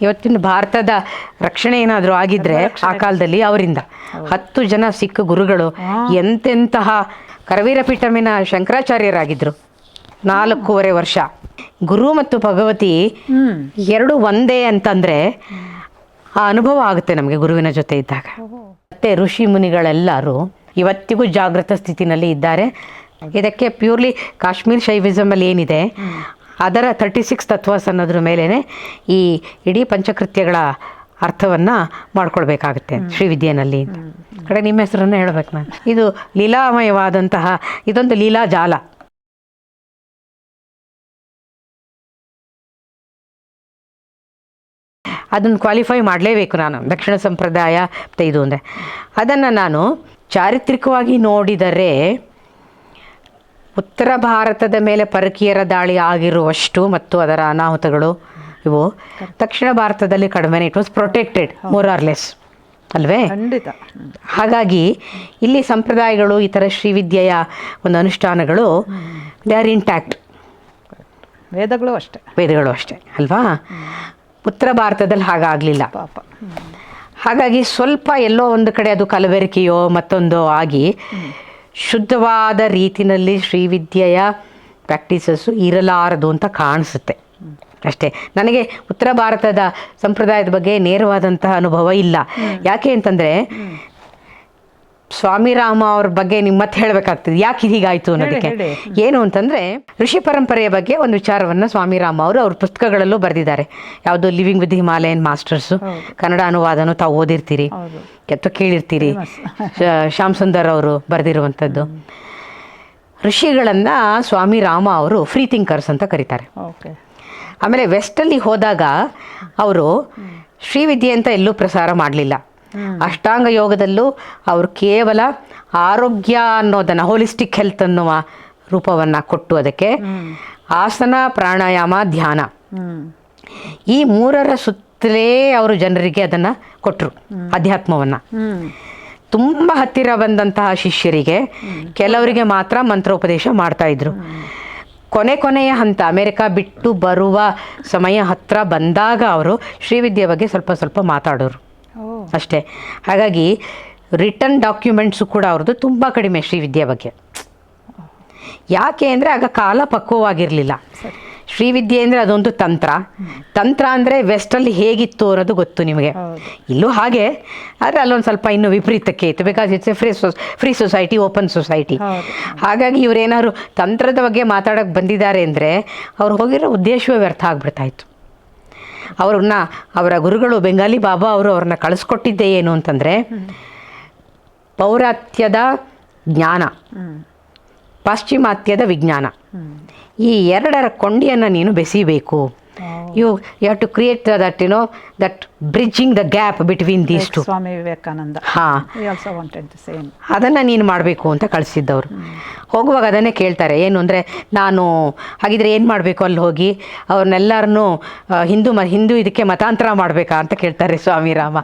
ಇವತ್ತಿನ ಭಾರತದ ರಕ್ಷಣೆ ಏನಾದರೂ ಆಗಿದ್ರೆ ಆ ಕಾಲದಲ್ಲಿ ಅವರಿಂದ 10 ಜನ ಸಿಖ್ ಗುರುಗಳು ಎಂತೆಂತಹ ಕರವೀರ ಪೀಠಮಿನ ಶಂಕರಾಚಾರ್ಯರಾಗಿದ್ದರು. 4.5 ವರ್ಷ ಗುರು ಮತ್ತು ಭಗವತಿ ಎರಡು ಒಂದೇ ಅಂತಂದರೆ ಆ ಅನುಭವ ಆಗುತ್ತೆ ನಮಗೆ ಗುರುವಿನ ಜೊತೆ ಇದ್ದಾಗ. ಮತ್ತು ಋಷಿ ಮುನಿಗಳೆಲ್ಲರೂ ಇವತ್ತಿಗೂ ಜಾಗೃತ ಸ್ಥಿತಿನಲ್ಲಿ ಇದ್ದಾರೆ. ಇದಕ್ಕೆ ಪ್ಯೂರ್ಲಿ ಕಾಶ್ಮೀರ್ ಶೈವಿಸಮಲ್ಲಿ ಏನಿದೆ ಅದರ 36 ತತ್ವಸ್ ಅನ್ನೋದ್ರ ಮೇಲೇ ಈ ಇಡೀ ಪಂಚಕೃತ್ಯಗಳ ಅರ್ಥವನ್ನು ಮಾಡ್ಕೊಳ್ಬೇಕಾಗುತ್ತೆ ಶ್ರೀವಿದ್ಯೆನಲ್ಲಿ. ಕಡೆ ನಿಮ್ಮ ಹೆಸರನ್ನು ಹೇಳಬೇಕು ನಾನು. ಇದು ಲೀಲಾಮಯವಾದಂತಹ ಇದೊಂದು ಲೀಲಾ ಜಾಲ. ಅದನ್ನು ಕ್ವಾಲಿಫೈ ಮಾಡಲೇಬೇಕು ನಾನು, ದಕ್ಷಿಣ ಸಂಪ್ರದಾಯ ಮತ್ತು ಇದು ಅಂದರೆ. ಅದನ್ನು ನಾನು ಚಾರಿತ್ರಿಕವಾಗಿ ನೋಡಿದರೆ ಉತ್ತರ ಭಾರತದ ಮೇಲೆ ಪರಕೀಯರ ದಾಳಿ ಆಗಿರುವಷ್ಟು ಮತ್ತು ಅದರ ಅನಾಹುತಗಳು ಇವು ದಕ್ಷಿಣ ಭಾರತದಲ್ಲಿ ಕಡಿಮೆ. It was protected more or less ಅಲ್ವೇ? ಖಂಡಿತ. ಹಾಗಾಗಿ ಇಲ್ಲಿ ಸಂಪ್ರದಾಯಗಳು ಈ ಥರ ಶ್ರೀವಿದ್ಯೆಯ ಒಂದು ಅನುಷ್ಠಾನಗಳು ದೇ ಆರ್ ಇಂಟ್ಯಾಕ್ಟ್. ವೇದಗಳು ಅಷ್ಟೇ ಅಲ್ವಾ? ಉತ್ತರ ಭಾರತದಲ್ಲಿ ಹಾಗಾಗಲಿಲ್ಲ ಪಾಪ. ಹಾಗಾಗಿ ಸ್ವಲ್ಪ ಎಲ್ಲೋ ಒಂದು ಕಡೆ ಅದು ಕಲಬೆರಕೆಯೋ ಮತ್ತೊಂದು ಆಗಿ ಶುದ್ಧವಾದ ರೀತಿಯಲ್ಲಿ ಶ್ರೀವಿದ್ಯೆಯ ಪ್ರಾಕ್ಟೀಸಸ್ಸು ಇರಲಾರದು ಅಂತ ಕಾಣಿಸುತ್ತೆ ಅಷ್ಟೇ. ನನಗೆ ಉತ್ತರ ಭಾರತದ ಸಂಪ್ರದಾಯದ ಬಗ್ಗೆ ನೇರವಾದಂತಹ ಅನುಭವ ಇಲ್ಲ. ಯಾಕೆ ಅಂತಂದರೆ ಸ್ವಾಮಿರಾಮ ಅವ್ರ ಬಗ್ಗೆ ನಿಮ್ಮ ಮತ್ತೆ ಹೇಳಬೇಕಾಗ್ತದೆ ಯಾಕೆ ಹೀಗಾಯಿತು ಅನ್ನೋದಕ್ಕೆ. ಏನು ಅಂತಂದರೆ ಋಷಿ ಪರಂಪರೆಯ ಬಗ್ಗೆ ಒಂದು ವಿಚಾರವನ್ನು ಸ್ವಾಮಿರಾಮ ಅವರು ಅವ್ರ ಪುಸ್ತಕಗಳಲ್ಲೂ ಬರೆದಿದ್ದಾರೆ. ಯಾವುದು living with Himalayan masters, Kannada ಅನುವಾದನೂ ತಾವು ಓದಿರ್ತೀರಿ ಅಥವಾ ಕೇಳಿರ್ತೀರಿ. ಶ್ಯಾಮ್ ಸುಂದರ್ ಅವರು ಬರೆದಿರುವಂಥದ್ದು. ಋಷಿಗಳನ್ನು ಸ್ವಾಮಿರಾಮ ಅವರು ಫ್ರೀ ಥಿಂಕರ್ಸ್ ಅಂತ ಕರೀತಾರೆ. ಆಮೇಲೆ ವೆಸ್ಟಲ್ಲಿ ಹೋದಾಗ ಅವರು ಶ್ರೀವಿದ್ಯೆ ಅಂತ ಎಲ್ಲೂ ಪ್ರಸಾರ ಮಾಡಲಿಲ್ಲ. ಅಷ್ಟಾಂಗ ಯೋಗದಲ್ಲೂ ಅವರು ಕೇವಲ ಆರೋಗ್ಯ ಅನ್ನೋದನ್ನು, ಹೋಲಿಸ್ಟಿಕ್ ಹೆಲ್ತ್ ಅನ್ನುವ ರೂಪವನ್ನು ಕೊಟ್ಟು ಅದಕ್ಕೆ ಆಸನ, ಪ್ರಾಣಾಯಾಮ, ಧ್ಯಾನ ಈ 3ರ ಸುತ್ತಲೇ ಅವರು ಜನರಿಗೆ ಅದನ್ನು ಕೊಟ್ಟರು. ಅಧ್ಯಾತ್ಮವನ್ನು ತುಂಬ ಹತ್ತಿರ ಬಂದಂತಹ ಶಿಷ್ಯರಿಗೆ ಕೆಲವರಿಗೆ ಮಾತ್ರ ಮಂತ್ರೋಪದೇಶ ಮಾಡ್ತಾಯಿದ್ರು. ಕೊನೆಯ ಹಂತ ಅಮೆರಿಕ ಬಿಟ್ಟು ಬರುವ ಸಮಯ ಹತ್ತಿರ ಬಂದಾಗ ಅವರು ಶ್ರೀವಿದ್ಯೆ ಬಗ್ಗೆ ಸ್ವಲ್ಪ ಮಾತಾಡೋರು ಅಷ್ಟೇ. ಹಾಗಾಗಿ ರಿಟರ್ನ್ ಡಾಕ್ಯುಮೆಂಟ್ಸು ಕೂಡ ಅವ್ರದ್ದು ತುಂಬ ಕಡಿಮೆ ಶ್ರೀವಿದ್ಯೆ ಬಗ್ಗೆ. ಯಾಕೆ ಅಂದರೆ ಆಗ ಕಾಲ ಪಕ್ವವಾಗಿರಲಿಲ್ಲ. ಶ್ರೀವಿದ್ಯೆ ಅಂದರೆ ಅದೊಂದು ತಂತ್ರ ಅಂದರೆ ವೆಸ್ಟಲ್ಲಿ ಹೇಗಿತ್ತು ಅನ್ನೋದು ಗೊತ್ತು ನಿಮಗೆ. ಇಲ್ಲೂ ಹಾಗೆ, ಆದರೆ ಅಲ್ಲೊಂದು ಸ್ವಲ್ಪ ಇನ್ನೂ ವಿಪರೀತಕ್ಕೆ ಇತ್ತು. Because it's A free society, open society. ಹಾಗಾಗಿ ಇವರೇನಾದ್ರು ತಂತ್ರದ ಬಗ್ಗೆ ಮಾತಾಡೋಕ್ಕೆ ಬಂದಿದ್ದಾರೆ ಅಂದರೆ ಅವ್ರು ಹೋಗಿರೋ ಉದ್ದೇಶವೇ ವ್ಯರ್ಥ ಆಗಿಬಿಡ್ತಾಯಿತ್ತು. ಅವರ ಗುರುಗಳು ಬೆಂಗಾಲಿ ಬಾಬಾ ಅವರು ಅವ್ರನ್ನ ಕಳಿಸ್ಕೊಟ್ಟಿದ್ದೆ ಏನು ಅಂತಂದರೆ ಪೌರಾತ್ಯದ ಜ್ಞಾನ, ಪಾಶ್ಚಿಮಾತ್ಯದ ವಿಜ್ಞಾನ, ಈ ಎರಡರ ಕೊಂಡಿಯನ್ನು ನೀನು ಬೆಸಿಬೇಕು. You have to create that bridging the gap between these two. Swami Vivekananda ಅದನ್ನು ನೀನು ಮಾಡಬೇಕು ಅಂತ ಕಳಿಸಿದ್ದವರು. ಹೋಗುವಾಗ ಅದನ್ನೇ ಕೇಳ್ತಾರೆ. ಏನು ಅಂದರೆ ನಾನು ಹಾಗಿದ್ರೆ ಏನು ಮಾಡಬೇಕು ಅಲ್ಲಿ ಹೋಗಿ ಅವ್ರನ್ನೆಲ್ಲರನ್ನೂ ಹಿಂದೂ ಇದಕ್ಕೆ ಮತಾಂತರ ಮಾಡಬೇಕಾ ಅಂತ ಕೇಳ್ತಾರೆ. ಸ್ವಾಮಿರಾಮ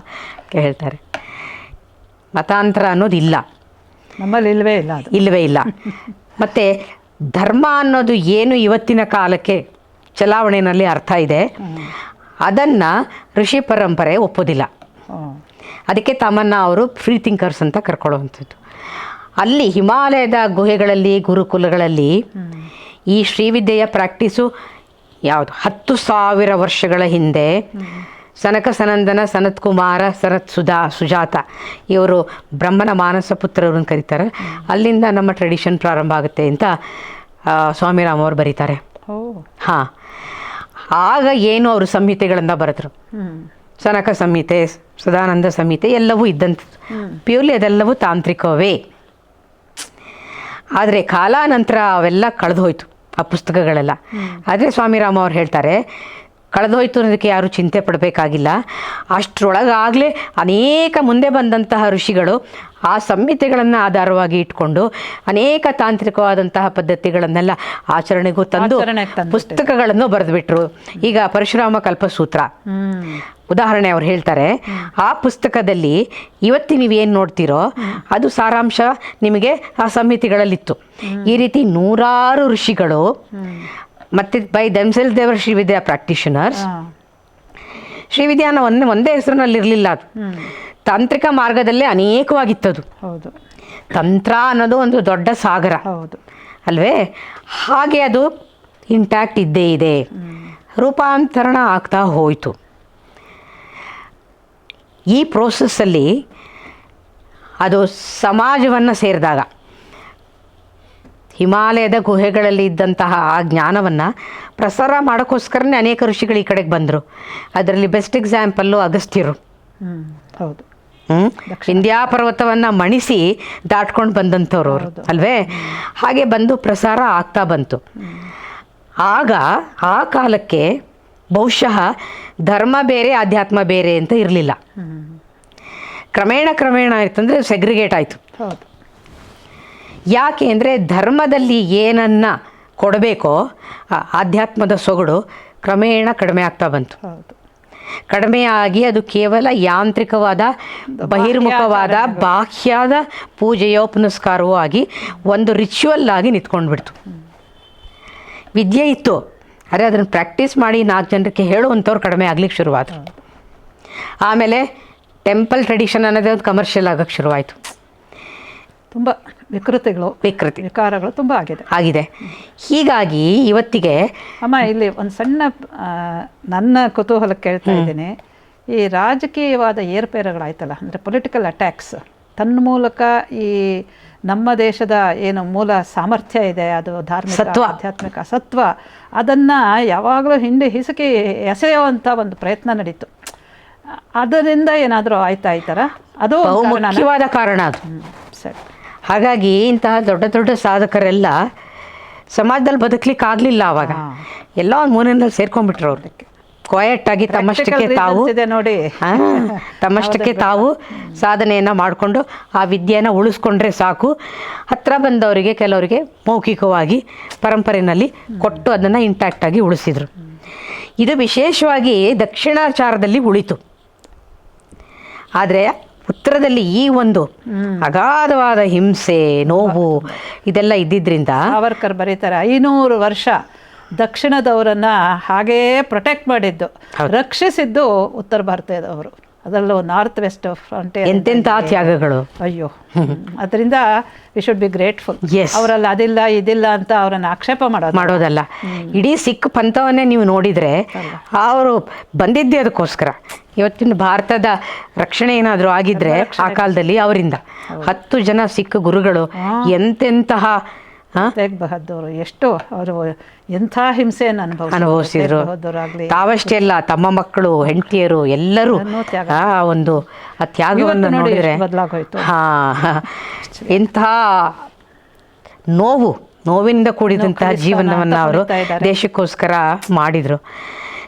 ಹೇಳ್ತಾರೆ ಮತಾಂತರ ಅನ್ನೋದಿಲ್ಲ ನಮ್ಮಲ್ಲಿ, ಇಲ್ಲವೇ ಇಲ್ಲ. ಮತ್ತು ಧರ್ಮ ಅನ್ನೋದು ಏನು ಇವತ್ತಿನ ಕಾಲಕ್ಕೆ ಚಲಾವಣೆಯಲ್ಲಿ ಅರ್ಥ ಇದೆ, ಅದನ್ನು ಋಷಿ ಪರಂಪರೆ ಒಪ್ಪೋದಿಲ್ಲ. ಅದಕ್ಕೆ ತಮ್ಮನ್ನು ಅವರು ಫ್ರೀ ಥಿಂಕರ್ಸ್ ಅಂತ ಕರ್ಕೊಳ್ಳುವಂಥದ್ದು. ಅಲ್ಲಿ ಹಿಮಾಲಯದ ಗುಹೆಗಳಲ್ಲಿ, ಗುರುಕುಲಗಳಲ್ಲಿ ಈ ಶ್ರೀವಿದ್ಯೆಯ ಪ್ರಾಕ್ಟೀಸು ಯಾವುದು 10,000 ವರ್ಷಗಳ ಹಿಂದೆ ಸನಕ ಸನಂದನ, ಸನತ್ ಕುಮಾರ, ಸುಜಾತ ಇವರು ಬ್ರಹ್ಮನ ಮಾನಸ ಪುತ್ರರನ್ನು ಕರೀತಾರೆ. ಅಲ್ಲಿಂದ ನಮ್ಮ ಟ್ರೆಡಿಷನ್ ಪ್ರಾರಂಭ ಆಗುತ್ತೆ ಅಂತ ಸ್ವಾಮಿರಾಮ ಅವರು ಬರೀತಾರೆ. ಹಾಂ, ಆಗ ಏನು ಅವರು ಸಂಹಿತೆಗಳನ್ನು ಬರೆದ್ರು. ಸನಕ ಸಂಹಿತೆ, ಸದಾನಂದ ಸಂಹಿತೆ ಎಲ್ಲವೂ ಇದ್ದಂಥದ್ದು. ಪ್ಯೂರ್ಲಿ ಅದೆಲ್ಲವೂ ತಾಂತ್ರಿಕವೇ. ಆದರೆ ಕಾಲಾನಂತರ ಅವೆಲ್ಲ ಕಳೆದು ಹೋಯ್ತು ಆ ಪುಸ್ತಕಗಳೆಲ್ಲ. ಆದರೆ ಸ್ವಾಮಿರಾಮ ಅವ್ರು ಹೇಳ್ತಾರೆ ಕಳೆದೋಯ್ತು ಅನ್ನೋದಕ್ಕೆ ಯಾರೂ ಚಿಂತೆ ಪಡಬೇಕಾಗಿಲ್ಲ. ಅಷ್ಟರೊಳಗಾಗಲೇ ಅನೇಕ ಮುಂದೆ ಬಂದಂತಹ ಋಷಿಗಳು ಆ ಸಂಹಿತೆಗಳನ್ನು ಆಧಾರವಾಗಿ ಇಟ್ಕೊಂಡು ಅನೇಕ ತಾಂತ್ರಿಕವಾದಂತಹ ಪದ್ಧತಿಗಳನ್ನೆಲ್ಲ ಆಚರಣೆಗೂ ತಂದು ಪುಸ್ತಕಗಳನ್ನು ಬರೆದುಬಿಟ್ರು. ಈಗ ಪರಶುರಾಮ ಕಲ್ಪಸೂತ್ರ ಉದಾಹರಣೆ ಅವ್ರು ಹೇಳ್ತಾರೆ. ಆ ಪುಸ್ತಕದಲ್ಲಿ ಇವತ್ತು ನೀವೇನು ನೋಡ್ತೀರೋ ಅದು ಸಾರಾಂಶ ನಿಮಗೆ ಆ ಸಂಹಿತೆಗಳಲ್ಲಿತ್ತು. ಈ ರೀತಿ ನೂರಾರು ಋಷಿಗಳು ಮತ್ತು ಬೈ ದೆಮ್ಸೆಲ್ಸ್ ದೇವರ್ ಶ್ರೀವಿದ್ಯಾ ಪ್ರಾಕ್ಟಿಷನರ್ಸ್ ಶ್ರೀವಿದ್ಯಾ ಅನ್ನೋ ಒಂದೇ ಹೆಸರಿನಲ್ಲಿ ಇರಲಿಲ್ಲ, ಅದು ತಾಂತ್ರಿಕ ಮಾರ್ಗದಲ್ಲೇ ಅನೇಕವಾಗಿತ್ತದು. ಹೌದು, ತಂತ್ರ ಅನ್ನೋದು ಒಂದು ದೊಡ್ಡ ಸಾಗರ. ಹೌದು ಅಲ್ವೇ? ಹಾಗೆ ಅದು ಇಂಟ್ಯಾಕ್ಟ್ ಇದ್ದೇ ಇದೆ, ರೂಪಾಂತರಣ ಆಗ್ತಾ ಹೋಯಿತು. ಈ ಪ್ರೋಸೆಸ್ಸಲ್ಲಿ ಅದು ಸಮಾಜವನ್ನು ಸೇರಿದಾಗ ಹಿಮಾಲಯದ ಗುಹೆಗಳಲ್ಲಿ ಇದ್ದಂತಹ ಆ ಜ್ಞಾನವನ್ನು ಪ್ರಸಾರ ಮಾಡೋಕ್ಕೋಸ್ಕರನೇ ಅನೇಕ ಋಷಿಗಳು ಈ ಕಡೆಗೆ ಬಂದರು. ಅದರಲ್ಲಿ ಬೆಸ್ಟ್ ಎಕ್ಸಾಂಪಲ್ಲು ಅಗಸ್ತ್ಯರು. ಹೌದು, ವಿಂಧ್ಯ ಪರ್ವತವನ್ನು ಮಣಿಸಿ ದಾಟ್ಕೊಂಡು ಬಂದಂಥವ್ರು ಅವರು, ಅಲ್ವೇ? ಹಾಗೆ ಬಂದು ಪ್ರಸಾರ ಆಗ್ತಾ ಬಂತು. ಆಗ ಆ ಕಾಲಕ್ಕೆ ಬಹುಶಃ ಧರ್ಮ ಬೇರೆ ಆಧ್ಯಾತ್ಮ ಬೇರೆ ಅಂತ ಇರಲಿಲ್ಲ. ಕ್ರಮೇಣ ಆಯ್ತಂದರೆ ಸೆಗ್ರಿಗೇಟ್ ಆಯಿತು. ಹೌದು, ಯಾಕೆ ಅಂದರೆ ಧರ್ಮದಲ್ಲಿ ಏನನ್ನು ಕೊಡಬೇಕೋ ಆಧ್ಯಾತ್ಮದ ಸೊಗಡು ಕ್ರಮೇಣ ಕಡಿಮೆ ಆಗ್ತಾ ಬಂತು. ಹೌದು, ಕಡಿಮೆ ಆಗಿ ಅದು ಕೇವಲ ಯಾಂತ್ರಿಕವಾದ ಬಹಿರ್ಮುಖವಾದ ಬಾಹ್ಯದ ಪೂಜೆಯೋ ಪುನಸ್ಕಾರವೋ ಆಗಿ ಒಂದು ರಿಚುವಲ್ ಆಗಿ ನಿಂತ್ಕೊಂಡ್ಬಿಡ್ತು. ವಿದ್ಯೆ ಇತ್ತು, ಅರೆ ಅದನ್ನು ಪ್ರಾಕ್ಟೀಸ್ ಮಾಡಿ 4 ಜನರಿಗೆ ಹೇಳುವಂಥವ್ರು ಕಡಿಮೆ ಆಗ್ಲಿಕ್ಕೆ ಶುರುವಾದರು. ಆಮೇಲೆ ಟೆಂಪಲ್ ಟ್ರೆಡಿಷನ್ ಅನ್ನೋದೇ ಒಂದು ಕಮರ್ಷಿಯಲ್ ಆಗೋಕ್ಕೆ ಶುರುವಾಯಿತು. ತುಂಬ ವಿಕಾರಗಳು ತುಂಬ ಆಗಿದೆ. ಹೀಗಾಗಿ ಇವತ್ತಿಗೆ ಅಮ್ಮ ಇಲ್ಲಿ ಒಂದು ಸಣ್ಣ ನನ್ನ ಕುತೂಹಲ ಕೇಳ್ತಾ ಇದ್ದೀನಿ. ಈ ರಾಜಕೀಯವಾದ ಏರ್ಪೇರುಗಳಾಯ್ತಲ್ಲ, ಅಂದರೆ ಪೊಲಿಟಿಕಲ್ ಅಟ್ಯಾಕ್ಸ್, ತನ್ನ ಮೂಲಕ ಈ ನಮ್ಮ ದೇಶದ ಏನು ಮೂಲ ಸಾಮರ್ಥ್ಯ ಇದೆ, ಅದು ಧಾರ್ಮಿಕ ಆಧ್ಯಾತ್ಮಿಕ ಸತ್ವ, ಅದನ್ನು ಯಾವಾಗಲೂ ಹಿಂದೆ ಹಿಸುಕಿ ಎಸೆಯುವಂಥ ಒಂದು ಪ್ರಯತ್ನ ನಡೀತು. ಅದರಿಂದ ಏನಾದರೂ ಆಯ್ತಾ ಈ ಥರ? ಅದು ಮುಖ್ಯವಾದ ಕಾರಣ ಅದು. ಸರಿ. ಹಾಗಾಗಿ ಇಂತಹ ದೊಡ್ಡ ದೊಡ್ಡ ಸಾಧಕರೆಲ್ಲ ಸಮಾಜದಲ್ಲಿ ಬದುಕಲಿಕ್ಕೆ ಆಗಲಿಲ್ಲ. ಆವಾಗ ಎಲ್ಲ ಒಂದು ಮೂಲೆಯಲ್ಲಿ ಸೇರ್ಕೊಂಡ್ಬಿಟ್ರು. ಅವ್ರಿಗೆ ಕ್ವಾಯಟ್ ಆಗಿ ತಮ್ಮಷ್ಟಕ್ಕೆ ತಾವು ಸಾಧನೆಯನ್ನು ಮಾಡಿಕೊಂಡು ಆ ವಿದ್ಯೆಯನ್ನು ಉಳಿಸ್ಕೊಂಡ್ರೆ ಸಾಕು. ಹತ್ರ ಬಂದವರಿಗೆ ಕೆಲವರಿಗೆ ಮೌಖಿಕವಾಗಿ ಪರಂಪರೆಯಲ್ಲಿ ಕೊಟ್ಟು ಅದನ್ನು ಇಂಟ್ಯಾಕ್ಟ್ ಆಗಿ ಉಳಿಸಿದರು. ಇದು ವಿಶೇಷವಾಗಿ ದಕ್ಷಿಣಾಚಾರದಲ್ಲಿ ಉಳಿತು. ಆದರೆ ಉತ್ತರದಲ್ಲಿ ಈ ಒಂದು ಅಗಾಧವಾದ ಹಿಂಸೆ, ನೋವು ಇದೆಲ್ಲ ಇದ್ದಿದ್ದರಿಂದ ಸಾವರ್ಕರ್ ಬರೀತಾರೆ 500 ವರ್ಷ ದಕ್ಷಿಣದವರನ್ನ ಹಾಗೇ ಪ್ರೊಟೆಕ್ಟ್ ಮಾಡಿದ್ದು, ರಕ್ಷಿಸಿದ್ದು ಉತ್ತರ ಭಾರತದವರು. ಅದರಲ್ಲೂ ನಾರ್ತ್ ವೆಸ್ಟ್ ಫ್ರಂಟಿಯರ್ ಎಂತೆಂಥ ತ್ಯಾಗಗಳು. ಅಯ್ಯೋ, ಅದರಿಂದ ವಿ ಶುಡ್ ಬಿ ಗ್ರೇಟ್ಫುಲ್. ಅವರಲ್ಲಿ ಅದಿಲ್ಲ ಇದಿಲ್ಲ ಅಂತ ಅವರನ್ನು ಆಕ್ಷೇಪ ಮಾಡೋದಲ್ಲ. ಇಡೀ ಸಿಖ್ ಪಂಥವನ್ನೇ ನೀವು ನೋಡಿದರೆ ಅವರು ಬಂದಿದ್ದೇ ಅದಕ್ಕೋಸ್ಕರ. ಇವತ್ತಿನ ಭಾರತದ ರಕ್ಷಣೆ ಏನಾದರೂ ಆಗಿದ್ರೆ ಆ ಕಾಲದಲ್ಲಿ ಅವರಿಂದ 10 ಜನ ಸಿಖ್ ಗುರುಗಳು ಎಂತೆಂತಹ ತೇಗ್ ಬಹದ್ದೂರು ಎಷ್ಟು ಅವರು ಎಂಥ ಹಿಂಸೆಯನ್ನು ಅನುಭವಿಸಿದ್ರು. ತಾವಷ್ಟೇ ಅಲ್ಲ, ತಮ್ಮ ಮಕ್ಕಳು, ಹೆಂಡತಿಯರು ಎಲ್ಲರೂ ಆ ಒಂದು ಆ ತ್ಯಾಗವನ್ನು ನೋಡಿದರೆ ಎಂಥ ನೋವಿನಿಂದ ಕೂಡಿದಂತಹ ಜೀವನವನ್ನು ಅವರು ದೇಶಕ್ಕೋಸ್ಕರ ಮಾಡಿದರು.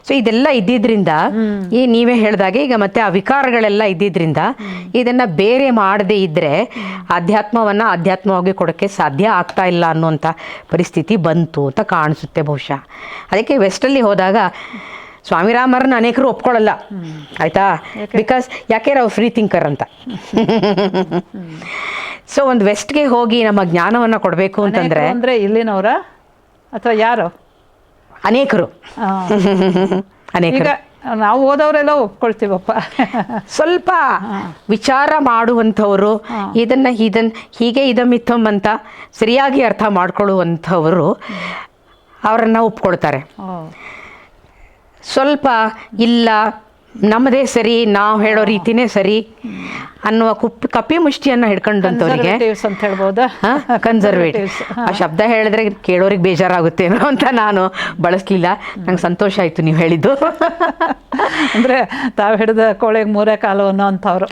ಸೊ ಇದೆಲ್ಲ ಇದ್ದಿದ್ದರಿಂದ ಈ ನೀವೇ ಹೇಳಿದಾಗೆ ಈಗ ಮತ್ತೆ ಆ ವಿಕಾರಗಳೆಲ್ಲ ಇದ್ದಿದ್ದರಿಂದ ಇದನ್ನು ಬೇರೆ ಮಾಡದೇ ಇದ್ದರೆ ಆಧ್ಯಾತ್ಮವಾಗಿ ಕೊಡೋಕ್ಕೆ ಸಾಧ್ಯ ಆಗ್ತಾ ಇಲ್ಲ ಅನ್ನುವಂಥ ಪರಿಸ್ಥಿತಿ ಬಂತು ಅಂತ ಕಾಣಿಸುತ್ತೆ ಬಹುಶಃ. ಅದಕ್ಕೆ ವೆಸ್ಟಲ್ಲಿ ಹೋದಾಗ ಸ್ವಾಮಿರಾಮರನ್ನ ಅನೇಕರು ಒಪ್ಕೊಳ್ಳಲ್ಲ, ಆಯಿತಾ? ಬಿಕಾಸ್ ಯಾಕೆ ಅವ್ರು ಫ್ರೀ ಥಿಂಕರ್ ಅಂತ. ಸೊ ಒಂದು ವೆಸ್ಟ್ಗೆ ಹೋಗಿ ನಮ್ಮ ಜ್ಞಾನವನ್ನು ಕೊಡಬೇಕು ಅಂತಂದರೆ ಅಂದರೆ ಇಲ್ಲಿನವರ ಅಥವಾ ಯಾರು? ಅನೇಕರು. ನಾವು ಓದವರೆಲ್ಲ ಒಪ್ಕೊಳ್ತೀವಪ್ಪ. ಸ್ವಲ್ಪ ವಿಚಾರ ಮಾಡುವಂಥವರು, ಹೀಗೆ ಇದಮಿತ್ತಮ್ ಅಂತ ಸರಿಯಾಗಿ ಅರ್ಥ ಮಾಡ್ಕೊಳ್ಳುವಂಥವರು ಅವರನ್ನು ಒಪ್ಕೊಳ್ತಾರೆ. ಸ್ವಲ್ಪ ಇಲ್ಲ ನಮ್ಮದೇ ಸರಿ, ನಾವು ಹೇಳೋ ರೀತಿನೇ ಸರಿ ಅನ್ನುವ ಕಪ್ಪಿ ಮುಷ್ಟಿಯನ್ನು ಹಿಡ್ಕೊಂಡಂಥವ್ರಿಗೆ ಕನ್ಸರ್ವೇಟಿವ್ಸ್. ಆ ಶಬ್ದ ಹೇಳಿದ್ರೆ ಕೇಳೋರಿಗೆ ಬೇಜಾರಾಗುತ್ತೇನೋ ಅಂತ ನಾನು ಬಳಸಲಿಲ್ಲ. ನಂಗೆ ಸಂತೋಷ ಆಯಿತು ನೀವು ಹೇಳಿದ್ದು. ಅಂದರೆ ತಾವು ಹಿಡಿದ ಕೋಳೆಗೆ 3 ಕಾಲು ಅನ್ನೋ ಅಂಥವ್ರು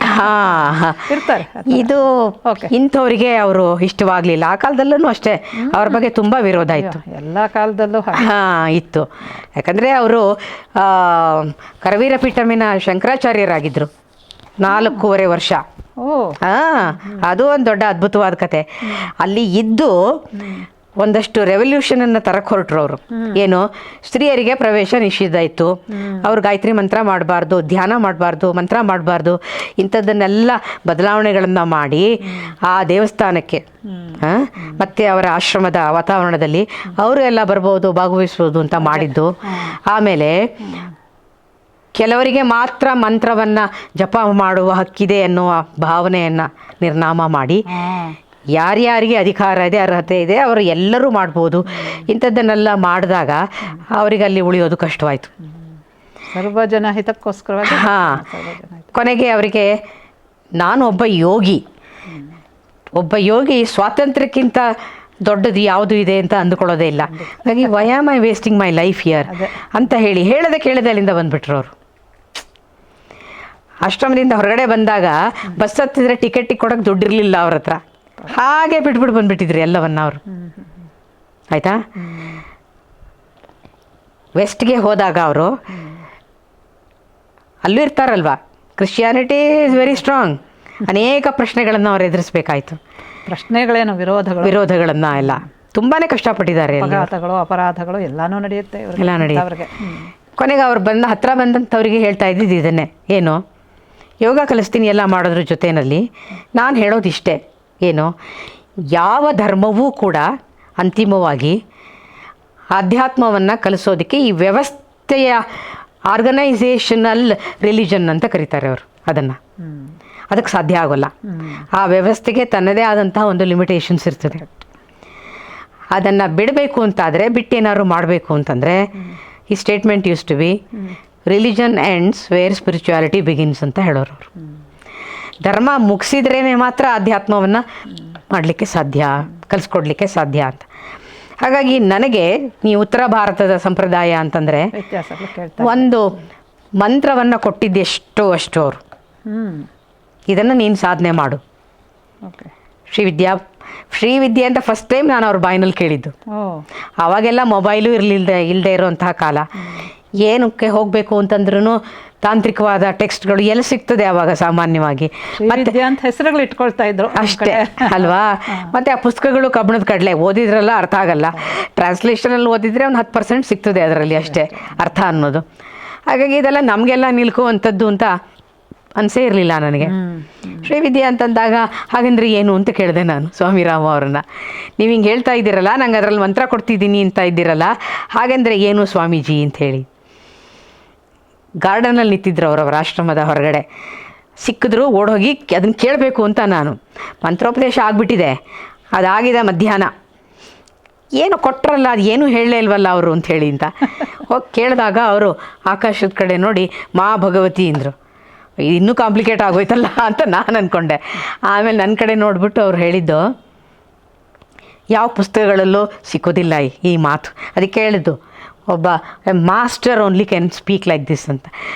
ಇರ್ತಾರೆ. ಇದು ಇಂಥವರಿಗೆ ಅವರು ಇಷ್ಟವಾಗಲಿಲ್ಲ. ಆ ಕಾಲದಲ್ಲೂ ಅಷ್ಟೇ ಅವ್ರ ಬಗ್ಗೆ ತುಂಬ ವಿರೋಧ ಇತ್ತು. ಎಲ್ಲ ಕಾಲದಲ್ಲೂ ಇತ್ತು. ಯಾಕಂದರೆ ಅವರು ಕರವೀರ ಪೀಠಮಿನ ಶಂಕರಾಚಾರ್ಯರಾಗಿದ್ದರು 4.5 ವರ್ಷ. ಅದು ಒಂದು ದೊಡ್ಡ ಅದ್ಭುತವಾದ ಕತೆ. ಅಲ್ಲಿ ಇದ್ದು ಒಂದಷ್ಟು ರೆವಲ್ಯೂಷನನ್ನು ತರಕ್ಕೆ ಹೊರಟ್ರು ಅವರು. ಏನು, ಸ್ತ್ರೀಯರಿಗೆ ಪ್ರವೇಶ ನಿಷಿದ್ಧ ಇತ್ತು, ಅವ್ರು ಗಾಯತ್ರಿ ಮಂತ್ರ ಮಾಡಬಾರ್ದು, ಧ್ಯಾನ ಮಾಡಬಾರ್ದು, ಮಂತ್ರ ಮಾಡಬಾರ್ದು, ಇಂಥದ್ದನ್ನೆಲ್ಲ ಬದಲಾವಣೆಗಳನ್ನು ಮಾಡಿ ಆ ದೇವಸ್ಥಾನಕ್ಕೆ ಮತ್ತು ಅವರ ಆಶ್ರಮದ ವಾತಾವರಣದಲ್ಲಿ ಅವರು ಎಲ್ಲ ಬರ್ಬೋದು, ಭಾಗವಹಿಸ್ಬೋದು ಅಂತ ಮಾಡಿದ್ದು. ಆಮೇಲೆ ಕೆಲವರಿಗೆ ಮಾತ್ರ ಮಂತ್ರವನ್ನು ಜಪ ಮಾಡುವ ಹಕ್ಕಿದೆ ಅನ್ನುವ ಭಾವನೆಯನ್ನು ನಿರ್ನಾಮ ಮಾಡಿ ಯಾರ್ಯಾರಿಗೆ ಅಧಿಕಾರ ಇದೆ, ಅರ್ಹತೆ ಇದೆ, ಅವರು ಎಲ್ಲರೂ ಮಾಡ್ಬೋದು. ಇಂಥದ್ದನ್ನೆಲ್ಲ ಮಾಡಿದಾಗ ಅವರಿಗೆ ಅಲ್ಲಿ ಉಳಿಯೋದು ಕಷ್ಟವಾಯಿತು. ಸರ್ವಜನ ಹಿತಕ್ಕೋಸ್ಕರವಾಗಿ. ಹಾಂ, ಕೊನೆಗೆ ಅವರಿಗೆ ನಾನು ಒಬ್ಬ ಯೋಗಿ ಸ್ವಾತಂತ್ರ್ಯಕ್ಕಿಂತ ದೊಡ್ಡದು ಯಾವುದು ಇದೆ ಅಂತ ಅಂದುಕೊಳ್ಳೋದೇ ಇಲ್ಲ. ಹಾಗಾಗಿ why am I wasting my life here ಅಂತ ಹೇಳದೆ ಕೇಳದೆ ಅಲ್ಲಿಂದ ಬಂದುಬಿಟ್ರು ಅವರು. ಆಶ್ರಮದಿಂದ ಹೊರಗಡೆ ಬಂದಾಗ ಬಸ್ ಹತ್ತಿದ್ರೆ ಟಿಕೆಟ್ ಕೊಡೋಕೆ ದುಡ್ಡಿರಲಿಲ್ಲ ಅವ್ರ ಹತ್ರ. ಹಾಗೆ ಬಿಟ್ಬಿಟ್ಟು ಬಂದುಬಿಟ್ಟಿದ್ರು ಎಲ್ಲವನ್ನ ಅವರು. ಆಯಿತಾ? ವೆಸ್ಟ್ಗೆ ಹೋದಾಗ ಅವರು ಅಲ್ಲೂ ಇರ್ತಾರಲ್ವಾ, ಕ್ರಿಶ್ಚಿಯಾನಿಟಿ ಇಸ್ ವೆರಿ ಸ್ಟ್ರಾಂಗ್. ಅನೇಕ ಪ್ರಶ್ನೆಗಳನ್ನು ಅವ್ರು ಎದುರಿಸಬೇಕಾಯಿತು. ಪ್ರಶ್ನೆಗಳೇನು, ವಿರೋಧಗಳನ್ನು ಎಲ್ಲ ತುಂಬಾ ಕಷ್ಟಪಟ್ಟಿದ್ದಾರೆ. ಅಪರಾಧಗಳು ಎಲ್ಲನೂ ನಡೆಯುತ್ತೆ, ಎಲ್ಲ ನಡೆಯುತ್ತೆ. ಕೊನೆಗೆ ಅವ್ರು ಹತ್ರ ಬಂದಂಥವ್ರಿಗೆ ಹೇಳ್ತಾ ಇದ್ದಿದ್ದು ಇದನ್ನೇ, ಏನು ಯೋಗ ಕಲಿಸ್ತೀನಿ ಎಲ್ಲ ಮಾಡೋದ್ರ ಜೊತೆಯಲ್ಲಿ ನಾನು ಹೇಳೋದಿಷ್ಟೇ, ಏನು ಯಾವ ಧರ್ಮವೂ ಕೂಡ ಅಂತಿಮವಾಗಿ ಆಧ್ಯಾತ್ಮವನ್ನು ಕಲಿಸೋದಕ್ಕೆ ಈ ವ್ಯವಸ್ಥೆಯ ಆರ್ಗನೈಸೇಷನಲ್ ರಿಲಿಜನ್ ಅಂತ ಕರೀತಾರೆ ಅವರು ಅದನ್ನು. ಅದಕ್ಕೆ ಸಾಧ್ಯ ಆಗೋಲ್ಲ. ಆ ವ್ಯವಸ್ಥೆಗೆ ತನ್ನದೇ ಆದಂತಹ ಒಂದು ಲಿಮಿಟೇಷನ್ಸ್ ಇರ್ತದೆ. ಅದನ್ನು ಬಿಡಬೇಕು ಅಂತಾದರೆ, ಬಿಟ್ಟೇನಾದ್ರು ಮಾಡಬೇಕು ಅಂತಂದರೆ, ಈ statement use to be religion ends where spirituality begins ಅಂತ ಹೇಳೋರು ಅವರು. ಧರ್ಮ ಮುಗಿಸಿದ್ರೇ ಮಾತ್ರ ಆಧ್ಯಾತ್ಮವನ್ನು ಮಾಡಲಿಕ್ಕೆ ಸಾಧ್ಯ, ಕಲಿಸ್ಕೊಡ್ಲಿಕ್ಕೆ ಸಾಧ್ಯ ಅಂತ. ಹಾಗಾಗಿ ನನಗೆ ಈ ಉತ್ತರ ಭಾರತದ ಸಂಪ್ರದಾಯ ಅಂತಂದರೆ ಒಂದು ಮಂತ್ರವನ್ನು ಕೊಟ್ಟಿದ್ದೆಷ್ಟೋ ಅಷ್ಟು ಅವರು, ಇದನ್ನು ನೀನು ಸಾಧನೆ ಮಾಡು. ಶ್ರೀವಿದ್ಯೆ ಅಂತ ಫಸ್ಟ್ ಟೈಮ್ ನಾನು ಅವ್ರ ಬಾಯಿನಲ್ಲಿ ಕೇಳಿದ್ದು. ಆವಾಗೆಲ್ಲ ಮೊಬೈಲು ಇಲ್ಲದೆ ಇರೋಂತಹ ಕಾಲ. ಏನಕ್ಕೆ ಹೋಗಬೇಕು ಅಂತಂದ್ರೂ ತಾಂತ್ರಿಕವಾದ ಟೆಕ್ಸ್ಟ್ಗಳು ಎಲ್ಲಿ ಸಿಗ್ತದೆ ಆವಾಗ ಸಾಮಾನ್ಯವಾಗಿ. ಮತ್ತೆ ಅಂತ ಹೆಸರುಗಳು ಇಟ್ಕೊಳ್ತಾ ಇದ್ರು ಅಷ್ಟೇ ಅಲ್ವಾ. ಮತ್ತು ಆ ಪುಸ್ತಕಗಳು ಕಬ್ಬಣದ ಕಡಲೆ, ಓದಿದ್ರಲ್ಲ ಅರ್ಥ ಆಗಲ್ಲ. ಟ್ರಾನ್ಸ್ಲೇಷನಲ್ಲಿ ಓದಿದರೆ ಒಂದು 10% ಸಿಗ್ತದೆ ಅದರಲ್ಲಿ ಅಷ್ಟೇ ಅರ್ಥ ಅನ್ನೋದು. ಹಾಗಾಗಿ ಇದೆಲ್ಲ ನಮಗೆಲ್ಲ ನಿಲ್ಕುವಂಥದ್ದು ಅಂತ ಅನಿಸೇ ಇರಲಿಲ್ಲ ನನಗೆ. ಶ್ರೀವಿದ್ಯೆ ಅಂತಂದಾಗ ಹಾಗೆಂದ್ರೆ ಏನು ಅಂತ ಕೇಳಿದೆ ನಾನು ಸ್ವಾಮಿರಾಮ ಅವ್ರನ್ನ. ನೀವು ಹಿಂಗೆ ಹೇಳ್ತಾ ಇದ್ದೀರಲ್ಲ, ನಂಗೆ ಅದರಲ್ಲಿ ಮಂತ್ರ ಕೊಡ್ತಿದ್ದೀನಿ ಅಂತ ಇದ್ದೀರಲ್ಲ, ಹಾಗೆಂದರೆ ಏನು ಸ್ವಾಮೀಜಿ ಅಂಥೇಳಿ. ಗಾರ್ಡನಲ್ಲಿ ನಿಂತಿದ್ರು ಅವರವರ ಆಶ್ರಮದ ಹೊರಗಡೆ. ಸಿಕ್ಕಿದ್ರು ಓಡೋಗಿ ಅದನ್ನು ಕೇಳಬೇಕು ಅಂತ ನಾನು. ಮಂತ್ರೋಪದೇಶ ಆಗಿಬಿಟ್ಟಿದೆ, ಅದಾಗಿದೆ ಮಧ್ಯಾಹ್ನ. ಏನು ಕೊಟ್ಟರಲ್ಲ, ಅದು ಏನೂ ಹೇಳಲೇ ಇಲ್ವಲ್ಲ ಅವರು ಅಂಥೇಳಿ ಅಂತ ಹೋಗಿ ಕೇಳಿದಾಗ ಅವರು ಆಕಾಶದ ಕಡೆ ನೋಡಿ ಮಾ ಭಗವತಿ ಅಂದರು. ಇನ್ನೂ ಕಾಂಪ್ಲಿಕೇಟ್ ಆಗೋಯ್ತಲ್ಲ ಅಂತ ನಾನು ಅಂದ್ಕೊಂಡೆ. ಆಮೇಲೆ ನನ್ನ ಕಡೆ ನೋಡಿಬಿಟ್ಟು ಅವ್ರು ಹೇಳಿದ್ದು, ಯಾವ ಪುಸ್ತಕಗಳಲ್ಲೂ ಸಿಕ್ಕೋದಿಲ್ಲ ಈ ಮಾತು. ಅದಕ್ಕೆ ಹೇಳಿದ್ದು, ಒಬ್ಬ master only can speak like this ಅಂತ.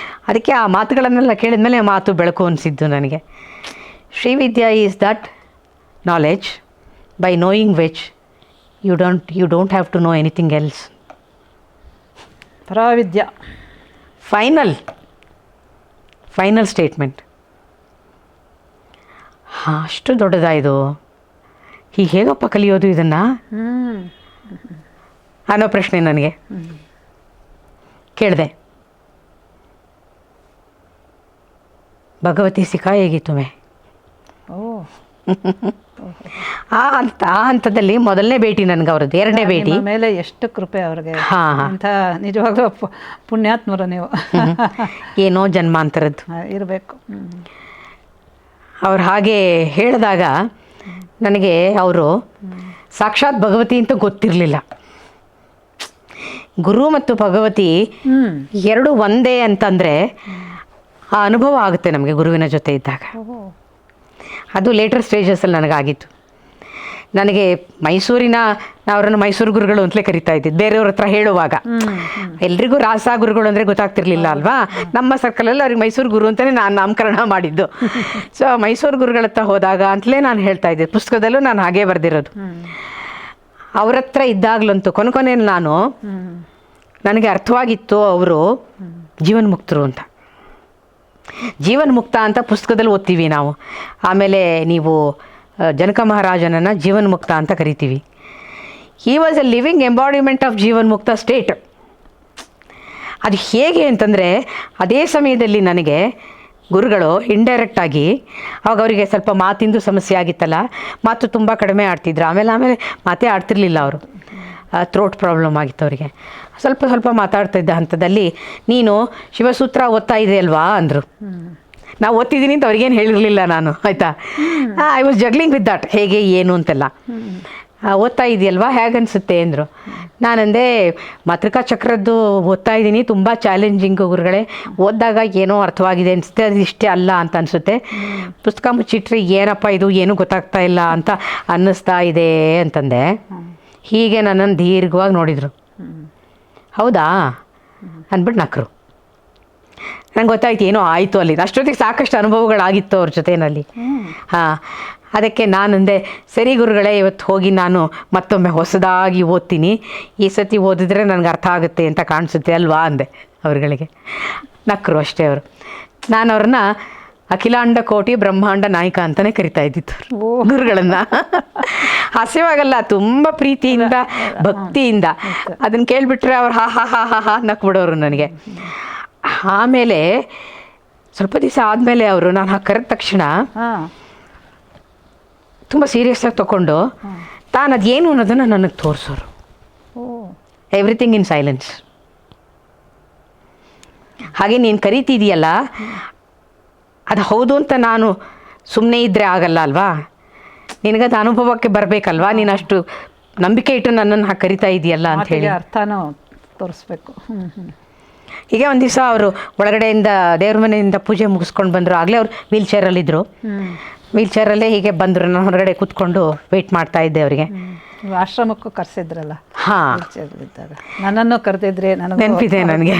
ಅದಕ್ಕೆ ಆ ಮಾತುಗಳನ್ನೆಲ್ಲ ಕೇಳಿದ್ಮೇಲೆ ಮಾತು ಬೆಳಕು ಅನಿಸಿದ್ದು ನನಗೆ. Srividya is that knowledge by knowing which you don't have to know anything else. ಪರಾವಿದ್ಯಾ ಫೈನಲ್ ಸ್ಟೇಟ್ಮೆಂಟ್. ಅಷ್ಟು ದೊಡ್ಡದಾಯಿತು, ಹೀಗೆ ಹೇಗಪ್ಪ ಕಲಿಯೋದು ಇದನ್ನು ಅನ್ನೋ ಪ್ರಶ್ನೆ ನನಗೆ. ಕೇಳಿದೆ, ಭಗವತಿ ಸಿಖಾಯೇಗಿ ತುಮೆ. ಆ ಹಂತದಲ್ಲಿ ಮೊದಲನೇ ಭೇಟಿ ನನಗೆ ಅವ್ರದ್ದು, ಎರಡನೇ ಭೇಟಿ ಮೇಲೆ ಎಷ್ಟು ಕೃಪೆ ಅವ್ರಿಗೆ. ಅಂತ ನಿಜವಾಗ್ಲೂ ಪುಣ್ಯಾತ್ಮರು ನೀವು. ಏನೋ ಜನ್ಮಾಂತರದ್ದು ಇರಬೇಕು. ಅವ್ರು ಹಾಗೆ ಹೇಳಿದಾಗ ನನಗೆ ಅವರು ಸಾಕ್ಷಾತ್ ಭಗವತಿ ಅಂತ ಗೊತ್ತಿರಲಿಲ್ಲ. ಗುರು ಮತ್ತು ಭಗವತಿ ಎರಡು ಒಂದೇ ಅಂತಂದರೆ ಆ ಅನುಭವ ಆಗುತ್ತೆ ನಮಗೆ ಗುರುವಿನ ಜೊತೆ ಇದ್ದಾಗ. ಅದು ಲೇಟರ್ ಸ್ಟೇಜಸಲ್ಲಿ ನನಗಾಗಿತ್ತು. ನನಗೆ ಅವರನ್ನು ಮೈಸೂರು ಗುರುಗಳು ಅಂತಲೇ ಕರಿತಾ ಇದ್ದಿದ್ದು ಬೇರೆಯವ್ರ ಹತ್ರ ಹೇಳುವಾಗ. ಎಲ್ರಿಗೂ ರಾಸ ಗುರುಗಳು ಅಂದರೆ ಗೊತ್ತಾಗ್ತಿರ್ಲಿಲ್ಲ ಅಲ್ವಾ. ನಮ್ಮ ಸರ್ಕಲಲ್ಲಿ ಅವ್ರಿಗೆ ಮೈಸೂರು ಗುರು ಅಂತಲೇ ನಾನು ನಾಮಕರಣ ಮಾಡಿದ್ದು. ಸೊ ಮೈಸೂರು ಗುರುಗಳ ಹತ್ರ ಹೋದಾಗ ಅಂತಲೇ ನಾನು ಹೇಳ್ತಾ ಇದ್ದೆ. ಪುಸ್ತಕದಲ್ಲೂ ನಾನು ಹಾಗೇ ಬರೆದಿರೋದು. ಅವ್ರ ಹತ್ರ ಇದ್ದಾಗಲಂತೂ ಕೊನೆಯಲ್ಲಿ ನನಗೆ ಅರ್ಥವಾಗಿತ್ತು ಅವರು ಜೀವನ್ಮುಕ್ತರು ಅಂತ. ಜೀವನ್ಮುಕ್ತ ಅಂತ ಪುಸ್ತಕದಲ್ಲಿ ಓದ್ತೀವಿ ನಾವು. ಆಮೇಲೆ ನೀವು ಜನಕ ಮಹಾರಾಜನನ್ನು ಜೀವನ್ಮುಕ್ತ ಅಂತ ಕರಿತೀವಿ. He was a living embodiment of ಜೀವನ್ಮುಕ್ತ ಸ್ಟೇಟ್. ಅದು ಹೇಗೆ ಅಂತಂದರೆ, ಅದೇ ಸಮಯದಲ್ಲಿ ನನಗೆ ಗುರುಗಳು ಇಂಡೈರೆಕ್ಟಾಗಿ, ಅವಾಗ ಅವರಿಗೆ ಸ್ವಲ್ಪ ಮಾತಿಂದು ಸಮಸ್ಯೆ ಆಗಿತ್ತಲ್ಲ, ಮಾತು ತುಂಬ ಕಡಿಮೆ ಆಡ್ತಿದ್ರು. ಆಮೇಲೆ ಮಾತೇ ಆಡ್ತಿರ್ಲಿಲ್ಲ ಅವರು. ಥ್ರೋಟ್ ಪ್ರಾಬ್ಲಮ್ ಆಗಿತ್ತು ಅವರಿಗೆ. ಸ್ವಲ್ಪ ಸ್ವಲ್ಪ ಮಾತಾಡ್ತಾ ಇದ್ದ ಹಂತದಲ್ಲಿ ನೀನು ಶಿವಸೂತ್ರ ಓದ್ತಾ ಇದೆ ಅಲ್ವಾ ಅಂದರು. ನಾವು ಓದ್ತಿದ್ದೀನಿ ಅಂತ ಅವ್ರಿಗೇನು ಹೇಳಿರಲಿಲ್ಲ ನಾನು, ಆಯಿತಾ. I was juggling with that, ಹೇಗೆ ಏನು ಅಂತೆಲ್ಲ. ಓದ್ತಾ ಇದೆಯಲ್ವಾ, ಹೇಗನ್ಸುತ್ತೆ ಅಂದರು. ನಾನಂದೆ ಮಾತೃಕಾ ಚಕ್ರದ್ದು ಓದ್ತಾ ಇದ್ದೀನಿ, ತುಂಬ ಚಾಲೆಂಜಿಂಗ್ ಗುರುಗಳೇ, ಓದಿದಾಗ ಏನೋ ಅರ್ಥವಾಗಿದೆ ಅನಿಸುತ್ತೆ, ಅದು ಇಷ್ಟೇ ಅಲ್ಲ ಅಂತ ಅನಿಸುತ್ತೆ. ಪುಸ್ತಕ ಮುಚ್ಚಿಟ್ರೆ ಏನಪ್ಪ ಇದು, ಏನೂ ಗೊತ್ತಾಗ್ತಾ ಇಲ್ಲ ಅಂತ ಅನ್ನಿಸ್ತಾ ಇದೆ ಅಂತಂದೆ. ಹೀಗೆ ನನ್ನನ್ನು ದೀರ್ಘವಾಗಿ ನೋಡಿದರು. ಹೌದಾ ಅಂದ್ಬಿಟ್ಟು ನಕ್ಕರು. ನಂಗೆ ಗೊತ್ತಾಯ್ತು ಏನೋ ಆಯಿತು ಅಲ್ಲಿ. ಅಷ್ಟೊತ್ತಿಗೆ ಸಾಕಷ್ಟು ಅನುಭವಗಳಾಗಿತ್ತು ಅವ್ರ ಜೊತೆಯಲ್ಲಿ. ಹಾಂ, ಅದಕ್ಕೆ ನಾನಂದೆ ಸರಿ ಗುರುಗಳೇ, ಇವತ್ತು ಹೋಗಿ ನಾನು ಮತ್ತೊಮ್ಮೆ ಹೊಸದಾಗಿ ಓದ್ತೀನಿ, ಈ ಸತಿ ಓದಿದ್ರೆ ನನಗೆ ಅರ್ಥ ಆಗುತ್ತೆ ಅಂತ ಕಾಣಿಸುತ್ತೆ ಅಲ್ವಾ ಅಂದೆ ಅವ್ರುಗಳಿಗೆ. ನಕ್ಕರು ಅಷ್ಟೇ ಅವರು. ನಾನು ಅವ್ರನ್ನ ಅಖಿಲಾಂಡ ಕೋಟಿ ಬ್ರಹ್ಮಾಂಡ ನಾಯಕ ಅಂತಲೇ ಕರಿತಾ ಇದ್ದಿತ್ತು ಗುರುಗಳನ್ನು. ಹಾಸ್ಯವಾಗಲ್ಲ, ತುಂಬ ಪ್ರೀತಿಯಿಂದ ಭಕ್ತಿಯಿಂದ. ಅದನ್ನು ಕೇಳಿಬಿಟ್ರೆ ಅವ್ರು ಹಾ ಹಾ ಹಾ ಹಾ ಹಾ ನಕ್ಬಿಡೋರು ನನಗೆ. ಆಮೇಲೆ ಸ್ವಲ್ಪ ದಿವಸ ಆದಮೇಲೆ ಅವರು ನಾನು ಕರೆದ ತಕ್ಷಣ ತುಂಬ ಸೀರಿಯಸ್ಸಾಗಿ ತಗೊಂಡು ತಾನು ಅದೇನು ಅನ್ನೋದನ್ನು ನನಗೆ ತೋರಿಸೋರು. Everything in silence. ಹಾಗೆ ನೀನು ಕರಿತಿದೆಯಲ್ಲ, ಅದು ಹೌದು ಅಂತ ನಾನು ಸುಮ್ಮನೆ ಇದ್ದರೆ ಆಗಲ್ಲ ಅಲ್ವಾ, ನಿನಗದು ಅನುಭವಕ್ಕೆ ಬರಬೇಕಲ್ವಾ, ನೀನು ಅಷ್ಟು ನಂಬಿಕೆ ಇಟ್ಟು ನನ್ನನ್ನು ಹಾಗೆ ಕರಿತಾ ಇದೆಯಲ್ಲ ಅಂತ ಹೇಳಿ ಅರ್ಥನೂ ತೋರಿಸ್ಬೇಕು. ಹೀಗೆ ಒಂದು ದಿವಸ ಅವರು ಒಳಗಡೆಯಿಂದ ದೇವ್ರ ಮನೆಯಿಂದ ಪೂಜೆ ಮುಗಿಸ್ಕೊಂಡು ಬಂದರು. ಆಗಲೇ ಅವ್ರು ವೀಲ್ಚೇರಲ್ಲಿದ್ದರು. ವೀಲ್ಚೇರಲ್ಲೇ ಹೀಗೆ ಬಂದರು. ನಾನು ಹೊರಗಡೆ ಕೂತ್ಕೊಂಡು ವೆಯ್ಟ್ ಮಾಡ್ತಾ ಇದ್ದೆ ಅವರಿಗೆ. ಆಶ್ರಮಕ್ಕೂ ಕರೆಸಿದ್ರಲ್ಲ? ಹಾಂ, ಇದ್ದಾಗ ನನ್ನನ್ನು ಕರೆದಿದ್ರೆ. ನನಗೆ ನೆನಪಿದೆ ನನಗೆ.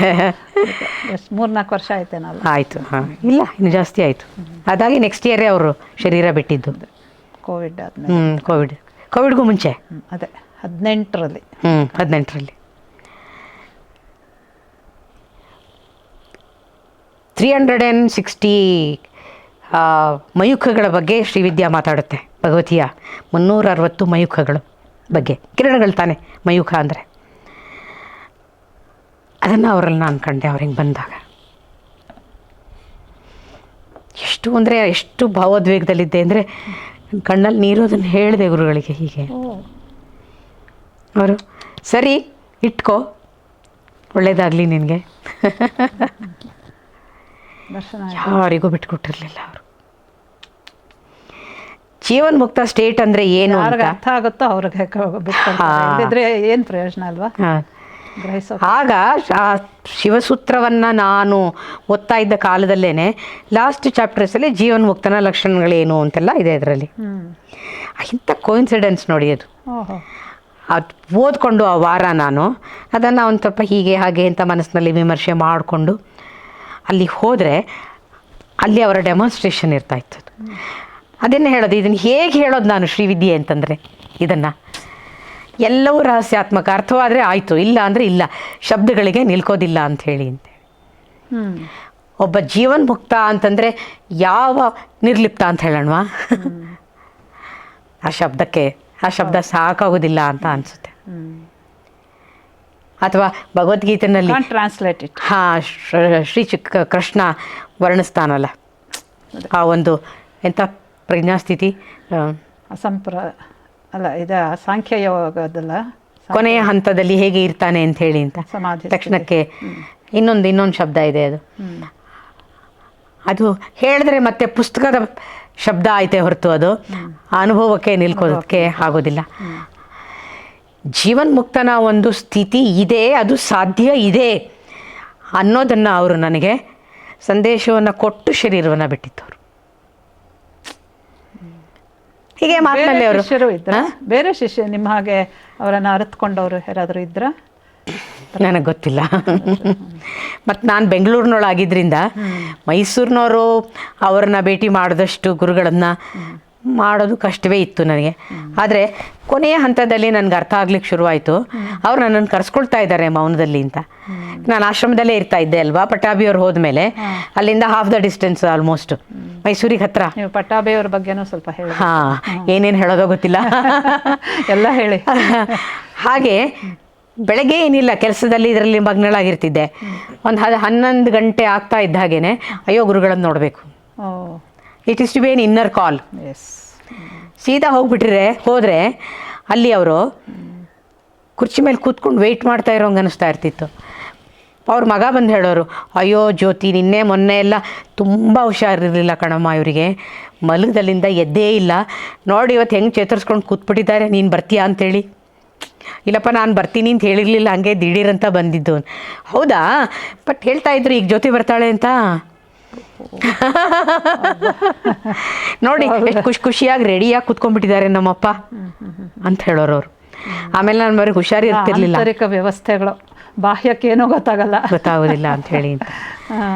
ಎಷ್ಟು 3-4 ವರ್ಷ ಆಯ್ತೇನಲ್ಲ? ಆಯಿತು. ಹಾಂ, ಇಲ್ಲ ಇನ್ನು ಜಾಸ್ತಿ ಆಯಿತು. ಅದಾಗಿ ನೆಕ್ಸ್ಟ್ ಇಯರೇ ಅವರು ಶರೀರ ಬಿಟ್ಟಿದ್ದು. ಕೋವಿಡ್ ಆದಮೇಲೆ. ಕೋವಿಡ್ಗೂ ಮುಂಚೆ. ಅದೇ 18ರಲ್ಲಿ. 18ರಲ್ಲಿ 360 ಮಯೂಖಗಳ ಬಗ್ಗೆ ಶ್ರೀವಿದ್ಯಾ ಮಾತಾಡುತ್ತೆ. ಭಗವತಿಯ 360 ಮಯೂಖಗಳ ಬಗ್ಗೆ. ಕಿರಣಗಳು ತಾನೆ ಮಯೂಖ ಅಂದರೆ. ಅದನ್ನು ಅವರಲ್ಲಿ ನಾನು ಕಂಡೆ ಅವ್ರು ಹಿಂಗೆ ಬಂದಾಗ. ಎಷ್ಟು ಅಂದರೆ ಎಷ್ಟು ಭಾವೋದ್ವೇಗದಲ್ಲಿದ್ದೆ ಅಂದರೆ ಕಣ್ಣಲ್ಲಿ ನೀರು. ಅದನ್ನು ಹೇಳಿದೆ ಗುರುಗಳಿಗೆ ಹೀಗೆ. ಅವರು ಸರಿ ಇಟ್ಕೋ, ಒಳ್ಳೇದಾಗಲಿ ನಿನಗೆ. ಯಾರಿಗೂ ಬಿಟ್ಕೊಟ್ಟಿರಲಿಲ್ಲ ಅವರು. ಜೀವನ್ ಮುಕ್ತ ಸ್ಟೇಟ್ ಅಂದರೆ ಏನು ಅಂತ ಅರ್ಥ ಆಗುತ್ತೋ ಅವ್ರಿಗೆ ಬಿಟ್ಕೊಡ್ತಾರೆ. ಏನು ಪ್ರಯೋಜನ ಅಲ್ವಾ? ಆಗ ಆ ಶಿವಸೂತ್ರವನ್ನು ನಾನು ಓದ್ತಾ ಇದ್ದ ಕಾಲದಲ್ಲೇ ಲಾಸ್ಟ್ ಚಾಪ್ಟರ್ಸಲ್ಲಿ ಜೀವನ್ಮುಕ್ತನ ಲಕ್ಷಣಗಳೇನು ಅಂತೆಲ್ಲ ಇದೆ ಅದರಲ್ಲಿ. ಇಂಥ ಕೋಇನ್ಸಿಡೆನ್ಸ್ ನೋಡಿ ಅದು. ಅದು ಓದ್ಕೊಂಡು ಆ ವಾರ ನಾನು ಅದನ್ನು ಒಂದು ಸ್ವಲ್ಪ ಹೀಗೆ ಹಾಗೆ ಅಂತ ಮನಸ್ಸಿನಲ್ಲಿ ವಿಮರ್ಶೆ ಮಾಡಿಕೊಂಡು ಅಲ್ಲಿ ಹೋದರೆ ಅಲ್ಲಿ ಅವರ ಡೆಮಾನ್ಸ್ಟ್ರೇಷನ್ ಇರ್ತಾಯಿತ್ತು. ಅದನ್ನೇ ಹೇಳೋದು, ಇದನ್ನು ಹೇಗೆ ಹೇಳೋದು ನಾನು ಶ್ರೀವಿದ್ಯೆ ಅಂತಂದರೆ, ಇದನ್ನು ಎಲ್ಲವೂ ರಹಸ್ಯಾತ್ಮಕ, ಅರ್ಥವಾದರೆ ಆಯಿತು, ಇಲ್ಲ ಅಂದರೆ ಇಲ್ಲ, ಶಬ್ದಗಳಿಗೆ ನಿಲ್ಕೋದಿಲ್ಲ ಅಂಥೇಳಿ ಅಂತೇಳಿ. ಒಬ್ಬ ಜೀವನ್ ಮುಕ್ತ ಅಂತಂದರೆ ಯಾವ ನಿರ್ಲಿಪ್ತ ಅಂತ ಹೇಳೋಣವಾ? ಆ ಶಬ್ದ ಸಾಕಾಗೋದಿಲ್ಲ ಅಂತ ಅನಿಸುತ್ತೆ. ಅಥವಾ ಭಗವದ್ಗೀತೆಯಲ್ಲಿ ಟ್ರಾನ್ಸ್ಲೇಟ್ ಇಟ್. ಹಾಂ, ಶ್ರೀ ಕೃಷ್ಣ ವರ್ಣಿಸ್ತಾನಲ್ಲ ಆ ಒಂದು ಎಂಥ ಪ್ರಜ್ಞಾಸ್ಥಿತಿ, ಅಲ್ಲ ಇದು ಸಾಂಖ್ಯ ಯೋಗದಲ್ಲ, ಕೊನೆಯ ಹಂತದಲ್ಲಿ ಹೇಗೆ ಇರ್ತಾನೆ ಅಂತ ಹೇಳಿ ಅಂತ ಸಮಾಧಿ ತಕ್ಷಣಕ್ಕೆ ಇನ್ನೊಂದು ಶಬ್ದ ಇದೆ. ಅದು ಹೇಳಿದ್ರೆ ಮತ್ತೆ ಪುಸ್ತಕದ ಶಬ್ದ ಆಯ್ತೆ ಹೊರತು ಅದು ಅನುಭವಕ್ಕೆ ನಿಲ್ಕೋದಕ್ಕೆ ಆಗೋದಿಲ್ಲ. ಜೀವನ್ ಮುಕ್ತನ ಒಂದು ಸ್ಥಿತಿ ಇದೆ, ಅದು ಸಾಧ್ಯ ಇದೆ ಅನ್ನೋದನ್ನು ಅವರು ನನಗೆ ಸಂದೇಶವನ್ನು ಕೊಟ್ಟು ಶರೀರವನ್ನು ಬಿಟ್ಟಿದ್ದವರು. ಹೀಗೆ ಮಾತಿನಲ್ಲಿ ಅವರು ಬೇರೆ ಶಿಷ್ಯ ನಿಮ್ಮ ಹಾಗೆ ಅವರನ್ನು ಅರಿತುಕೊಂಡವರು ಯಾರಾದರೂ ಇದ್ರ? ನನಗೆ ಗೊತ್ತಿಲ್ಲ. ಮತ್ತು ನಾನು ಬೆಂಗಳೂರಿನೊಳಗಿದ್ದರಿಂದ ಮೈಸೂರಿನವರು ಅವ್ರನ್ನ ಭೇಟಿ ಮಾಡಿದಷ್ಟು ಗುರುಗಳನ್ನು ಮಾಡೋದು ಕಷ್ಟವೇ ಇತ್ತು ನನಗೆ. ಆದರೆ ಕೊನೆಯ ಹಂತದಲ್ಲಿ ನನಗೆ ಅರ್ಥ ಆಗ್ಲಿಕ್ಕೆ ಶುರುವಾಯಿತು. ಅವ್ರು ನನ್ನನ್ನು ಕರೆಸ್ಕೊಳ್ತಾ ಇದ್ದಾರೆ ಮೌನದಲ್ಲಿ ಅಂತ. ನಾನು ಆಶ್ರಮದಲ್ಲೇ ಇರ್ತಾ ಇದ್ದೆ ಅಲ್ವಾ, ಪಟ್ಟಾಭಿಯವ್ರು ಹೋದ್ಮೇಲೆ ಅಲ್ಲಿಂದ ಹಾಫ್ ದ ಡಿಸ್ಟೆನ್ಸ್ ಆಲ್ಮೋಸ್ಟ್ ಮೈಸೂರಿಗೆ ಹತ್ರ. ನೀವು ಪಟ್ಟಾಭಿಯವ್ರ ಬಗ್ಗೆನೂ ಸ್ವಲ್ಪ ಹೇಳಿ. ಹಾಂ, ಏನೇನು ಹೇಳೋದೋ ಗೊತ್ತಿಲ್ಲ, ಎಲ್ಲ ಹೇಳಿ. ಹಾಗೆ ಬೆಳಗ್ಗೆ ಏನಿಲ್ಲ, ಕೆಲಸದಲ್ಲಿ ಇದರಲ್ಲಿ ಮಗ್ನಳಾಗಿರ್ತಿದ್ದೆ. ಒಂದು 11 ಗಂಟೆ ಆಗ್ತಾ ಇದ್ದ ಹಾಗೇನೆ ಅಯ್ಯೋ ಗುರುಗಳನ್ನು ನೋಡಬೇಕು. It is to be an inner call. ಸೀದಾ ಹೋದರೆ ಅಲ್ಲಿ ಅವರು ಕುರ್ಚಿ ಮೇಲೆ ಕೂತ್ಕೊಂಡು ವೆಯ್ಟ್ ಮಾಡ್ತಾ ಇರೋಂಗೆ ಅನ್ನಿಸ್ತಾ ಇರ್ತಿತ್ತು. ಅವ್ರ ಮಗ ಬಂದು ಹೇಳೋರು, ಅಯ್ಯೋ ಜ್ಯೋತಿ, ನಿನ್ನೆ ಮೊನ್ನೆ ಎಲ್ಲ ತುಂಬ ಹುಷಾರಿರಲಿಲ್ಲ ಕಣಮ್ಮ, ಇವರಿಗೆ ಮಲಗದಲ್ಲಿಂದ ಎದ್ದೇ ಇಲ್ಲ, ನೋಡಿ ಇವತ್ತು ಹೆಂಗೆ ಚೇತರಿಸ್ಕೊಂಡು ಕೂತ್ಬಿಟ್ಟಿದ್ದಾರೆ, ನೀನು ಬರ್ತೀಯಾ ಅಂತೇಳಿ. ಇಲ್ಲಪ್ಪ ನಾನು ಬರ್ತೀನಿ ಅಂತ ಹೇಳಿರಲಿಲ್ಲ, ಹಂಗೆ ದಿಢೀರಂತ ಬಂದಿದ್ದು. ಹೌದಾ, ಬಟ್ ಹೇಳ್ತಾ ಇದ್ರು ಈಗ ಜ್ಯೋತಿ ಬರ್ತಾಳೆ ಅಂತ. ನೋಡಿ ಎಷ್ಟು ಖುಷಿಯಾಗಿ ರೆಡಿಯಾಗಿ ಕೂತ್ಕೊಂಡ್ಬಿಟ್ಟಿದ್ದಾರೆ ನಮ್ಮಪ್ಪ ಅಂತ ಹೇಳೋರು ಅವರು. ಆಮೇಲೆ ನಾನು ಬರೀ ಹುಷಾರಿ ಇರ್ತಿರ್ಲಿಲ್ಲ, ಆಂತರಿಕ ವ್ಯವಸ್ಥೆಗಳು ಬಾಹ್ಯಕ್ಕೇನೋ ಗೊತ್ತಾಗೋದಿಲ್ಲ ಅಂತ ಹೇಳಿ ಅಂತ.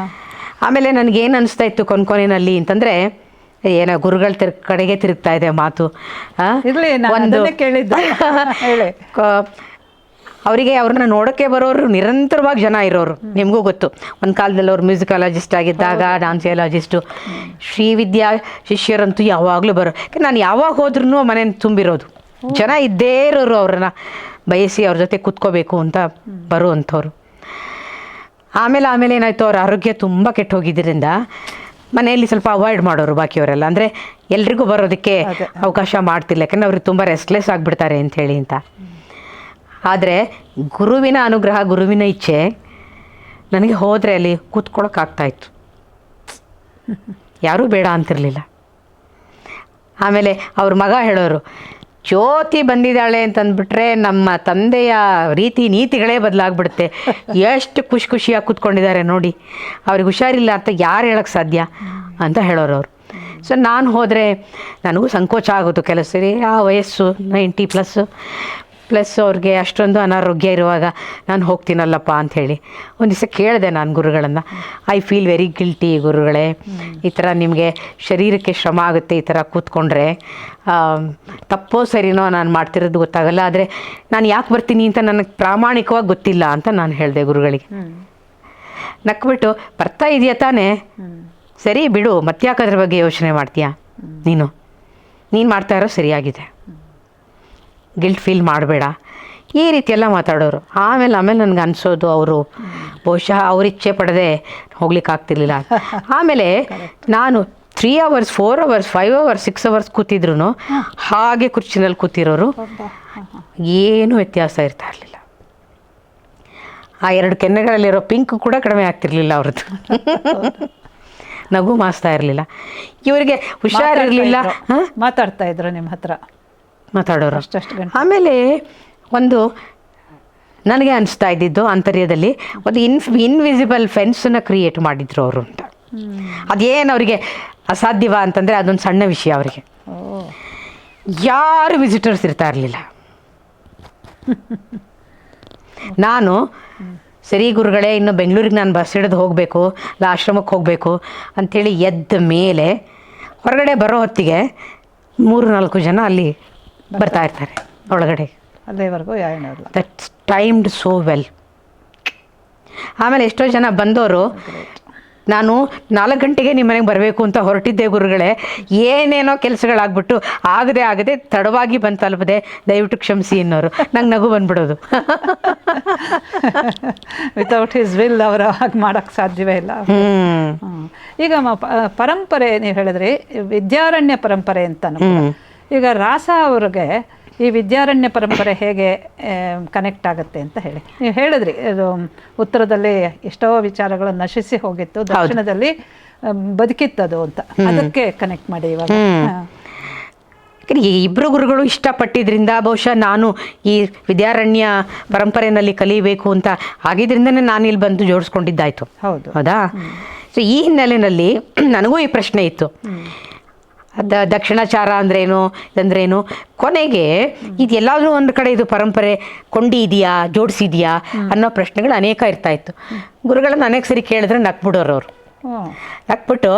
ಆಮೇಲೆ ನನಗೇನು ಅನಿಸ್ತಾ ಇತ್ತು ಕೊನೆಯಲ್ಲಿ ಅಂತಂದರೆ, ಏನೋ ಗುರುಗಳ ಕಡೆಗೆ ತಿರುಗ್ತಾ ಇದೆ ಮಾತು. ಒಂದು ಕೇಳಿದ್ದೆ ಅವರಿಗೆ ಅವ್ರನ್ನ ನೋಡೋಕ್ಕೆ ಬರೋರು ನಿರಂತರವಾಗಿ ಜನ ಇರೋರು. ನಿಮಗೂ ಗೊತ್ತು, ಒಂದು ಕಾಲದಲ್ಲಿ ಅವ್ರು ಮ್ಯೂಸಿಕಾಲಜಿಸ್ಟ್ ಆಗಿದ್ದಾಗ, ಡಾನ್ಸಿಯಾಲಜಿಸ್ಟು. ಶ್ರೀವಿದ್ಯಾ ಶಿಷ್ಯರಂತೂ ಯಾವಾಗಲೂ ಬರೋ, ನಾನು ಯಾವಾಗ ಹೋದ್ರೂ ಮನೆ ತುಂಬಿರೋದು, ಜನ ಇದ್ದೇ ಇರೋರು, ಅವ್ರನ್ನ ಬಯಸಿ ಅವ್ರ ಜೊತೆ ಕೂತ್ಕೋಬೇಕು ಅಂತ ಬರುವಂಥವ್ರು. ಆಮೇಲೆ ಏನಾಯಿತು, ಅವ್ರ ಆರೋಗ್ಯ ತುಂಬ ಕೆಟ್ಟು ಹೋಗಿದ್ದರಿಂದ ಮನೆಯಲ್ಲಿ ಸ್ವಲ್ಪ ಅವಾಯ್ಡ್ ಮಾಡೋರು ಬಾಕಿಯವರೆಲ್ಲ. ಅಂದರೆ ಎಲ್ರಿಗೂ ಬರೋದಕ್ಕೆ ಅವಕಾಶ ಮಾಡ್ತಿಲ್ಲ, ಯಾಕಂದರೆ ಅವ್ರಿಗೆ ತುಂಬ ರೆಸ್ಟ್ಲೆಸ್ ಆಗಿಬಿಡ್ತಾರೆ ಅಂಥೇಳಿ ಅಂತ. ಆದರೆ ಗುರುವಿನ ಅನುಗ್ರಹ, ಗುರುವಿನ ಇಚ್ಛೆ, ನನಗೆ ಹೋದರೆ ಅಲ್ಲಿ ಕೂತ್ಕೊಳ್ಳೋಕ್ಕಾಗ್ತಾಯಿತ್ತು, ಯಾರೂ ಬೇಡ ಅಂತಿರಲಿಲ್ಲ. ಆಮೇಲೆ ಅವ್ರ ಮಗ ಹೇಳೋರು, ಜ್ಯೋತಿ ಬಂದಿದ್ದಾಳೆ ಅಂತಂದ್ಬಿಟ್ರೆ ನಮ್ಮ ತಂದೆಯ ರೀತಿ ನೀತಿಗಳೇ ಬದಲಾಗ್ಬಿಡುತ್ತೆ, ಎಷ್ಟು ಖುಷಿಯಾಗಿ ಕೂತ್ಕೊಂಡಿದ್ದಾರೆ ನೋಡಿ, ಅವ್ರಿಗೆ ಹುಷಾರಿಲ್ಲ ಅಂತ ಯಾರು ಹೇಳೋಕ್ಕೆ ಸಾಧ್ಯ ಅಂತ ಹೇಳೋರು ಅವರು. ಸೊ ನಾನು ಹೋದರೆ ನನಗೂ ಸಂಕೋಚ ಆಗೋದು ಕೆಲಸ ಸರಿ. ಆ ವಯಸ್ಸು 90+ ಪ್ಲಸ್ ಅವ್ರಿಗೆ ಅಷ್ಟೊಂದು ಅನಾರೋಗ್ಯ ಇರುವಾಗ ನಾನು ಹೋಗ್ತೀನಲ್ಲಪ್ಪ ಅಂಥೇಳಿ ಒಂದು ದಿವಸ ಕೇಳಿದೆ ನಾನು ಗುರುಗಳನ್ನು, ಐ ಫೀಲ್ ವೆರಿ ಗಿಲ್ಟಿ ಗುರುಗಳೇ, ಈ ಥರ ನಿಮಗೆ ಶರೀರಕ್ಕೆ ಶ್ರಮ ಆಗುತ್ತೆ ಈ ಥರ ಕೂತ್ಕೊಂಡ್ರೆ, ತಪ್ಪೋ ಸರಿನೋ ನಾನು ಮಾಡ್ತಿರೋದು ಗೊತ್ತಾಗಲ್ಲ, ಆದರೆ ನಾನು ಯಾಕೆ ಬರ್ತೀನಿ ಅಂತ ನನಗೆ ಪ್ರಾಮಾಣಿಕವಾಗಿ ಗೊತ್ತಿಲ್ಲ ಅಂತ ನಾನು ಹೇಳಿದೆ ಗುರುಗಳಿಗೆ. ನಕ್ಬಿಟ್ಟು, ಬರ್ತಾ ಇದೆಯಾ ತಾನೇ, ಸರಿ ಬಿಡು, ಮತ್ತ್ಯಾಕೆ ಅದ್ರ ಬಗ್ಗೆ ಯೋಚನೆ ಮಾಡ್ತೀಯಾ, ನೀನು ಮಾಡ್ತಾ ಇರೋ ಸರಿಯಾಗಿದೆ, ಗಿಲ್ಟ್ ಫೀಲ್ ಮಾಡಬೇಡ, ಈ ರೀತಿಯೆಲ್ಲ ಮಾತಾಡೋರು. ಆಮೇಲೆ ನನಗೆ ಅನಿಸೋದು, ಅವರು ಬಹುಶಃ ಅವ್ರ ಇಚ್ಛೆ ಪಡದೆ ಹೋಗ್ಲಿಕ್ಕಾಗ್ತಿರ್ಲಿಲ್ಲ. ಆಮೇಲೆ ನಾನು 3 hours 4 hours 5 hours 6 hours ಕೂತಿದ್ರು ಹಾಗೆ ಕುರ್ಚಿನಲ್ಲಿ ಕೂತಿರೋರು, ಏನೂ ವ್ಯತ್ಯಾಸ ಇರ್ತಾ ಇರಲಿಲ್ಲ. ಆ 2 ಕೆನ್ನೆಗಳಲ್ಲಿರೋ ಪಿಂಕ್ ಕೂಡ ಕಡಿಮೆ ಆಗ್ತಿರ್ಲಿಲ್ಲ ಅವ್ರದ್ದು. ನಗು ಮಾಸ್ತಾ ಇರಲಿಲ್ಲ. ಇವರಿಗೆ ಹುಷಾರಿರಲಿಲ್ಲ, ಮಾತಾಡ್ತಾ ಇದ್ರು ನಿಮ್ಮ ಹತ್ರ, ಮಾತಾಡೋರು. ಆಮೇಲೆ ಒಂದು ನನಗೆ ಅನಿಸ್ತಾ ಇದ್ದಿದ್ದು ಆಂತರ್ಯದಲ್ಲಿ ಒಂದು ಇನ್ವಿಸಿಬಲ್ ಫೆನ್ಸನ್ನು ಕ್ರಿಯೇಟ್ ಮಾಡಿದ್ರು ಅವರು ಅಂತ. ಅದೇನು ಅವರಿಗೆ ಅಸಾಧ್ಯವ ಅಂತಂದರೆ ಅದೊಂದು ಸಣ್ಣ ವಿಷಯ. ಅವರಿಗೆ ಯಾರು ವಿಸಿಟರ್ಸ್ ಇರ್ತಾ ಇರಲಿಲ್ಲ. ನಾನು ಸರಿ ಗುರುಗಳೇ, ಇನ್ನು ಬೆಂಗಳೂರಿಗೆ ನಾನು ಬಸ್ ಹಿಡಿದು ಹೋಗಬೇಕು, ಇಲ್ಲ ಆಶ್ರಮಕ್ಕೆ ಹೋಗಬೇಕು ಅಂಥೇಳಿ ಎದ್ದ ಮೇಲೆ ಹೊರಗಡೆ ಬರೋ ಹೊತ್ತಿಗೆ 3-4 ಜನ ಅಲ್ಲಿ ಬರ್ತಾ ಇರ್ತಾರೆ ಒಳಗಡೆ. ಅಲ್ಲಿವರೆಗೂ ದಟ್ಸ್ ಟೈಮ್ಡ್ ಸೋ ವೆಲ್. ಆಮೇಲೆ ಎಷ್ಟೋ ಜನ ಬಂದವರು, ನಾನು 4 ಗಂಟೆಗೆ ನಿಮ್ಮ ಮನೆಗೆ ಬರಬೇಕು ಅಂತ ಹೊರಟಿದ್ದೆ ಗುರುಗಳೇ, ಏನೇನೋ ಕೆಲಸಗಳಾಗ್ಬಿಟ್ಟು ಆಗದೆ ತಡವಾಗಿ ಬಂದು ತಲುಪದೆ, ದಯವಿಟ್ಟು ಕ್ಷಮಿಸಿ ಅನ್ನೋರು. ನಂಗೆ ನಗು ಬಂದ್ಬಿಡೋದು. ವಿತೌಟ್ ಹಿಸ್ ವಿಲ್ ಅವರು ಹಾಗೆ ಮಾಡೋಕ್ಕೆ ಸಾಧ್ಯವೇ ಇಲ್ಲ. ಈಗ ಪರಂಪರೆ ನೀವು ಹೇಳಿದ್ರಿ, ವಿದ್ಯಾರಣ್ಯ ಪರಂಪರೆ ಅಂತ. ಈಗ ರಾಸ ಅವ್ರಿಗೆ ಈ ವಿದ್ಯಾರಣ್ಯ ಪರಂಪರೆ ಹೇಗೆ ಕನೆಕ್ಟ್ ಆಗುತ್ತೆ ಅಂತ ಹೇಳಿ ನೀವು ಹೇಳಿದ್ರಿ. ಇದು ಉತ್ತರದಲ್ಲಿ ಎಷ್ಟೋ ವಿಚಾರಗಳು ನಶಿಸಿ ಹೋಗಿತ್ತು, ದಕ್ಷಿಣದಲ್ಲಿ ಬದುಕಿತ್ತದು ಅಂತ. ಅದಕ್ಕೆ ಕನೆಕ್ಟ್ ಮಾಡಿ ಇವಾಗ. ಈ ಇಬ್ಬರು ಗುರುಗಳು ಇಷ್ಟಪಟ್ಟಿದ್ರಿಂದ ಬಹುಶಃ ನಾನು ಈ ವಿದ್ಯಾರಣ್ಯ ಪರಂಪರೆಯಲ್ಲಿ ಕಲಿಬೇಕು ಅಂತ ಆಗಿದ್ರಿಂದನೇ ನಾನು ಇಲ್ಲಿ ಬಂದು ಜೋಡಿಸ್ಕೊಂಡಿದ್ದಾಯ್ತು. ಹೌದಾ? ಸೊ ಈ ಹಿನ್ನೆಲೆಯಲ್ಲಿ ನನಗೂ ಈ ಪ್ರಶ್ನೆ ಇತ್ತು, ದಕ್ಷಿಣಾಚಾರ ಅಂದ್ರೇನು, ಇದಂದ್ರೇನು. ಕೊನೆಗೆ ಇದೆಲ್ಲಾದರೂ ಒಂದು ಕಡೆ ಇದು ಪರಂಪರೆ ಕೊಂಡಿದೆಯಾ, ಜೋಡಿಸಿದೆಯಾ ಅನ್ನೋ ಪ್ರಶ್ನೆಗಳು ಅನೇಕ ಇರ್ತಾ ಇತ್ತು. ಗುರುಗಳನ್ನು ಅನೇಕ ಸರಿ ಕೇಳಿದ್ರೆ ನಕ್ಬಿಡೋರು ಅವರು. ನಕ್ಬಿಟ್ಟು,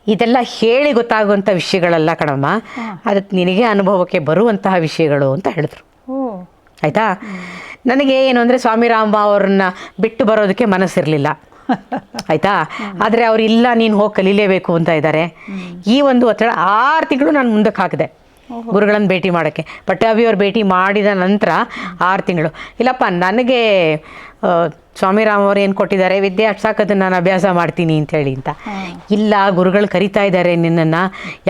ಇದೆಲ್ಲ ಹೇಳಿ ಗೊತ್ತಾಗುವಂಥ ವಿಷಯಗಳಲ್ಲ ಕಣಮ್ಮ, ಅದಕ್ಕೆ ನಿನಗೆ ಅನುಭವಕ್ಕೆ ಬರುವಂತಹ ವಿಷಯಗಳು ಅಂತ ಹೇಳಿದ್ರು. ಆಯಿತಾ? ನನಗೆ ಏನು ಅಂದರೆ ಸ್ವಾಮಿ ರಾಮ ಅವ್ರನ್ನ ಬಿಟ್ಟು ಬರೋದಕ್ಕೆ ಮನಸ್ಸಿರಲಿಲ್ಲ. ಆಯಿತಾ? ಆದರೆ ಅವ್ರು ಇಲ್ಲ, ನೀನು ಹೋಗಿ ಕಲೀಲೇಬೇಕು ಅಂತ ಇದ್ದಾರೆ. ಈ ಒಂದು ಒತ್ತಡ 6 ತಿಂಗಳು ನಾನು ಮುಂದಕ್ಕೆ ಹಾಕಿದೆ ಗುರುಗಳನ್ನು ಭೇಟಿ ಮಾಡೋಕ್ಕೆ. ಪಟ್ಟಾಭಿಯವ್ರು ಭೇಟಿ ಮಾಡಿದ ನಂತರ 6 ತಿಂಗಳು. ಇಲ್ಲಪ್ಪ, ನನಗೆ ಸ್ವಾಮಿರಾಮ್ ಅವರು ಏನು ಕೊಟ್ಟಿದ್ದಾರೆ, ವಿದ್ಯೆ ಅಷ್ಟು ಸಾಕದು ನಾನು ಅಭ್ಯಾಸ ಮಾಡ್ತೀನಿ ಅಂತ ಹೇಳಿ ಅಂತ. ಇಲ್ಲ, ಗುರುಗಳು ಕರಿತಾ ಇದ್ದಾರೆ ನಿನ್ನನ್ನು,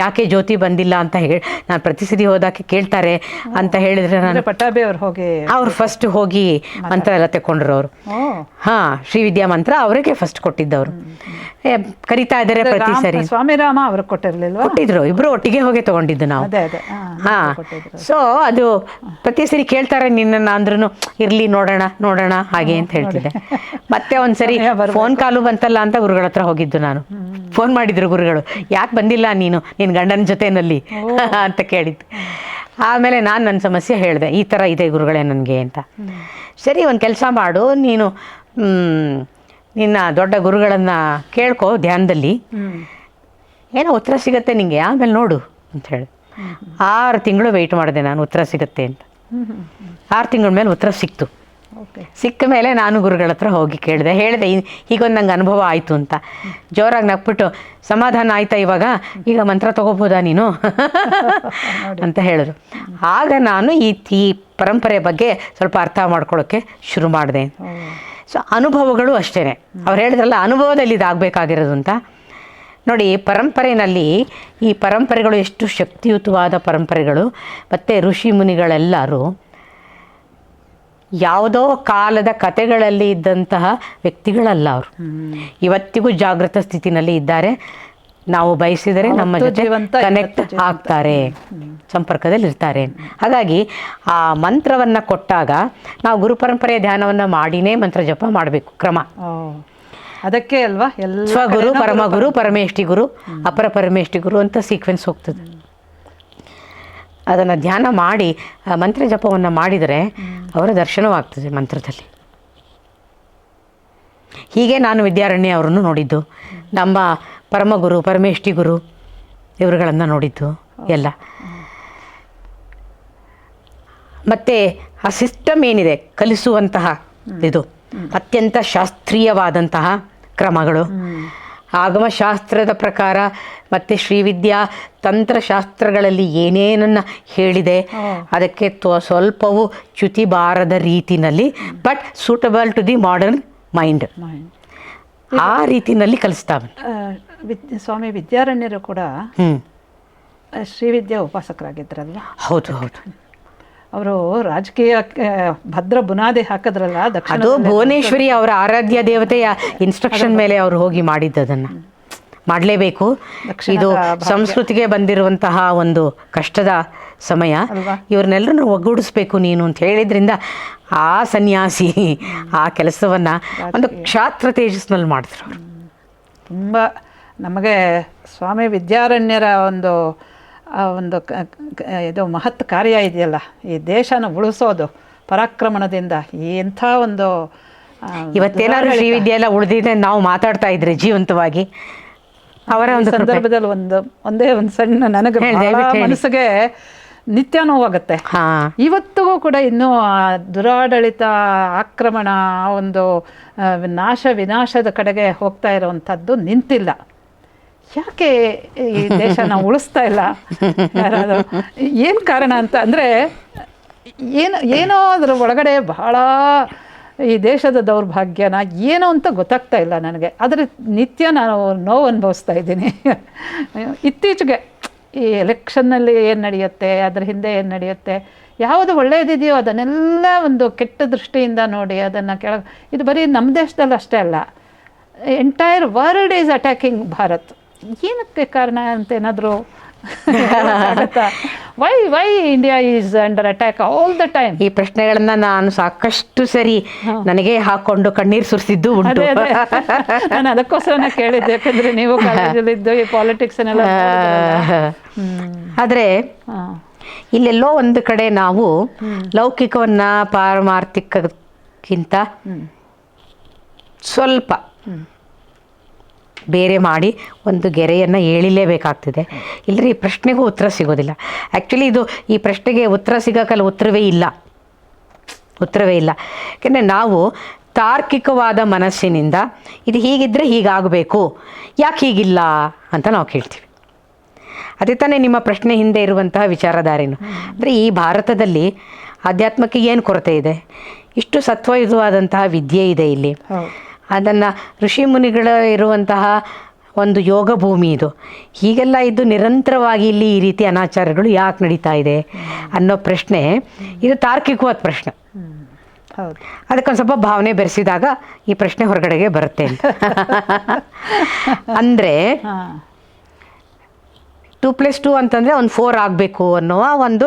ಯಾಕೆ ಜ್ಯೋತಿ ಬಂದಿಲ್ಲ ಅಂತ ಹೇಳಿ ನಾನು ಪ್ರತಿ ಸತಿ ಹೋದಾಕೆ ಕೇಳ್ತಾರೆ ಅಂತ ಹೇಳಿದ್ರೆ ನಾನು ಪಟ್ಟಾಭಿ ಅವ್ರು ಹೋಗಿ ಅವ್ರು ಫಸ್ಟ್ ಹೋಗಿ ಮಂತ್ರ ಎಲ್ಲ ತೆಕ್ಕೊಂಡ್ರು ಅವರು. ಹಾಂ, ಶ್ರೀವಿದ್ಯಾ ಮಂತ್ರ ಅವರಿಗೆ ಫಸ್ಟ್ ಕೊಟ್ಟಿದ್ದವರು. ಕರಿತಾ ಇದ್ದಾರೆ ಪ್ರತಿ ಸರಿ. ಸ್ವಾಮಿರಾಮ ಅವ್ರಿಗೆ ಕೊಟ್ಟಿರ್ಲಿಲ್ವಾ? ಕೊಟ್ಟಿದ್ರು, ಇಬ್ರು ಒಟ್ಟಿಗೆ ಹೋಗಿ ತಗೊಂಡಿದ್ದು ನಾವು. ಹಾಂ, ಸೊ ಅದು ಪ್ರತಿ ಸರಿ ಕೇಳ್ತಾರೆ ನಿನ್ನನ್ನು ಅಂದ್ರೂ ಇರ್ಲಿ ನೋಡೋಣ ನೋಡೋಣ ಹಾಗೆ ಅಂತ ಹೇಳ್ತಿದ್ದೆ. ಮತ್ತೆ ಒಂದ್ಸರಿ ಫೋನ್ ಕಾಲು ಬಂತಲ್ಲ ಅಂತ ಗುರುಗಳ ಹತ್ರ ಹೋಗಿದ್ದು ನಾನು. ಫೋನ್ ಮಾಡಿದ್ರು ಗುರುಗಳು, ಯಾಕೆ ಬಂದಿಲ್ಲ ನೀನು ನಿನ್ನ ಗಂಡನ ಜೊತೆನಲ್ಲಿ ಅಂತ ಕೇಳಿದ್ದು. ಆಮೇಲೆ ನಾನು ನನ್ನ ಸಮಸ್ಯೆ ಹೇಳಿದೆ, ಈ ಥರ ಇದೆ ಗುರುಗಳೇ ನನಗೆ ಅಂತ. ಸರಿ, ಒಂದು ಕೆಲಸ ಮಾಡು, ನೀನು ನಿನ್ನ ದೊಡ್ಡ ಗುರುಗಳನ್ನು ಕೇಳ್ಕೊ ಧ್ಯಾನದಲ್ಲಿ, ಏನೋ ಉತ್ತರ ಸಿಗತ್ತೆ ನಿನಗೆ, ಆಮೇಲೆ ನೋಡು ಅಂತ ಹೇಳಿ. 6 ತಿಂಗಳು ವೆಯ್ಟ್ ಮಾಡಿದೆ ನಾನು, ಉತ್ತರ ಸಿಗತ್ತೆ ಅಂತ. 6 ತಿಂಗಳ ಮೇಲೆ ಉತ್ತರ ಸಿಕ್ತು. ಸಿಕ್ಕ ಮೇಲೆ ನಾನು ಗುರುಗಳ ಹತ್ರ ಹೋಗಿ ಹೇಳಿದೆ, ಹೀಗೊಂದು ನಂಗೆ ಅನುಭವ ಆಯಿತು ಅಂತ. ಜೋರಾಗಿ ನಕ್ಬಿಟ್ಟು, ಸಮಾಧಾನ ಆಯ್ತಾ ಇವಾಗ, ಈಗ ಮಂತ್ರ ತಗೋಬೋದಾ ನೀನು ಅಂತ ಹೇಳಿದ್ರು. ಆಗ ನಾನು ಈ ಪರಂಪರೆ ಬಗ್ಗೆ ಸ್ವಲ್ಪ ಅರ್ಥ ಮಾಡ್ಕೊಳ್ಳೋಕ್ಕೆ ಶುರು ಮಾಡಿದೆ. ಸೊ ಅನುಭವಗಳು ಅಷ್ಟೇ, ಅವ್ರು ಹೇಳಿದ್ರಲ್ಲ ಅನುಭವದಲ್ಲಿ ಇದಾಗಬೇಕಾಗಿರೋದು ಅಂತ. ನೋಡಿ, ಪರಂಪರೆಯಲ್ಲಿ ಈ ಪರಂಪರೆಗಳು ಎಷ್ಟು ಶಕ್ತಿಯುತವಾದ ಪರಂಪರೆಗಳು. ಮತ್ತು ಋಷಿ ಮುನಿಗಳೆಲ್ಲರೂ ಯಾವುದೋ ಕಾಲದ ಕಥೆಗಳಲ್ಲಿ ಇದ್ದಂತಹ ವ್ಯಕ್ತಿಗಳಲ್ಲ ಅವರು. ಇವತ್ತಿಗೂ ಜಾಗೃತ ಸ್ಥಿತಿನಲ್ಲಿ ಇದ್ದಾರೆ. ನಾವು ಬಯಸಿದರೆ ನಮ್ಮ ಜೊತೆ ಕನೆಕ್ಟ್ ಆಗ್ತಾರೆ, ಸಂಪರ್ಕದಲ್ಲಿ ಇರ್ತಾರೆ. ಹಾಗಾಗಿ ಆ ಮಂತ್ರವನ್ನು ಕೊಟ್ಟಾಗ ನಾವು ಗುರು ಪರಂಪರೆಯ ಧ್ಯಾನವನ್ನು ಮಾಡಿನೇ ಮಂತ್ರ ಜಪ ಮಾಡಬೇಕು. ಕ್ರಮ ಅದಕ್ಕೆ ಅಲ್ವಾ ಸ್ವಗುರು, ಪರಮಗುರು, ಪರಮೇಷ್ಠಿ ಗುರು, ಅಪರ ಪರಮೇಷ್ಠಿ ಗುರು ಅಂತ ಸೀಕ್ವೆನ್ಸ್ ಹೋಗ್ತದೆ. ಅದನ್ನು ಧ್ಯಾನ ಮಾಡಿ ಮಂತ್ರ ಜಪವನ್ನು ಮಾಡಿದರೆ ಅವರ ದರ್ಶನವಾಗ್ತದೆ ಮಂತ್ರದಲ್ಲಿ. ಹೀಗೆ ನಾನು ವಿದ್ಯಾರಣ್ಯ ಅವರನ್ನು ನೋಡಿದ್ದು, ನಮ್ಮ ಪರಮಗುರು, ಪರಮೇಷ್ಠಿ ಗುರು ಇವರುಗಳನ್ನು ನೋಡಿದ್ದು ಎಲ್ಲ. ಮತ್ತು ಆ ಸಿಸ್ಟಮ್ ಏನಿದೆ ಕಲಿಸುವಂತಹ ಇದು ಅತ್ಯಂತ ಶಾಸ್ತ್ರೀಯವಾದಂತಹ ಕ್ರಮಗಳು, ಆಗಮಶಾಸ್ತ್ರದ ಪ್ರಕಾರ ಮತ್ತು ಶ್ರೀವಿದ್ಯಾ ತಂತ್ರಶಾಸ್ತ್ರಗಳಲ್ಲಿ ಏನೇನನ್ನು ಹೇಳಿದೆ ಅದಕ್ಕೆ ಸ್ವಲ್ಪವೂ ಚ್ಯುತಿ ಬಾರದ ರೀತಿಯಲ್ಲಿ, but suitable to the modern mind, ಆ ರೀತಿಯಲ್ಲಿ ಕಲಿಸ್ತಾವೆ. ಸ್ವಾಮಿ ವಿದ್ಯಾರಣ್ಯರು ಕೂಡ ಶ್ರೀವಿದ್ಯಾ ಉಪಾಸಕರಾಗಿದ್ರಲ್ವ? ಹೌದು ಹೌದು. ಅವರು ರಾಜಕೀಯ ಭದ್ರ ಬುನಾದಿ ಹಾಕಿದ್ರಲ್ಲ. ಅದು ಭುವನೇಶ್ವರಿ ಅವರ ಆರಾಧ್ಯ ದೇವತೆಯ ಇನ್ಸ್ಟ್ರಕ್ಷನ್ ಮೇಲೆ ಅವರು ಹೋಗಿ ಮಾಡಿದ್ದದನ್ನು ಮಾಡಲೇಬೇಕು. ಇದು ಸಂಸ್ಕೃತಿಗೆ ಬಂದಿರುವಂತಹ ಒಂದು ಕಷ್ಟದ ಸಮಯ, ಇವ್ರನ್ನೆಲ್ಲರೂ ಒಗ್ಗೂಡಿಸ್ಬೇಕು ನೀನು ಅಂತ ಹೇಳಿದ್ರಿಂದ ಆ ಸನ್ಯಾಸಿ ಆ ಕೆಲಸವನ್ನು ಒಂದು ಕ್ಷಾತ್ರ ತೇಜಸ್ನಲ್ಲಿ ಮಾಡಿದ್ರು ಅವರು. ತುಂಬ ನಮಗೆ ಸ್ವಾಮಿ ವಿದ್ಯಾರಣ್ಯರ ಒಂದು ಇದು ಮಹತ್ ಕಾರ್ಯ ಇದೆಯಲ್ಲ, ಈ ದೇಶನ ಉಳಿಸೋದು ಪರಾಕ್ರಮಣದಿಂದ, ಎಂಥ ಒಂದು ಇವತ್ತೇನಾದ್ರು ಶ್ರೀವಿದ್ಯೆ ಎಲ್ಲ ಉಳಿದಿದೆ ನಾವು ಮಾತಾಡ್ತಾ ಇದ್ರೆ ಜೀವಂತವಾಗಿ. ಅವರ ಒಂದು ಸಂದರ್ಭದಲ್ಲಿ ಒಂದೇ ಒಂದು ಸಣ್ಣ ನನಗೆ ಮನಸ್ಸಿಗೆ ನಿತ್ಯ ನೋವಾಗುತ್ತೆ. ಇವತ್ತಿಗೂ ಕೂಡ ಇನ್ನೂ ದುರಾಡಳಿತ, ಆಕ್ರಮಣ, ಒಂದು ವಿನಾಶದ ಕಡೆಗೆ ಹೋಗ್ತಾ ಇರೋವಂಥದ್ದು ನಿಂತಿಲ್ಲ. ಯಾಕೆ ಈ ದೇಶ ನಾವು ಉಳಿಸ್ತಾ ಇಲ್ಲ? ಯಾರಾದರೂ ಏನು ಕಾರಣ ಅಂತ ಅಂದರೆ ಏನೋ ಅದರ ಒಳಗಡೆ ಬಹಳ ಈ ದೇಶದ ದೌರ್ಭಾಗ್ಯನ ಏನೋ ಅಂತ ಗೊತ್ತಾಗ್ತಾ ಇಲ್ಲ ನನಗೆ. ಆದರೆ ನಿತ್ಯ ನಾನು ನೋವು ಅನುಭವಿಸ್ತಾ ಇದ್ದೀನಿ. ಇತ್ತೀಚೆಗೆ ಈ ಎಲೆಕ್ಷನ್ನಲ್ಲಿ ಏನು ನಡೆಯುತ್ತೆ, ಅದರ ಹಿಂದೆ ಏನು ನಡೆಯುತ್ತೆ, ಯಾವುದು ಒಳ್ಳೆಯದಿದೆಯೋ ಅದನ್ನೆಲ್ಲ ಒಂದು ಕೆಟ್ಟ ದೃಷ್ಟಿಯಿಂದ ನೋಡಿ ಅದನ್ನು ಇದು ಬರೀ ನಮ್ಮ ದೇಶದಲ್ಲಿ ಅಷ್ಟೇ ಅಲ್ಲ, entire world is attacking Bharat. ಏನಕ್ಕೆ ಕಾರಣ ಅಂತ ಏನಾದರೂ why India is under attack all the time? ಈ ಪ್ರಶ್ನೆಗಳನ್ನ ನಾನು ಸಾಕಷ್ಟು ಸರಿ ನನಗೆ ಹಾಕೊಂಡು ಕಣ್ಣೀರು ಸುರಿಸಿದ್ದು ಉಂಟು. ನಾನು ಅದಕ್ಕೋಸ್ಕರ ಕೇಳಿದ್ದೆ, ಯಾಕಂದ್ರೆ ನೀವು ಕಾಲೇಜಲ್ಲಿದ್ದು ಈ ಪಾಲಿಟಿಕ್ಸ್ ಅನ್ನೆಲ್ಲ. ಆದರೆ ಇಲ್ಲೆಲ್ಲೋ ಒಂದು ಕಡೆ ನಾವು ಲೌಕಿಕವನ್ನ ಪಾರಮಾರ್ಥಿಕಕ್ಕಿಂತ ಸ್ವಲ್ಪ ಬೇರೆ ಮಾಡಿ ಒಂದು ಗೆರೆಯನ್ನು ಏಳಿಲೇಬೇಕಾಗ್ತದೆ. ಇಲ್ಲರಿ ಈ ಪ್ರಶ್ನೆಗೂ ಉತ್ತರ ಸಿಗೋದಿಲ್ಲ. ಆ್ಯಕ್ಚುಲಿ ಈ ಪ್ರಶ್ನೆಗೆ ಉತ್ತರ ಸಿಗೋಕ್ಕಲ್ಲ, ಉತ್ತರವೇ ಇಲ್ಲ. ಯಾಕೆಂದರೆ ನಾವು ತಾರ್ಕಿಕವಾದ ಮನಸ್ಸಿನಿಂದ ಇದು ಹೀಗಿದ್ದರೆ ಹೀಗಾಗಬೇಕು, ಯಾಕೆ ಹೀಗಿಲ್ಲ ಅಂತ ನಾವು ಕೇಳ್ತೀವಿ. ಅದೇ ತಾನೇ ನಿಮ್ಮ ಪ್ರಶ್ನೆ ಹಿಂದೆ ಇರುವಂತಹ ವಿಚಾರಧಾರೆನು. ಅಂದರೆ ಈ ಭಾರತದಲ್ಲಿ ಆಧ್ಯಾತ್ಮಕ್ಕೆ ಏನು ಕೊರತೆ ಇದೆ? ಇಷ್ಟು ಸತ್ವಯುತವಾದಂತಹ ವಿದ್ಯೆ ಇದೆ ಇಲ್ಲಿ. ಅದನ್ನು ಋಷಿ ಮುನಿಗಳ ಇರುವಂತಹ ಒಂದು ಯೋಗ ಭೂಮಿ ಇದು. ಹೀಗೆಲ್ಲ ಇದ್ದು ನಿರಂತರವಾಗಿ ಇಲ್ಲಿ ಈ ರೀತಿ ಅನಾಚಾರಗಳು ಯಾಕೆ ನಡೀತಾ ಇದೆ ಅನ್ನೋ ಪ್ರಶ್ನೆ, ಇದು ತಾರ್ಕಿಕವಾದ ಪ್ರಶ್ನೆ. ಹೌದು, ಅದಕ್ಕೊಂದು ಸ್ವಲ್ಪ ಭಾವನೆ ಬೆರೆಸಿದಾಗ ಈ ಪ್ರಶ್ನೆ ಹೊರಗಡೆಗೆ ಬರುತ್ತೆ ಅಂತ. ಅಂದರೆ 2+2 ಅಂತಂದರೆ ಒಂದು 4 ಆಗಬೇಕು ಅನ್ನುವ ಒಂದು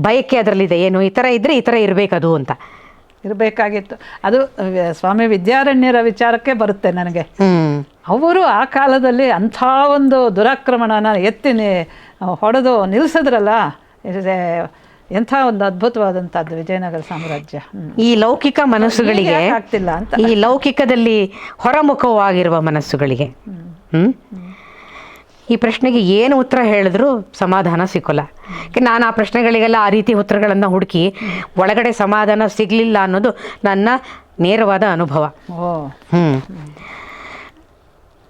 ಬಯಕೆ ಅದರಲ್ಲಿದೆ. ಏನು ಈ ಥರ ಇದ್ದರೆ ಈ ಥರ ಇರಬೇಕದು ಅಂತ ಇರಬೇಕಾಗಿತ್ತು. ಅದು ಸ್ವಾಮಿ ವಿದ್ಯಾರಣ್ಯರ ವಿಚಾರಕ್ಕೆ ಬರುತ್ತೆ ನನಗೆ. ಅವರು ಆ ಕಾಲದಲ್ಲಿ ಅಂಥ ಒಂದು ದುರಾಕ್ರಮಣನ ಎತ್ತಿ ಹೊಡೆದು ನಿಲ್ಲಿಸಿದ್ರಲ್ಲ, ಎಂಥ ಒಂದು ಅದ್ಭುತವಾದಂಥದ್ದು ವಿಜಯನಗರ ಸಾಮ್ರಾಜ್ಯ. ಈ ಲೌಕಿಕ ಮನಸ್ಸುಗಳಿಗೆ ಆಗ್ತಿಲ್ಲ ಅಂತ, ಈ ಲೌಕಿಕದಲ್ಲಿ ಹೊರಮುಖವಾಗಿರುವ ಮನಸ್ಸುಗಳಿಗೆ ಈ ಪ್ರಶ್ನೆಗೆ ಏನು ಉತ್ತರ ಹೇಳಿದ್ರೂ ಸಮಾಧಾನ ಸಿಕ್ಕೋಲ್ಲ. ನಾನು ಆ ಪ್ರಶ್ನೆಗಳಿಗೆಲ್ಲ ಆ ರೀತಿ ಉತ್ತರಗಳನ್ನು ಹುಡುಕಿ ಒಳಗಡೆ ಸಮಾಧಾನ ಸಿಗಲಿಲ್ಲ ಅನ್ನೋದು ನನ್ನ ನೇರವಾದ ಅನುಭವ.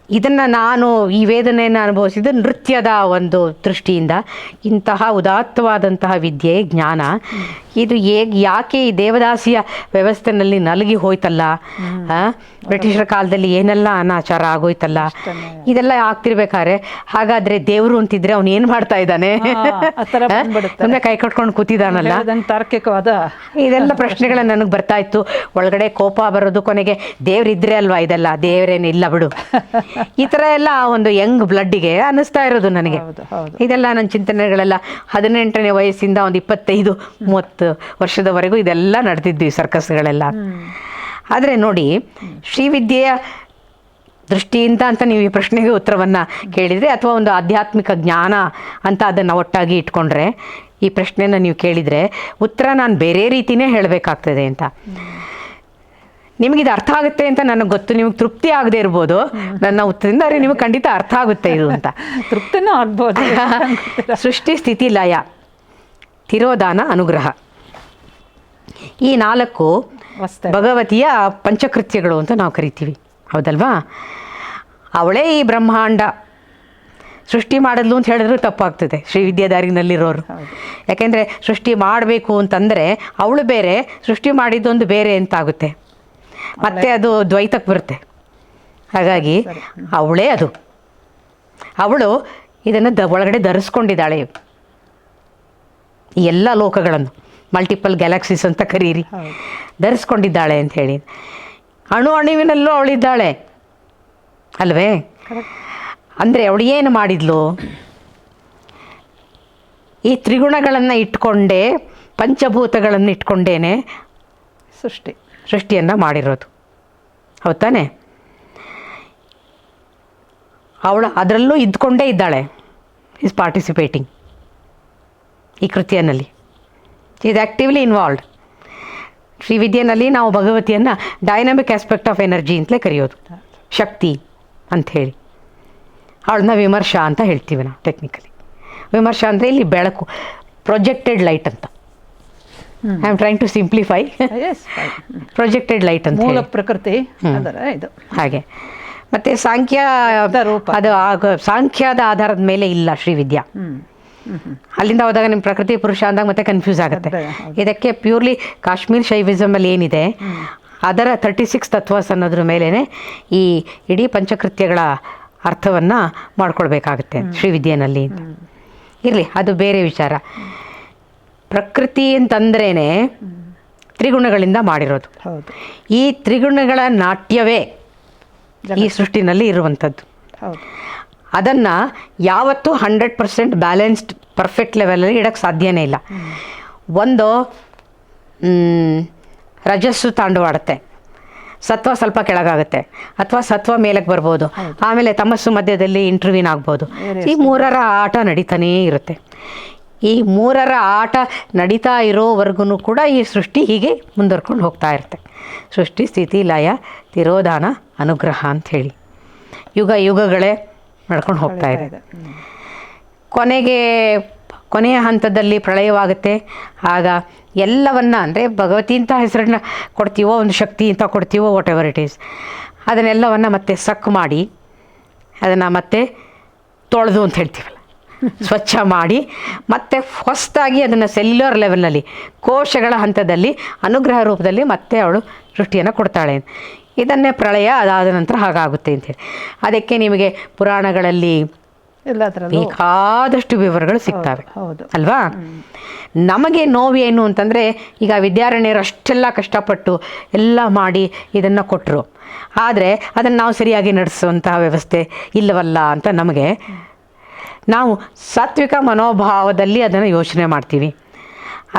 ಇದನ್ನು ನಾನು ಈ ವೇದನೆಯನ್ನು ಅನುಭವಿಸಿದ್ದು ನೃತ್ಯದ ಒಂದು ದೃಷ್ಟಿಯಿಂದ. ಇಂತಹ ಉದಾತ್ತವಾದಂತಹ ವಿದ್ಯೆ, ಜ್ಞಾನ ಇದು ಯಾಕೆ ಈ ದೇವದಾಸಿಯ ವ್ಯವಸ್ಥೆನಲ್ಲಿ ನಲಗಿ ಹೋಯ್ತಲ್ಲ, ಬ್ರಿಟಿಷರ ಕಾಲದಲ್ಲಿ ಏನೆಲ್ಲ ಅನಾಚಾರ ಆಗೋಯ್ತಲ್ಲ, ಇದೆಲ್ಲ ಆಗ್ತಿರ್ಬೇಕಾದ್ರೆ ಹಾಗಾದರೆ ದೇವರು ಅಂತಿದ್ರೆ ಅವನು ಏನು ಮಾಡ್ತಾ ಇದ್ದಾನೆ, ಸುಮ್ಮನೆ ಕೈ ಕಟ್ಕೊಂಡು ಕೂತಿದ್ದಾನಲ್ಲ, ತಾರ್ಕಿಕವಾದ ಇದೆಲ್ಲ ಪ್ರಶ್ನೆಗಳು ನನಗೆ ಬರ್ತಾ ಇತ್ತು. ಒಳಗಡೆ ಕೋಪ ಬರೋದು, ಕೊನೆಗೆ ದೇವ್ರಿದ್ರೆ ಅಲ್ವಾ ಇದೆಲ್ಲ, ದೇವರೇನಿಲ್ಲ ಬಿಡು, ಈ ಥರ ಎಲ್ಲ ಒಂದು ಯಂಗ್ ಬ್ಲಡ್ಡಿಗೆ ಅನ್ನಿಸ್ತಾ ಇರೋದು ನನಗೆ. ಇದೆಲ್ಲ ನನ್ನ ಚಿಂತನೆಗಳೆಲ್ಲ 18ನೇ ವಯಸ್ಸಿಂದ ಒಂದು 25-30 ವರ್ಷದವರೆಗೂ ಇದೆಲ್ಲ ನಡೆದಿದ್ವಿ, ಸರ್ಕಸ್ಗಳೆಲ್ಲ. ಆದರೆ ನೋಡಿ, ಶ್ರೀವಿದ್ಯೆಯ ದೃಷ್ಟಿಯಿಂದ ಅಂತ ನೀವು ಈ ಪ್ರಶ್ನೆಗೆ ಉತ್ತರವನ್ನು ಕೇಳಿದರೆ, ಅಥವಾ ಒಂದು ಆಧ್ಯಾತ್ಮಿಕ ಜ್ಞಾನ ಅಂತ ಅದನ್ನು ಒಟ್ಟಾಗಿ ಇಟ್ಕೊಂಡ್ರೆ, ಈ ಪ್ರಶ್ನೆಯನ್ನು ನೀವು ಕೇಳಿದರೆ ಉತ್ತರ ನಾನು ಬೇರೆ ರೀತಿಯೇ ಹೇಳಬೇಕಾಗ್ತದೆ ಅಂತ. ನಿಮಗಿದು ಅರ್ಥ ಆಗುತ್ತೆ ಅಂತ ನನಗೆ ಗೊತ್ತು, ನಿಮಗೆ ತೃಪ್ತಿ ಆಗದೆ ಇರ್ಬೋದು ನನ್ನ ಉತ್ತರದಿಂದ, ಆದರೆ ನಿಮಗೆ ಖಂಡಿತ ಅರ್ಥ ಆಗುತ್ತೆ ಇದು ಅಂತ. ತೃಪ್ತಿನೂ ಆಗ್ಬೋದು. ಸೃಷ್ಟಿ, ಸ್ಥಿತಿ, ಲಯ, ತಿರೋಧಾನ, ಅನುಗ್ರಹ, ಈ 4 ಭಗವತಿಯ ಪಂಚಕೃತ್ಯಗಳು ಅಂತ ನಾವು ಕರಿತೀವಿ, ಹೌದಲ್ವಾ? ಅವಳೇ ಈ ಬ್ರಹ್ಮಾಂಡ ಸೃಷ್ಟಿ ಮಾಡಿದ್ಲು ಅಂತ ಹೇಳಿದ್ರು ತಪ್ಪಾಗ್ತದೆ ಶ್ರೀವಿದ್ಯಾದಾರಿನಲ್ಲಿರೋರು. ಯಾಕೆಂದರೆ ಸೃಷ್ಟಿ ಮಾಡಬೇಕು ಅಂತಂದರೆ ಅವಳು ಬೇರೆ, ಸೃಷ್ಟಿ ಮಾಡಿದ್ದೊಂದು ಬೇರೆ ಅಂತಾಗುತ್ತೆ, ಮತ್ತೆ ಅದು ದ್ವೈತಕ್ಕೆ ಬರುತ್ತೆ. ಹಾಗಾಗಿ ಅವಳೇ ಅದು, ಅವಳು ಇದನ್ನು ಒಳಗಡೆ ಧರಿಸ್ಕೊಂಡಿದ್ದಾಳೆ. ಈ ಎಲ್ಲ ಲೋಕಗಳನ್ನು, ಮಲ್ಟಿಪಲ್ ಗ್ಯಾಲಕ್ಸೀಸ್ ಅಂತ ಕರೀರಿ, ಧರಿಸ್ಕೊಂಡಿದ್ದಾಳೆ ಅಂತ ಹೇಳಿ. ಅಣುವಿನಲ್ಲೂ ಅವಳಿದ್ದಾಳೆ ಅಲ್ವೇ? ಅಂದರೆ ಅವಳು ಏನು ಮಾಡಿದ್ಲು? ಈ ತ್ರಿಗುಣಗಳನ್ನು ಇಟ್ಕೊಂಡೇ, ಪಂಚಭೂತಗಳನ್ನು ಇಟ್ಕೊಂಡೇನೆ ಸೃಷ್ಟಿಯನ್ನು ಮಾಡಿರೋದು, ಹೌದು ತಾನೆ? ಅವಳು ಅದರಲ್ಲೂ ಇದ್ಕೊಂಡೇ ಇದ್ದಾಳೆ, ಈಸ್ ಪಾರ್ಟಿಸಿಪೇಟಿಂಗ್ ಈ ಕೃತಿಯಲ್ಲಿ, ಈಸ್ ಆ್ಯಕ್ಟಿವ್ಲಿ ಇನ್ವಾಲ್ವ್ಡ್. ಶ್ರೀವಿದ್ಯೆಯಲ್ಲಿ ನಾವು ಭಗವತಿಯನ್ನು ಡೈನಮಿಕ್ ಆಸ್ಪೆಕ್ಟ್ ಆಫ್ ಎನರ್ಜಿ ಅಂತಲೇ ಕರೆಯೋದು, ಶಕ್ತಿ ಅಂಥೇಳಿ. ಅವಳನ್ನ ವಿಮರ್ಶ ಅಂತ ಹೇಳ್ತೀವಿ ನಾವು ಟೆಕ್ನಿಕಲಿ. ವಿಮರ್ಶ ಅಂದರೆ ಇಲ್ಲಿ ಬೆಳಕು, ಪ್ರೊಜೆಕ್ಟೆಡ್ ಲೈಟ್ ಅಂತ. I am trying to simplify. Projected light ಅಂತ ಮೂಲ ಪ್ರಕೃತಿ ಇದು ಹಾಗೆ. ಮತ್ತು ಸಾಂಖ್ಯ ಅದು ಸಾಂಖ್ಯದ ಆಧಾರದ ಮೇಲೆ ಇಲ್ಲ ಶ್ರೀವಿದ್ಯಾ. ಅಲ್ಲಿಂದ ಹೋದಾಗ ನಿಮ್ಮ ಪ್ರಕೃತಿ ಪುರುಷ ಅಂದಾಗ ಮತ್ತೆ ಕನ್ಫ್ಯೂಸ್ ಆಗುತ್ತೆ. ಇದಕ್ಕೆ ಪ್ಯೂರ್ಲಿ ಕಾಶ್ಮೀರ್ ಶೈವಿಸಮಲ್ಲಿ ಏನಿದೆ ಅದರ 36 ತತ್ವಸ್ ಅನ್ನೋದ್ರ ಮೇಲೇ ಈ ಇಡೀ ಪಂಚಕೃತ್ಯಗಳ ಅರ್ಥವನ್ನು ಮಾಡ್ಕೊಳ್ಬೇಕಾಗುತ್ತೆ ಶ್ರೀವಿದ್ಯೆಯಲ್ಲಿ. ಇರಲಿ, ಅದು ಬೇರೆ ವಿಚಾರ. ಪ್ರಕೃತಿ ಅಂತಂದ್ರೇ ತ್ರಿಗುಣಗಳಿಂದ ಮಾಡಿರೋದು. ಈ ತ್ರಿಗುಣಗಳ ನಾಟ್ಯವೇ ಈ ಸೃಷ್ಟಿನಲ್ಲಿ ಇರುವಂಥದ್ದು. ಅದನ್ನು ಯಾವತ್ತೂ 100% ಬ್ಯಾಲೆನ್ಸ್ಡ್ ಪರ್ಫೆಕ್ಟ್ ಲೆವೆಲಲ್ಲಿ ಇಡೋಕ್ಕೆ ಸಾಧ್ಯನೇ ಇಲ್ಲ. ಒಂದು ರಜಸ್ಸು ತಾಂಡವಾಡುತ್ತೆ, ಸತ್ವ ಸ್ವಲ್ಪ ಕೆಳಗಾಗುತ್ತೆ, ಅಥವಾ ಸತ್ವ ಮೇಲಕ್ಕೆ ಬರ್ಬೋದು, ಆಮೇಲೆ ತಮಸ್ಸು ಮಧ್ಯದಲ್ಲಿ ಇಂಟರ್ವ್ಯೂನ್ ಆಗ್ಬೋದು. ಈ 3ರ ಆಟ ನಡೀತಾನೇ ಇರುತ್ತೆ. ಈ 3ರ ಆಟ ನಡೀತಾ ಇರೋವರೆಗೂ ಕೂಡ ಈ ಸೃಷ್ಟಿ ಹೀಗೆ ಮುಂದುವರ್ಕೊಂಡು ಹೋಗ್ತಾ ಇರುತ್ತೆ. ಸೃಷ್ಟಿ, ಸ್ಥಿತಿ, ಲಯ, ತಿರೋಧಾನ, ಅನುಗ್ರಹ ಅಂಥೇಳಿ ಯುಗಗಳೇ ನಡ್ಕೊಂಡು ಹೋಗ್ತಾ ಇದೆ. ಕೊನೆಯ ಹಂತದಲ್ಲಿ ಪ್ರಳಯವಾಗುತ್ತೆ. ಆಗ ಎಲ್ಲವನ್ನ, ಅಂದರೆ ಭಗವತಿ ಅಂತ ಹೆಸರನ್ನ ಕೊಡ್ತೀವೋ, ಒಂದು ಶಕ್ತಿ ಅಂತ ಕೊಡ್ತೀವೋ, ವಾಟ್ ಎವರ್ ಇಟ್ ಈಸ್, ಅದನ್ನೆಲ್ಲವನ್ನು ಮತ್ತೆ ಸಕ್ ಮಾಡಿ ಅದನ್ನು ಮತ್ತೆ ತೊಳೆದು ಅಂತ ಹೇಳ್ತೀವಲ್ಲ, ಸ್ವಚ್ಛ ಮಾಡಿ ಮತ್ತೆ ಹೊಸದಾಗಿ ಅದನ್ನು ಸೆಲ್ಯುಲರ್ ಲೆವೆಲ್ನಲ್ಲಿ ಕೋಶಗಳ ಹಂತದಲ್ಲಿ ಅನುಗ್ರಹ ರೂಪದಲ್ಲಿ ಮತ್ತೆ ಅವಳು ಸೃಷ್ಟಿಯನ್ನು ಕೊಡ್ತಾಳೆ. ಇದನ್ನೇ ಪ್ರಳಯ, ಅದಾದ ನಂತರ ಹಾಗಾಗುತ್ತೆ ಅಂತೇಳಿ. ಅದಕ್ಕೆ ನಿಮಗೆ ಪುರಾಣಗಳಲ್ಲಿ ಎಲ್ಲದರಲ್ಲೂ ಬೇಕಾದಷ್ಟು ವಿವರಗಳು ಸಿಗ್ತವೆ ಹೌದು ಅಲ್ವಾ. ನಮಗೆ ನೋವೇನು ಅಂತಂದರೆ, ಈಗ ವಿದ್ಯಾರಣ್ಯರು ಅಷ್ಟೆಲ್ಲ ಕಷ್ಟಪಟ್ಟು ಎಲ್ಲ ಮಾಡಿ ಇದನ್ನು ಕೊಟ್ಟರು, ಆದರೆ ಅದನ್ನು ನಾವು ಸರಿಯಾಗಿ ನಡೆಸುವಂತಹ ವ್ಯವಸ್ಥೆ ಇಲ್ಲವಲ್ಲ ಅಂತ ನಮಗೆ, ನಾವು ಸಾತ್ವಿಕ ಮನೋಭಾವದಲ್ಲಿ ಅದನ್ನು ಯೋಚನೆ ಮಾಡ್ತೀವಿ.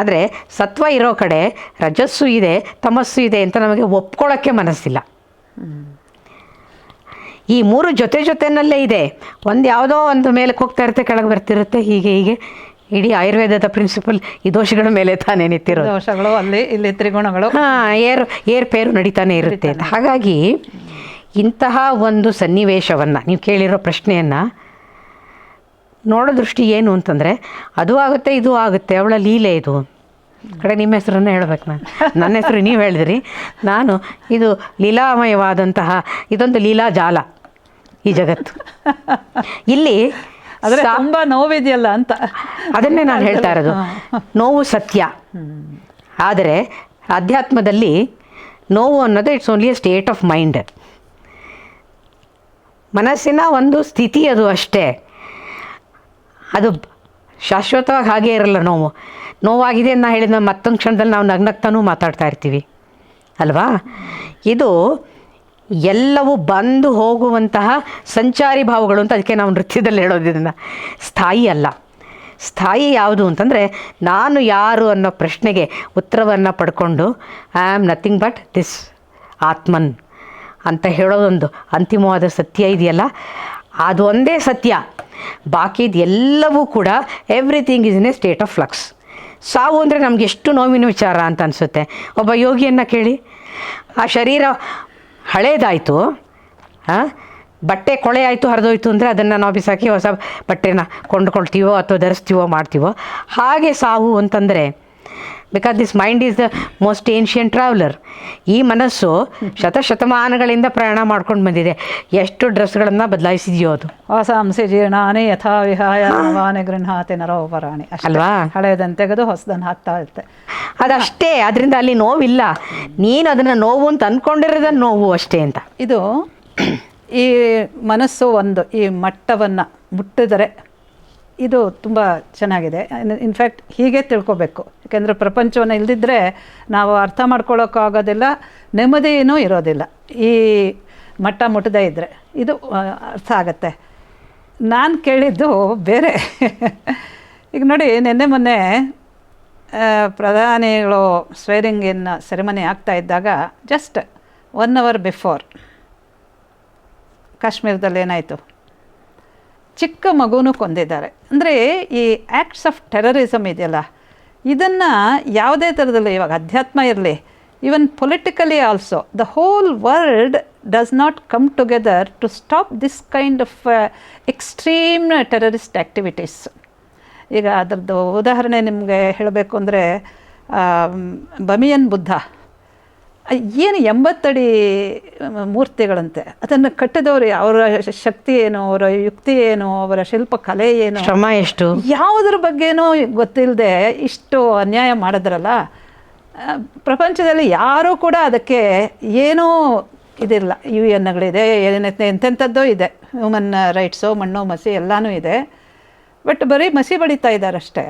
ಆದರೆ ಸತ್ವ ಇರೋ ಕಡೆ ರಜಸ್ಸು ಇದೆ, ತಮಸ್ಸು ಇದೆ ಅಂತ ನಮಗೆ ಒಪ್ಕೊಳ್ಳೋಕ್ಕೆ ಮನಸ್ಸಿಲ್ಲ. ಈ ಮೂರು ಜೊತೆನಲ್ಲೇ ಇದೆ. ಒಂದು ಯಾವುದೋ ಒಂದು ಮೇಲಕ್ಕೆ ಹೋಗ್ತಾ ಇರುತ್ತೆ, ಕೆಳಗೆ ಬರ್ತಿರುತ್ತೆ, ಹೀಗೆ ಇಡೀ ಆಯುರ್ವೇದದ ಪ್ರಿನ್ಸಿಪಲ್ ಈ ದೋಷಗಳ ಮೇಲೆ ತಾನೇ ನಿಂತಿರೋ ದೋಷಗಳು, ಅಲ್ಲಿ ಇಲ್ಲಿ ತ್ರಿಗುಣಗಳು, ಏರ್ಪೇರು ನಡೀತಾನೆ ಇರುತ್ತೆ. ಹಾಗಾಗಿ ಇಂತಹ ಒಂದು ಸನ್ನಿವೇಶವನ್ನು, ನೀವು ಕೇಳಿರೋ ಪ್ರಶ್ನೆಯನ್ನು ನೋಡೋ ದೃಷ್ಟಿ ಏನು ಅಂತಂದರೆ, ಅದು ಆಗುತ್ತೆ ಇದು ಆಗುತ್ತೆ, ಅವಳ ಲೀಲೆ ಇದು. ಕಡೆ ನಿಮ್ಮ ಹೆಸರನ್ನು ಹೇಳ್ಬೇಕು. ನನ್ನ ಹೆಸರು ನೀವು ಹೇಳಿದ್ರಿ, ನಾನು ಇದು ಲೀಲಾಮಯವಾದಂತಹ ಇದೊಂದು ಲೀಲಾ ಜಾಲ ಈ ಜಗತ್ತು. ಇಲ್ಲಿ ಆದರೆ ತುಂಬ ನೋವಿದೆಯಲ್ಲ ಅಂತ ಅದನ್ನೇ ನಾನು ಹೇಳ್ತಾ ಇರೋದು. ನೋವು ಸತ್ಯ, ಆದರೆ ಅಧ್ಯಾತ್ಮದಲ್ಲಿ ನೋವು ಅನ್ನೋದು it's only A state of mind, ಮನಸ್ಸಿನ ಒಂದು ಸ್ಥಿತಿ ಅದು ಅಷ್ಟೇ. ಅದು ಶಾಶ್ವತವಾಗಿ ಹಾಗೇ ಇರಲ್ಲ. ನೋವಾಗಿದೆ ಅಂತ ಹೇಳಿದ ಮತ್ತೊಂದು ಕ್ಷಣದಲ್ಲಿ ನಾವು ನಗ್ನಗ್ತಾನೂ ಮಾತಾಡ್ತಾ ಇರ್ತೀವಿ ಅಲ್ವಾ. ಇದು ಎಲ್ಲವೂ ಬಂದು ಹೋಗುವಂತಹ ಸಂಚಾರಿ ಭಾವಗಳು ಅಂತ ಅದಕ್ಕೆ ನಾವು ನೃತ್ಯದಲ್ಲಿ ಹೇಳೋದಿದನ್ನು. ಸ್ಥಾಯಿ ಅಲ್ಲ. ಸ್ಥಾಯಿ ಯಾವುದು ಅಂತಂದರೆ, ನಾನು ಯಾರು ಅನ್ನೋ ಪ್ರಶ್ನೆಗೆ ಉತ್ತರವನ್ನು ಪಡ್ಕೊಂಡು I am nothing but this atman ಅಂತ ಹೇಳೋದೊಂದು ಅಂತಿಮವಾದ ಸತ್ಯ ಇದೆಯಲ್ಲ, ಅದು ಒಂದೇ ಸತ್ಯ. ಬಾಕಿದು ಎಲ್ಲವೂ ಕೂಡ everything is in a state of flux. ಸಾವು ಅಂದರೆ ನಮ್ಗೆ ಎಷ್ಟು ನೋವಿನ ವಿಚಾರ ಅಂತ ಅನಿಸುತ್ತೆ. ಒಬ್ಬ ಯೋಗಿಯನ್ನು ಕೇಳಿ, ಆ ಶರೀರ ಹಳೇದಾಯಿತು, ಬಟ್ಟೆ ಕೊಳೆ ಆಯಿತು, ಹರಿದೋಯ್ತು ಅಂದರೆ ಅದನ್ನು ನಾವು ಬಿಸಾಕಿ ಹೊಸ ಬಟ್ಟೆನ ಕೊಂಡ್ಕೊಳ್ತೀವೋ ಅಥವಾ ಧರಿಸ್ತೀವೋ ಮಾಡ್ತೀವೋ. ಹಾಗೆ ಸಾವು ಅಂತಂದರೆ, because this mind is the most ancient traveller. ಈ ಮನಸ್ಸು ಶತಶತಮಾನಗಳಿಂದ ಪ್ರಯಾಣ ಮಾಡ್ಕೊಂಡು ಬಂದಿದೆ. ಎಷ್ಟು ಡ್ರೆಸ್ಗಳನ್ನು ಬದಲಾಯಿಸಿದೆಯೋ ಅದು. ವಾಸಾಂಸಿ ಜೀರ್ಣಾನಿ ಯಥಾ ವಿಹಾಯ ನವಾನಿ ಗೃಹಾತಿ ನರೋಪರಾಣಿ ಅಲ್ವಾ. ಹಳೆಯದನ್ನು ತೆಗೆದು ಹೊಸದನ್ನು ಹಾಕ್ತಾ ಇರುತ್ತೆ, ಅದಷ್ಟೇ. ಅದರಿಂದ ಅಲ್ಲಿ ನೋವಿಲ್ಲ. ನೀನು ಅದನ್ನು ನೋವು ಅಂತ ಅಂದ್ಕೊಂಡಿರೋದ ನೋವು ಅಷ್ಟೇ ಅಂತ. ಇದು ಈ ಮನಸ್ಸು ಒಂದು ಈ ಮಟ್ಟವನ್ನು ಮುಟ್ಟಿದರೆ ಇದು ತುಂಬ ಚೆನ್ನಾಗಿದೆ. ಇನ್ಫ್ಯಾಕ್ಟ್ ಹೀಗೆ ತಿಳ್ಕೊಬೇಕು. ಯಾಕೆಂದರೆ ಪ್ರಪಂಚವನ್ನು ಇಲ್ದಿದ್ದರೆ ನಾವು ಅರ್ಥ ಮಾಡ್ಕೊಳ್ಳೋಕ್ಕಾಗೋದಿಲ್ಲ, ನೆಮ್ಮದಿಯೂ ಇರೋದಿಲ್ಲ. ಈ ಮಟ್ಟ ಮುಟ್ಟದೇ ಇದ್ದರೆ ಇದು ಅರ್ಥ ಆಗತ್ತೆ. ನಾನು ಕೇಳಿದ್ದು ಬೇರೆ. ಈಗ ನೋಡಿ, ನಿನ್ನೆ ಮೊನ್ನೆ ಪ್ರಧಾನಿಗಳು ಸ್ವೇರಿಂಗ್ ಇನ್ ಸೆರೆಮನಿ ಆಗ್ತಾ ಇದ್ದಾಗ ಜಸ್ಟ್ 1 hour ಬಿಫೋರ್ ಕಾಶ್ಮೀರದಲ್ಲಿ ಏನಾಯಿತು, ಚಿಕ್ಕ ಮಗುನೂ ಕೊಂದಿದ್ದಾರೆ. ಅಂದರೆ ಈ ಆ್ಯಕ್ಟ್ಸ್ ಆಫ್ ಟೆರರಿಸಮ್ ಇದೆಯಲ್ಲ, ಇದನ್ನು ಯಾವುದೇ ಥರದಲ್ಲಿ, ಇವಾಗ ಅಧ್ಯಾತ್ಮ ಇರಲಿ, even politically also, the whole world does not come together to stop this kind of extreme terrorist activities. ಈಗ ಅದರದ್ದು ಉದಾಹರಣೆ ನಿಮಗೆ ಹೇಳಬೇಕು ಅಂದರೆ, ಬಮಿಯನ್ ಬುದ್ಧ ಏನು 80 ಅಡಿ ಮೂರ್ತಿಗಳಂತೆ. ಅದನ್ನು ಕಟ್ಟಿದವರು ಅವರ ಶಕ್ತಿ ಏನು, ಅವರ ಯುಕ್ತಿ ಏನು, ಅವರ ಶಿಲ್ಪಕಲೆ ಏನು, ಶ್ರಮ ಎಷ್ಟು, ಯಾವುದ್ರ ಬಗ್ಗೆನೂ ಗೊತ್ತಿಲ್ಲದೆ ಇಷ್ಟು ಅನ್ಯಾಯ ಮಾಡಿದ್ರಲ್ಲ. ಪ್ರಪಂಚದಲ್ಲಿ ಯಾರೂ ಕೂಡ ಅದಕ್ಕೆ ಏನೂ ಇದಿಲ್ಲ. UN ಎಂತೆಂಥದ್ದೋ ಇದೆ, ಹ್ಯೂಮನ್ ರೈಟ್ಸು, ಮಣ್ಣು ಮಸಿ ಎಲ್ಲನೂ ಇದೆ. ಬಟ್ ಬರೀ ಮಸಿ ಬಡಿತಾ ಇದ್ದಾರೆ ಅಷ್ಟೇ.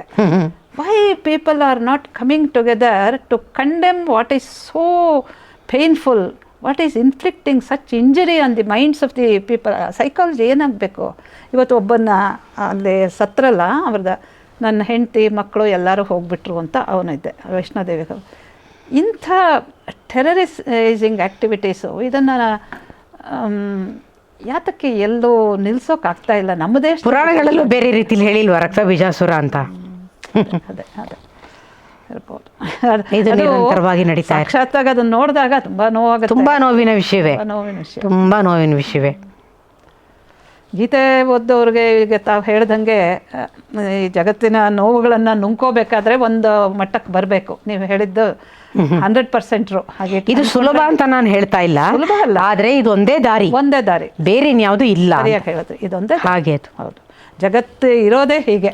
Why people are not coming together to condemn what is so painful, what is inflicting such injury on the minds of the people? Psychology ಏನಾಗಬೇಕು. ಇವತ್ತು ಒಬ್ಬನ್ನ ಅಲ್ಲಿ ಸತ್ರಲ್ಲ, ಅವ್ರದ್ದು ನನ್ನ ಹೆಂಡತಿ ಮಕ್ಕಳು ಎಲ್ಲರೂ ಹೋಗ್ಬಿಟ್ರು ಅಂತ ಅವನಿದ್ದೆ, ವೈಷ್ಣೋದೇವಿಗೆ. ಇಂಥ ಟೆರರಿಸೈಸಿಂಗ್ ಆ್ಯಕ್ಟಿವಿಟೀಸು ಇದನ್ನು ಯಾತಕ್ಕೆ ಎಲ್ಲೂ ನಿಲ್ಸೋಕ್ಕಾಗ್ತಾ ಇಲ್ಲ. ನಮ್ಮ ದೇಶ ಪುರಾಣಗಳಲ್ಲೂ ಬೇರೆ ರೀತಿಲಿ ಹೇಳಿಲ್ವ ರಕ್ತ ಬೀಜಾಸುರ ಅಂತ. ಅದೇ ಇರ್ಬೋದು. ಇದು ನಿರಂತರವಾಗಿ ನಡೀತಾ ಇದೆ. ಸಾಕ್ಷಾತ್ತಾಗಿ ಅದನ್ನು ನೋಡಿದಾಗ ತುಂಬ ನೋವಾಗುತ್ತೆ. ತುಂಬ ನೋವಿನ ವಿಷಯವೇ, ನೋವಿನ ವಿಷಯ, ತುಂಬ ನೋವಿನ ವಿಷಯವೇ. ಗೀತೆ ಓದೋರಿಗೆ ಈಗ ತಾವು ಹೇಳ್ದಂಗೆ ಈ ಜಗತ್ತಿನ ನೋವುಗಳನ್ನು ನುಂಗ್ಕೋಬೇಕಾದ್ರೆ ಒಂದು ಮಟ್ಟಕ್ಕೆ ಬರಬೇಕು. ನೀವು ಹೇಳಿದ್ದು 100% ಹಾಗೆ. ಇದು ಸುಲಭ ಅಂತ ನಾನು ಹೇಳ್ತಾ ಇಲ್ಲ, ಸುಲಭ ಅಲ್ಲ, ಆದರೆ ಇದು ಒಂದೇ ದಾರಿ, ಬೇರೆ ಇನ್ಯಾವುದು ಇಲ್ಲ. ಸರಿಯಾಗಿ ಹೇಳಿದ್ರು, ಇದೊಂದೇ ಹಾಗೆ. ಹೌದು, ಜಗತ್ತು ಇರೋದೇ ಹೀಗೆ.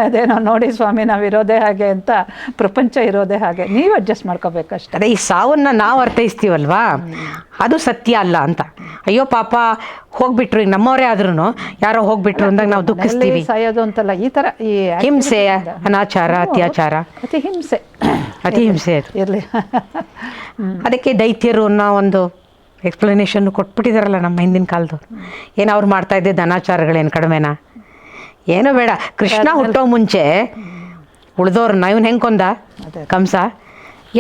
ಅದೇನೋ ನೋಡಿ ಸ್ವಾಮಿ, ನಾವು ಇರೋದೇ ಹಾಗೆ ಅಂತ, ಪ್ರಪಂಚ ಇರೋದೇ ಹಾಗೆ, ನೀವು ಅಡ್ಜಸ್ಟ್ ಮಾಡ್ಕೋಬೇಕಷ್ಟೇ. ಅದೇ ಈ ಸಾವನ್ನ ನಾವು ಅರ್ಥೈಸ್ತೀವಲ್ವಾ, ಅದು ಸತ್ಯ ಅಲ್ಲ ಅಂತ. ಅಯ್ಯೋ ಪಾಪ ಹೋಗ್ಬಿಟ್ರು, ಈಗ ನಮ್ಮವರೇ ಆದ್ರೂ ಯಾರೋ ಹೋಗ್ಬಿಟ್ರು ಅಂದಾಗ ನಾವು ದುಃಖಿಸ್ತೀವಿ. ಸಾಯೋದು ಅಂತಲ್ಲ, ಈ ಥರ ಈ ಹಿಂಸೆ, ಅನಾಚಾರ, ಅತ್ಯಾಚಾರ, ಅತಿ ಹಿಂಸೆ ಅದು ಇರಲಿ. ಅದಕ್ಕೆ ದೈತ್ಯರು ಅನ್ನೋ ಒಂದು ಎಕ್ಸ್ಪ್ಲನೇಷನ್ ಕೊಟ್ಬಿಟ್ಟಿದಾರಲ್ಲ ನಮ್ಮ ಹಿಂದಿನ ಕಾಲದವ್ರು. ಏನು ಅವ್ರು ಮಾಡ್ತಾ ಇದ್ದಿದ್ದು ಅನಾಚಾರಗಳೇನು ಕಡಿಮೆನಾ? ಏನೋ ಬೇಡ, ಕೃಷ್ಣ ಹುಟ್ಟೋ ಮುಂಚೆ ಉಳಿದವ್ರನ್ನ ಇವನು ಹೆಂಗೆ ಕೊಂದ ಕಂಸ,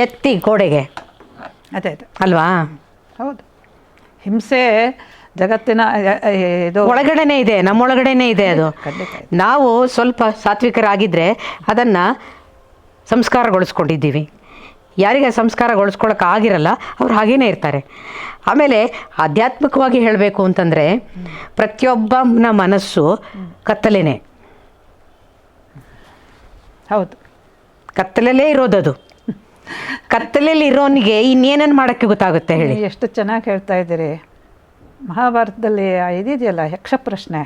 ಎತ್ತಿ ಗೋಡೆಗೆ, ಅದೇ ಅಲ್ವಾ? ಹೌದು, ಹಿಂಸೆ ಜಗತ್ತಿನ ಇದು ಒಳಗಡೆನೇ ಇದೆ, ನಮ್ಮೊಳಗಡೆನೇ ಇದೆ ಅದು. ನಾವು ಸ್ವಲ್ಪ ಸಾತ್ವಿಕರಾಗಿದ್ದರೆ ಅದನ್ನು ಸಂಸ್ಕಾರಗೊಳಿಸ್ಕೊಂಡಿದ್ದೀವಿ. ಯಾರಿಗೆ ಸಂಸ್ಕಾರಗೊಳಿಸ್ಕೊಳಕ್ಕೆ ಆಗಿರಲ್ಲ ಅವ್ರು ಹಾಗೇನೇ ಇರ್ತಾರೆ. ಆಮೇಲೆ ಆಧ್ಯಾತ್ಮಿಕವಾಗಿ ಹೇಳಬೇಕು ಅಂತಂದರೆ ಪ್ರತಿಯೊಬ್ಬನ ಮನಸ್ಸು ಕತ್ತಲೇನೆ. ಹೌದು, ಕತ್ತಲಲ್ಲೇ ಇರೋದದು. ಕತ್ತಲಲ್ಲಿ ಇರೋನಿಗೆ ಇನ್ನೇನನ್ನು ಮಾಡೋಕ್ಕೆ ಗೊತ್ತಾಗುತ್ತೆ ಹೇಳಿ? ಎಷ್ಟು ಚೆನ್ನಾಗಿ ಹೇಳ್ತಾ ಇದ್ದೀರಿ. ಮಹಾಭಾರತದಲ್ಲಿ ಇದಿದೆಯಲ್ಲ ಯಕ್ಷ ಪ್ರಶ್ನೆ,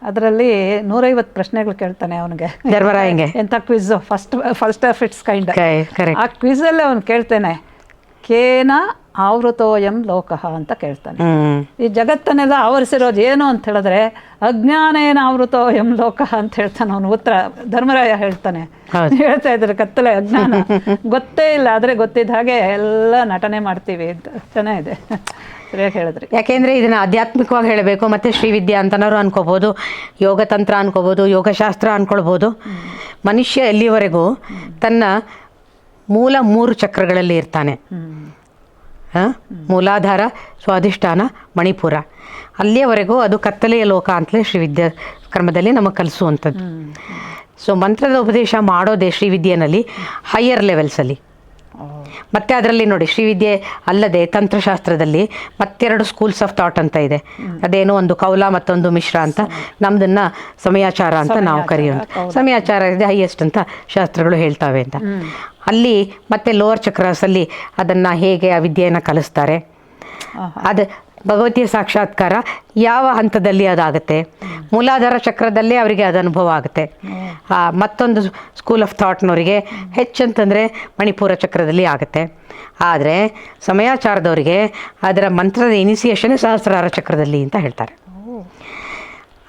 ಅದರಲ್ಲಿ 150 ಪ್ರಶ್ನೆಗಳು ಕೇಳ್ತಾನೆ ಅವನಿಗೆ ಧರ್ಮರಾಯಂಗೆ. ಎಂಥ quiz, first of it's kind. ಆ ಕ್ವಿಜಲ್ಲಿ ಅವನು ಕೇಳ್ತಾನೆ, ಕೇನ ಆವೃತೋಯಂ ಲೋಕಃ ಅಂತ ಕೇಳ್ತಾನೆ. ಈ ಜಗತ್ತನ್ನೆಲ್ಲ ಆವರಿಸಿರೋದು ಏನು ಅಂತ ಹೇಳಿದ್ರೆ ಅಜ್ಞಾನೇನ ಆವೃತೋಯಂ ಲೋಕಃ ಅಂತ ಹೇಳ್ತಾನೆ ಅವನು. ಉತ್ತರ ಧರ್ಮರಾಯ ಹೇಳ್ತಾನೆ, ಹೇಳ್ತಾ ಇದ್ದಾರೆ ಕತ್ತಲೆ ಅಜ್ಞಾನ, ಗೊತ್ತೇ ಇಲ್ಲ, ಆದರೆ ಗೊತ್ತಿದ್ದ ಹಾಗೆ ಎಲ್ಲ ನಟನೆ ಮಾಡ್ತೀವಿ ಅಂತ. ಚೆನ್ನಾಗಿದೆ, ಸರಿಯಾಗಿ ಹೇಳಿದ್ರಿ. ಯಾಕೆಂದರೆ ಇದನ್ನು ಆಧ್ಯಾತ್ಮಿಕವಾಗಿ ಹೇಳಬೇಕು, ಮತ್ತು ಶ್ರೀವಿದ್ಯಾ ಅಂತನಾರು ಅನ್ಕೋಬೋದು, ಯೋಗ ತಂತ್ರ ಅನ್ಕೋಬೋದು, ಯೋಗಶಾಸ್ತ್ರ ಅನ್ಕೊಳ್ಬೋದು. ಮನುಷ್ಯ ಎಲ್ಲಿವರೆಗೂ ತನ್ನ ಮೂಲ 3 ಚಕ್ರಗಳಲ್ಲಿ ಇರ್ತಾನೆ, ಮೂಲಾಧಾರ, ಸ್ವಾಧಿಷ್ಠಾನ, ಮಣಿಪುರ, ಅಲ್ಲಿಯವರೆಗೂ ಅದು ಕತ್ತಲೆಯ ಲೋಕ ಅಂತಲೇ ಶ್ರೀವಿದ್ಯಾ ಕ್ರಮದಲ್ಲಿ ನಮಗೆ ಕಲಿಸುವಂಥದ್ದು. ಸೊ ಮಂತ್ರದ ಉಪದೇಶ ಮಾಡೋದೇ ಶ್ರೀವಿದ್ಯೆನಲ್ಲಿ ಹೈಯರ್ ಲೆವೆಲ್ಸಲ್ಲಿ. ಮತ್ತು ಅದರಲ್ಲಿ ನೋಡಿ, ಶ್ರೀವಿದ್ಯೆ ಅಲ್ಲದೆ ತಂತ್ರಶಾಸ್ತ್ರದಲ್ಲಿ ಮತ್ತೆರಡು ಸ್ಕೂಲ್ಸ್ ಆಫ್ ಥಾಟ್ ಅಂತ ಇದೆ. ಅದೇನೋ ಒಂದು ಕೌಲ, ಮತ್ತೊಂದು ಮಿಶ್ರ ಅಂತ. ನಮ್ದನ್ನು ಸಮಯಾಚಾರ ಅಂತ ನಾವು ಕರೆಯೋದು. ಸಮಯಾಚಾರ ಇದೆ ಹೈಯೆಸ್ಟ್ ಅಂತ ಶಾಸ್ತ್ರಗಳು ಹೇಳ್ತಾವೆ ಅಂತ. ಅಲ್ಲಿ ಮತ್ತೆ ಲೋವರ್ ಚಕ್ರಸಲ್ಲಿ ಅದನ್ನು ಹೇಗೆ ಆ ವಿದ್ಯೆಯನ್ನು ಕಲಿಸ್ತಾರೆ, ಅದು ಭಗವತಿಯ ಸಾಕ್ಷಾತ್ಕಾರ ಯಾವ ಹಂತದಲ್ಲಿ ಅದಾಗುತ್ತೆ. ಮೂಲಾಧಾರ ಚಕ್ರದಲ್ಲೇ ಅವರಿಗೆ ಅದು ಅನುಭವ ಆಗುತ್ತೆ. ಮತ್ತೊಂದು ಸ್ಕೂಲ್ ಆಫ್ ಥಾಟ್ನವರಿಗೆ ಹೆಚ್ಚಂತಂದರೆ ಮಣಿಪುರ ಚಕ್ರದಲ್ಲಿ ಆಗುತ್ತೆ. ಆದರೆ ಸಮಯಾಚಾರದವರಿಗೆ ಅದರ ಮಂತ್ರದ ಇನಿಸಿಯೇಷನ್ ಸಹಸ್ರಾರ ಚಕ್ರದಲ್ಲಿ ಅಂತ ಹೇಳ್ತಾರೆ.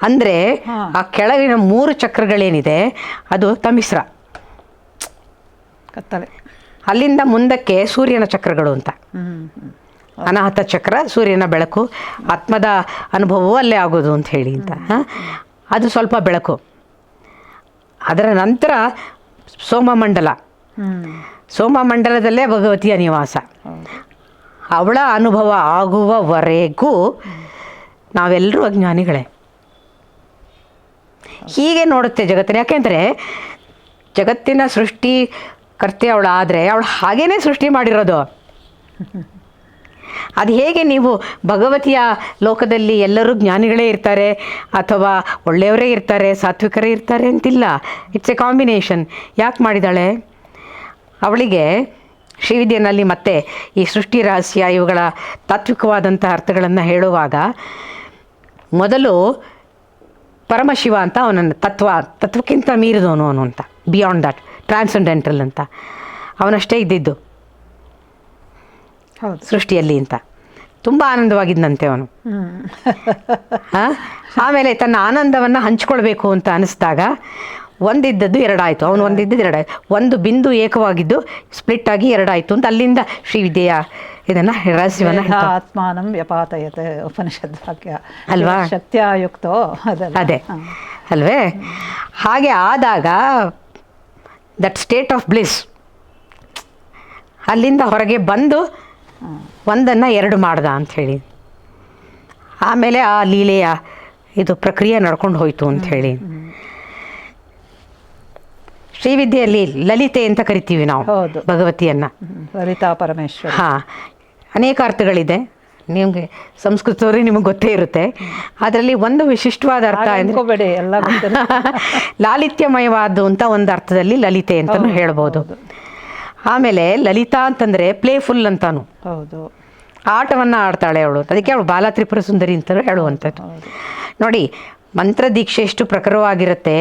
ಅಂದರೆ ಆ ಕೆಳಗಿನ 3 ಚಕ್ರಗಳೇನಿದೆ ಅದು ತಮಿಸ್ರ, ಕತ್ತಲೆ. ಅಲ್ಲಿಂದ ಮುಂದಕ್ಕೆ ಸೂರ್ಯನ ಚಕ್ರಗಳು ಅಂತ. ಅನಾಹತ ಚಕ್ರ, ಸೂರ್ಯನ ಬೆಳಕು, ಆತ್ಮದ ಅನುಭವವೂ ಅಲ್ಲೇ ಆಗೋದು ಅಂತ ಹೇಳಿ ಅಂತ. ಅದು ಸ್ವಲ್ಪ ಬೆಳಕು. ಅದರ ನಂತರ ಸೋಮಮಂಡಲ, ಸೋಮಮಂಡಲದಲ್ಲೇ ಭಗವತಿಯ ನಿವಾಸ. ಅವಳ ಅನುಭವ ಆಗುವವರೆಗೂ ನಾವೆಲ್ಲರೂ ಅಜ್ಞಾನಿಗಳೇ. ಹೀಗೆ ನೋಡುತ್ತೆ ಜಗತ್ತಿನ. ಯಾಕೆಂದರೆ ಜಗತ್ತಿನ ಸೃಷ್ಟಿ ಕರ್ತೆ ಅವಳು, ಆದರೆ ಅವಳು ಹಾಗೇ ಸೃಷ್ಟಿ ಮಾಡಿರೋದು. ಅದು ಹೇಗೆ ನೀವು ಭಗವತಿಯ ಲೋಕದಲ್ಲಿ ಎಲ್ಲರೂ ಜ್ಞಾನಿಗಳೇ ಇರ್ತಾರೆ ಅಥವಾ ಒಳ್ಳೆಯವರೇ ಇರ್ತಾರೆ, ಸಾತ್ವಿಕರೇ ಇರ್ತಾರೆ ಅಂತಿಲ್ಲ. It's A combination. ಯಾಕೆ ಮಾಡಿದಾಳೆ? ಅವಳಿಗೆ ಶ್ರೀವಿದ್ಯೆಯಲ್ಲಿ ಮತ್ತೆ ಈ ಸೃಷ್ಟಿ ರಹಸ್ಯ ಇವುಗಳ ತಾತ್ವಿಕವಾದಂಥ ಅರ್ಥಗಳನ್ನು ಹೇಳುವಾಗ ಮೊದಲು ಪರಮಶಿವ ಅಂತ ಅವನನ್ನು ತತ್ವಕ್ಕಿಂತ ಮೀರಿದವನು ಅವನು ಅಂತ, ಬಿಯಾಂಡ್ ದಟ್, ಟ್ರಾನ್ಸೆಂಡೆಂಟಲ್ ಅಂತ. ಅವನಷ್ಟೇ ಇದ್ದಿದ್ದು ಸೃಷ್ಟಿಯಲ್ಲಿ ಅಂತ. ತುಂಬ ಆನಂದವಾಗಿದ್ದಂತೆ ಅವನು. ಆಮೇಲೆ ತನ್ನ ಆನಂದವನ್ನು ಹಂಚ್ಕೊಳ್ಬೇಕು ಅಂತ ಅನಿಸ್ದಾಗ ಒಂದಿದ್ದದ್ದು ಎರಡಾಯಿತು. ಅವನು ಒಂದಿದ್ದದ್ದು ಎರಡಾಯಿತು. ಒಂದು ಬಿಂದು ಏಕವಾಗಿದ್ದು ಸ್ಪ್ಲಿಟ್ ಆಗಿ ಎರಡಾಯಿತು ಅಂತ ಅಲ್ಲಿಂದ ಶ್ರೀವಿದ್ಯೆಯ ಇದನ್ನು ರಹಸ್ಯವನ್ನು ಆತ್ಮಾನಂ ವ್ಯಪಾತಯತೆ ಉಪನಿಷದ್ ವಾಕ್ಯ ಅಲ್ವಾ? ಶಕ್ತಿಯುಕ್ತೋ ಅದೇ ಅಲ್ವೇ? ಹಾಗೆ ಆದಾಗ ದಟ್ ಸ್ಟೇಟ್ ಆಫ್ ಬ್ಲಿಸ್, ಅಲ್ಲಿಂದ ಹೊರಗೆ ಬಂದು ಒಂದನ್ನು ಎರಡು ಮಾಡ್ದ ಅಂಥೇಳಿ. ಆಮೇಲೆ ಆ ಲೀಲೆಯ ಇದು ಪ್ರಕ್ರಿಯೆ ನಡ್ಕೊಂಡು ಹೋಯಿತು ಅಂಥೇಳಿ. ಶ್ರೀವಿದ್ಯೆಯಲ್ಲಿ ಲಲಿತೆ ಅಂತ ಕರಿತೀವಿ ನಾವು ಭಗವತಿಯನ್ನು, ಲಲಿತಾ ಪರಮೇಶ್ವರಿ. ಹಾಂ, ಅನೇಕ ಅರ್ಥಗಳಿದೆ. ನಿಮಗೆ ಸಂಸ್ಕೃತವ್ರಿಗೆ ನಿಮಗೆ ಗೊತ್ತೇ ಇರುತ್ತೆ. ಅದರಲ್ಲಿ ಒಂದು ವಿಶಿಷ್ಟವಾದ ಅರ್ಥ ಅನ್ಕೋಬೇಡಿ, ಎಲ್ಲ ಗೊತ್ತಿಲ್ಲ. ಲಾಲಿತ್ಯಮಯವಾದ್ದು ಅಂತ ಒಂದು ಅರ್ಥದಲ್ಲಿ ಲಲಿತೆ ಅಂತಲೂ ಹೇಳ್ಬೋದು. ಆಮೇಲೆ ಲಲಿತಾ ಅಂತಂದರೆ ಪ್ಲೇಫುಲ್ ಅಂತಾನು, ಹೌದು, ಆಟವನ್ನು ಆಡ್ತಾಳೆ ಅವಳು, ಅದಕ್ಕೆ ಅವಳು ಬಾಲ ತ್ರಿಪುರ ಸುಂದರಿ ಅಂತಲೂ ಹೇಳುವಂಥದ್ದು. ನೋಡಿ, ಮಂತ್ರ ದೀಕ್ಷೆ ಎಷ್ಟು ಪ್ರಖರವಾಗಿರುತ್ತೆ.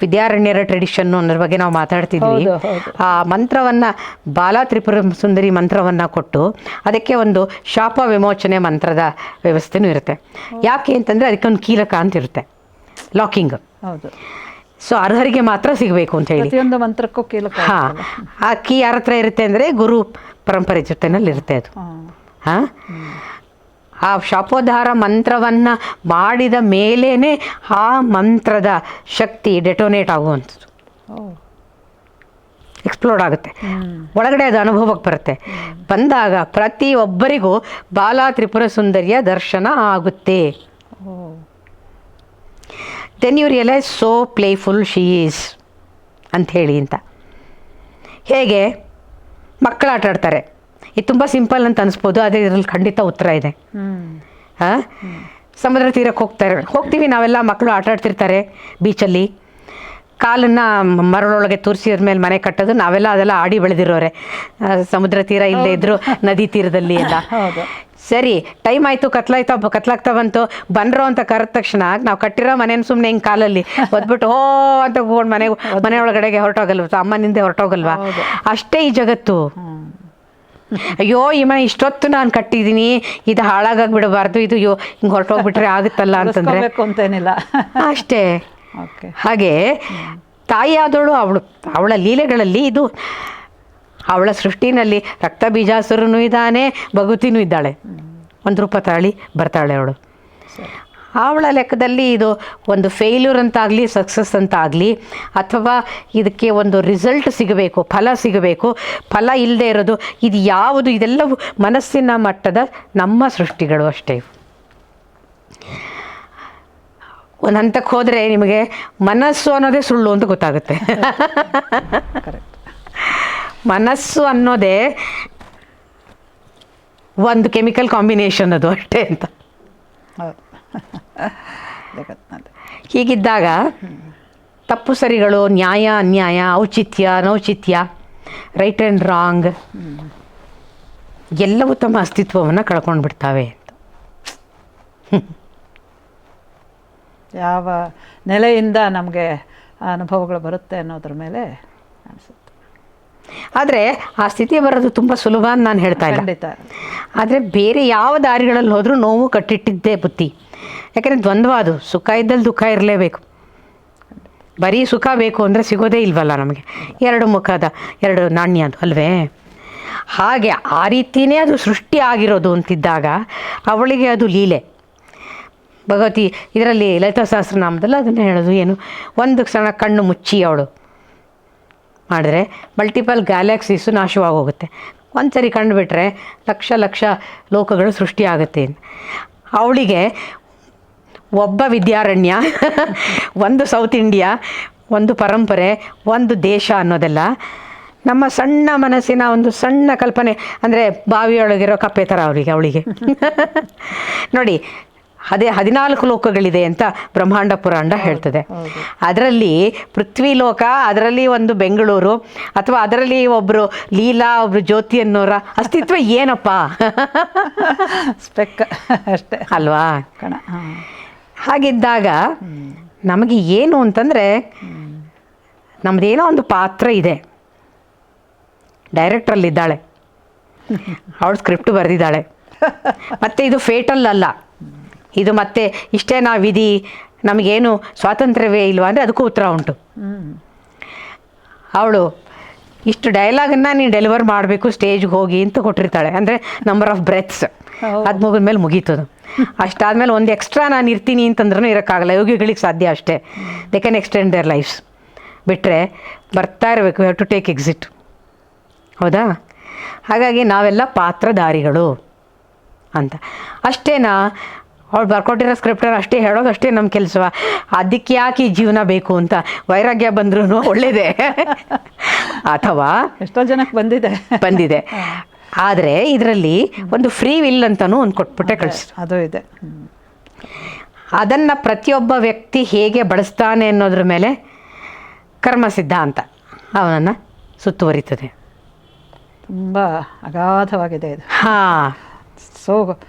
ವಿದ್ಯಾರಣ್ಯರ ಟ್ರೆಡಿಷನ್ನು ಅನ್ನೋದ್ರ ಬಗ್ಗೆ ನಾವು ಮಾತಾಡ್ತಿದ್ವಿ. ಆ ಮಂತ್ರವನ್ನು, ಬಾಲ ತ್ರಿಪುರ ಸುಂದರಿ ಮಂತ್ರವನ್ನು ಕೊಟ್ಟು ಅದಕ್ಕೆ ಒಂದು ಶಾಪ ವಿಮೋಚನೆ ಮಂತ್ರದ ವ್ಯವಸ್ಥೆನೂ ಇರುತ್ತೆ. ಯಾಕೆ ಅಂತಂದರೆ ಅದಕ್ಕೊಂದು ಕೀಲಕ ಅಂತ ಇರುತ್ತೆ, ಲಾಕಿಂಗ್. ಹೌದು. ಸೊ ಅರ್ಹರಿಗೆ ಮಾತ್ರ ಸಿಗಬೇಕು ಅಂತ ಹೇಳಿ ಪ್ರತಿಯೊಂದು ಮಂತ್ರಕ್ಕೂ ಕೀಲಕ. ಹಾಂ, ಆ ಕೀ ಯಾರ ಹತ್ರ ಇರುತ್ತೆ ಅಂದರೆ ಗುರು ಪರಂಪರೆ ಜೊತೆನಲ್ಲಿ ಇರುತ್ತೆ ಅದು. ಹಾಂ, ಆ ಶಾಪೋದ್ಧಾರ ಮಂತ್ರವನ್ನು ಮಾಡಿದ ಮೇಲೇ ಆ ಮಂತ್ರದ ಶಕ್ತಿ ಡೆಟೋನೇಟ್ ಆಗುವಂಥದ್ದು, ಎಕ್ಸ್ಪ್ಲೋಡ್ ಆಗುತ್ತೆ, ಒಳಗಡೆ ಅದು ಅನುಭವಕ್ಕೆ ಬರುತ್ತೆ. ಬಂದಾಗ ಪ್ರತಿಯೊಬ್ಬರಿಗೂ ಬಾಲ ತ್ರಿಪುರ ಸುಂದರಿಯ ದರ್ಶನ ಆಗುತ್ತೆ. Then you realise so playful she is ಅಂಥೇಳಿ ಅಂತ. ಹೇಗೆ ಮಕ್ಕಳು ಆಟ ಆಡ್ತಾರೆ, ಇದು ತುಂಬ ಸಿಂಪಲ್ ಅಂತ ಅನಿಸ್ಬೋದು, ಆದರೆ ಇದರಲ್ಲಿ ಖಂಡಿತ ಉತ್ತರ ಇದೆ. ಹಾಂ, ಸಮುದ್ರ ತೀರಕ್ಕೆ ಹೋಗ್ತೀವಿ ನಾವೆಲ್ಲ, ಮಕ್ಕಳು ಆಟ ಆಡ್ತಿರ್ತಾರೆ ಬೀಚಲ್ಲಿ, ಕಾಲನ್ನು ಮರಳೊಳಗೆ ತೂರಿಸಿದ ಮೇಲೆ ಮನೆ ಕಟ್ಟೋದು, ನಾವೆಲ್ಲ ಅದೆಲ್ಲ ಆಡಿ ಬೆಳೆದಿರೋರೆ. ಸಮುದ್ರ ತೀರ ಇಲ್ಲದೆ ಇದ್ರು ನದಿ ತೀರದಲ್ಲಿ ಎಲ್ಲ. ಸರಿ, ಟೈಮ್ ಆಯಿತು, ಕತ್ಲಾಗ್ತಾ ಬಂತು, ಬಂದರು ಅಂತ ಕರೆದ ತಕ್ಷಣ ನಾವು ಕಟ್ಟಿರೋ ಮನೇನ ಸುಮ್ಮನೆ ಹಿಂಗೆ ಕಾಲಲ್ಲಿ ಒದ್ಬಿಟ್ಟು ಹೋ ಅಂತ ಹೋಗ್ಕೊಂಡು ಮನೆಯೊಳಗಡೆಗೆ ಹೊರಟೋಗಲ್ವ, ಅಮ್ಮನಿಂದೆ ಹೊರಟೋಗಲ್ವಾ? ಅಷ್ಟೇ ಈ ಜಗತ್ತು. ಅಯ್ಯೋ ಈ ಮನೆ ಇಷ್ಟೊತ್ತು ನಾನು ಕಟ್ಟಿದ್ದೀನಿ, ಇದು ಹಾಳಾಗಾಗಿ ಬಿಡಬಾರ್ದು, ಇದು ಹಿಂಗೆ ಹೊರಟೋಗ್ಬಿಟ್ರೆ ಆಗುತ್ತಲ್ಲ ಅಂತಂದರೆ ಅಂತೇನಿಲ್ಲ, ಅಷ್ಟೇ. ಹಾಗೆ ತಾಯಿಯಾದವಳು ಅವಳ ಲೀಲೆಗಳಲ್ಲಿ ಇದು, ಅವಳ ಸೃಷ್ಟಿನಲ್ಲಿ ರಕ್ತ ಬೀಜಾಸುರನೂ ಇದ್ದಾನೆ, ಭಗವತಿನೂ ಇದ್ದಾಳೆ, ಒಂದು ರೂಪ ತಾಳಿ ಬರ್ತಾಳೆ ಅವಳು. ಅವಳ ಲೆಕ್ಕದಲ್ಲಿ ಇದು ಒಂದು ಫೇಲ್ಯೂರ್ ಅಂತಾಗಲಿ ಸಕ್ಸಸ್ ಅಂತ ಆಗಲಿ, ಅಥವಾ ಇದಕ್ಕೆ ಒಂದು ರಿಸಲ್ಟ್ ಸಿಗಬೇಕು, ಫಲ ಸಿಗಬೇಕು, ಫಲ ಇಲ್ಲದೆ ಇರೋದು ಇದು ಯಾವುದು, ಇದೆಲ್ಲವೂ ಮನಸ್ಸಿನ ಮಟ್ಟದ ನಮ್ಮ ಸೃಷ್ಟಿಗಳು ಅಷ್ಟೇ. ಒಂದು ಹಂತಕ್ಕೆ ಹೋದರೆ ನಿಮಗೆ ಮನಸ್ಸು ಅನ್ನೋದೇ ಸುಳ್ಳು ಅಂತ ಗೊತ್ತಾಗುತ್ತೆ. ಮನಸ್ಸು ಅನ್ನೋದೇ ಒಂದು ಕೆಮಿಕಲ್ ಕಾಂಬಿನೇಷನ್ ಅದು ಅಷ್ಟೇ ಅಂತ. ಹೀಗಿದ್ದಾಗ ತಪ್ಪು ಸರಿಗಳು, ನ್ಯಾಯ ಅನ್ಯಾಯ, ಔಚಿತ್ಯ ಅನೌಚಿತ್ಯ, ರೈಟ್ ಆ್ಯಂಡ್ ರಾಂಗ್ ಎಲ್ಲವೂ ತಮ್ಮ ಅಸ್ತಿತ್ವವನ್ನು ಕಳ್ಕೊಂಡು ಬಿಡ್ತಾವೆ ಅಂತ. ಯಾವ ನೆಲೆಯಿಂದ ನಮಗೆ ಅನುಭವಗಳು ಬರುತ್ತೆ ಅನ್ನೋದ್ರ ಮೇಲೆ ಅನಿಸುತ್ತೆ. ಆದರೆ ಆ ಸ್ಥಿತಿ ಬರೋದು ತುಂಬ ಸುಲಭ ಅಂತ ನಾನು ಹೇಳ್ತಾ ಇಲ್ಲ. ಆದರೆ ಬೇರೆ ಯಾವ ದಾರಿಗಳಲ್ಲಿ ಹೋದರೂ ನೋವು ಕಟ್ಟಿಟ್ಟಿದ್ದೇ ಬುದ್ಧಿ. ಯಾಕಂದರೆ ದ್ವಂದ್ವ ಅದು, ಸುಖ ಇದ್ದಲ್ಲಿ ದುಃಖ ಇರಲೇಬೇಕು. ಬರೀ ಸುಖ ಬೇಕು ಅಂದರೆ ಸಿಗೋದೇ ಇಲ್ವಲ್ಲ ನಮಗೆ, ಎರಡು ಮುಖದ ಎರಡು ನಾಣ್ಯ ಅದು ಅಲ್ವೇ? ಹಾಗೆ ಆ ರೀತಿಯೇ ಅದು ಸೃಷ್ಟಿ ಆಗಿರೋದು ಅಂತಿದ್ದಾಗ ಅವಳಿಗೆ ಅದು ಲೀಲೆ. ಭಗವತಿ ಇದರಲ್ಲಿ ಲಲಿತಾ ಸಹಸ್ರನಾಮದಲ್ಲಿ ಅದನ್ನು ಹೇಳೋದು ಏನು, ಒಂದು ಕ್ಷಣ ಕಣ್ಣು ಮುಚ್ಚಿ ಅವಳು ಮಾಡಿದ್ರೆ ಮಲ್ಟಿಪಲ್ ಗ್ಯಾಲಕ್ಸೀಸು ನಾಶವಾಗೋಗುತ್ತೆ. ಒಂದು ಸರಿ ಕಂಡುಬಿಟ್ರೆ ಲಕ್ಷ ಲಕ್ಷ ಲೋಕಗಳು ಸೃಷ್ಟಿಯಾಗುತ್ತೆ. ಅವಳಿಗೆ ಒಬ್ಬ ವಿದ್ಯಾರಣ್ಯ, ಒಂದು ಸೌತ್ ಇಂಡಿಯಾ, ಒಂದು ಪರಂಪರೆ, ಒಂದು ದೇಶ ಅನ್ನೋದೆಲ್ಲ ನಮ್ಮ ಸಣ್ಣ ಮನಸ್ಸಿನ ಒಂದು ಸಣ್ಣ ಕಲ್ಪನೆ. ಅಂದರೆ ಬಾವಿಯೊಳಗಿರೋ ಕಪ್ಪೆ ಥರ ಅವಳಿಗೆ ನೋಡಿ, ಅದೇ 14 ಲೋಕಗಳಿದೆ ಅಂತ ಬ್ರಹ್ಮಾಂಡ ಪುರಾಣ ಹೇಳ್ತದೆ. ಅದರಲ್ಲಿ ಪೃಥ್ವಿ ಲೋಕ, ಅದರಲ್ಲಿ ಒಂದು ಬೆಂಗಳೂರು, ಅಥವಾ ಅದರಲ್ಲಿ ಒಬ್ಬರು ಲೀಲಾ, ಒಬ್ಬರು ಜ್ಯೋತಿ ಅನ್ನೋರ ಅಸ್ತಿತ್ವ ಏನಪ್ಪ? ಸ್ಪೆಕ್ ಅಷ್ಟೇ ಅಲ್ವಾ? ಹಾಗಿದ್ದಾಗ ನಮಗೆ ಏನು ಅಂತಂದರೆ, ನಮ್ಮದೇನೋ ಒಂದು ಪಾತ್ರ ಇದೆ, ಡೈರೆಕ್ಟ್ರಲ್ಲಿದ್ದಾಳೆ, ಅವಳು ಸ್ಕ್ರಿಪ್ಟ್ ಬರೆದಿದ್ದಾಳೆ, ಮತ್ತು ಇದು ಫೇಟಲ್ ಅಲ್ಲ, ಇದು ಮತ್ತೆ ಇಷ್ಟೇ ನಾವು ವಿಧಿ, ನಮಗೇನು ಸ್ವಾತಂತ್ರ್ಯವೇ ಇಲ್ವಾ ಅಂದರೆ ಅದಕ್ಕೂ ಉತ್ತರ ಉಂಟು. ಅವಳು ಇಷ್ಟು ಡೈಲಾಗನ್ನು ನೀನು ಡೆಲಿವರ್ ಮಾಡಬೇಕು ಸ್ಟೇಜ್ಗೆ ಹೋಗಿ ಅಂತ ಕೊಟ್ಟಿರ್ತಾಳೆ. ಅಂದರೆ ನಂಬರ್ ಆಫ್ ಬ್ರೆತ್ಸ್ ಅದು ಮುಗಿದ ಮೇಲೆ ಮುಗೀತದು. ಅಷ್ಟಾದಮೇಲೆ ಒಂದು ಎಕ್ಸ್ಟ್ರಾ ನಾನು ಇರ್ತೀನಿ ಅಂತಂದ್ರೂ ಇರೋಕ್ಕಾಗಲ್ಲ, ಯೋಗಿಗಳಿಗೆ ಸಾಧ್ಯ ಅಷ್ಟೇ. They can extend their lives. ಬಿಟ್ಟರೆ ಬರ್ತಾ ಇರಬೇಕು, ಹ್ಯಾವ್ ಟು ಟೇಕ್ ಎಕ್ಸಿಟ್. ಹೌದಾ? ಹಾಗಾಗಿ ನಾವೆಲ್ಲ ಪಾತ್ರಧಾರಿಗಳು ಅಂತ. ಅಷ್ಟೇನಾ? ಅವಳು ಬರ್ಕೊಟ್ಟಿರೋ ಸ್ಕ್ರಿಪ್ಟರ್ ಅಷ್ಟೇ ಹೇಳೋದು, ಅಷ್ಟೇ ನಮ್ಮ ಕೆಲಸ. ಅದಕ್ಕೆ ಯಾಕೆ ಈ ಜೀವನ ಬೇಕು ಅಂತ ವೈರಾಗ್ಯ ಬಂದ್ರೂ ಒಳ್ಳೆಯದೇ. ಅಥವಾ ಎಷ್ಟೋ ಜನಕ್ಕೆ ಬಂದಿದೆ. ಆದರೆ ಇದರಲ್ಲಿ ಒಂದು ಫ್ರೀ ವಿಲ್ ಅಂತಲೂ ಒಂದು ಕೊಟ್ಬಿಟ್ಟೆ ಕಳಿಸಿ. ಅದು ಇದೆ. ಅದನ್ನು ಪ್ರತಿಯೊಬ್ಬ ವ್ಯಕ್ತಿ ಹೇಗೆ ಬಳಸ್ತಾನೆ ಅನ್ನೋದ್ರ ಮೇಲೆ ಕರ್ಮ ಸಿದ್ಧಾಂತ ಅವನನ್ನು ಸುತ್ತುವರಿತದೆ. ತುಂಬ ಅಗಾಧವಾಗಿದೆ ಇದು. ಹಾಂ, so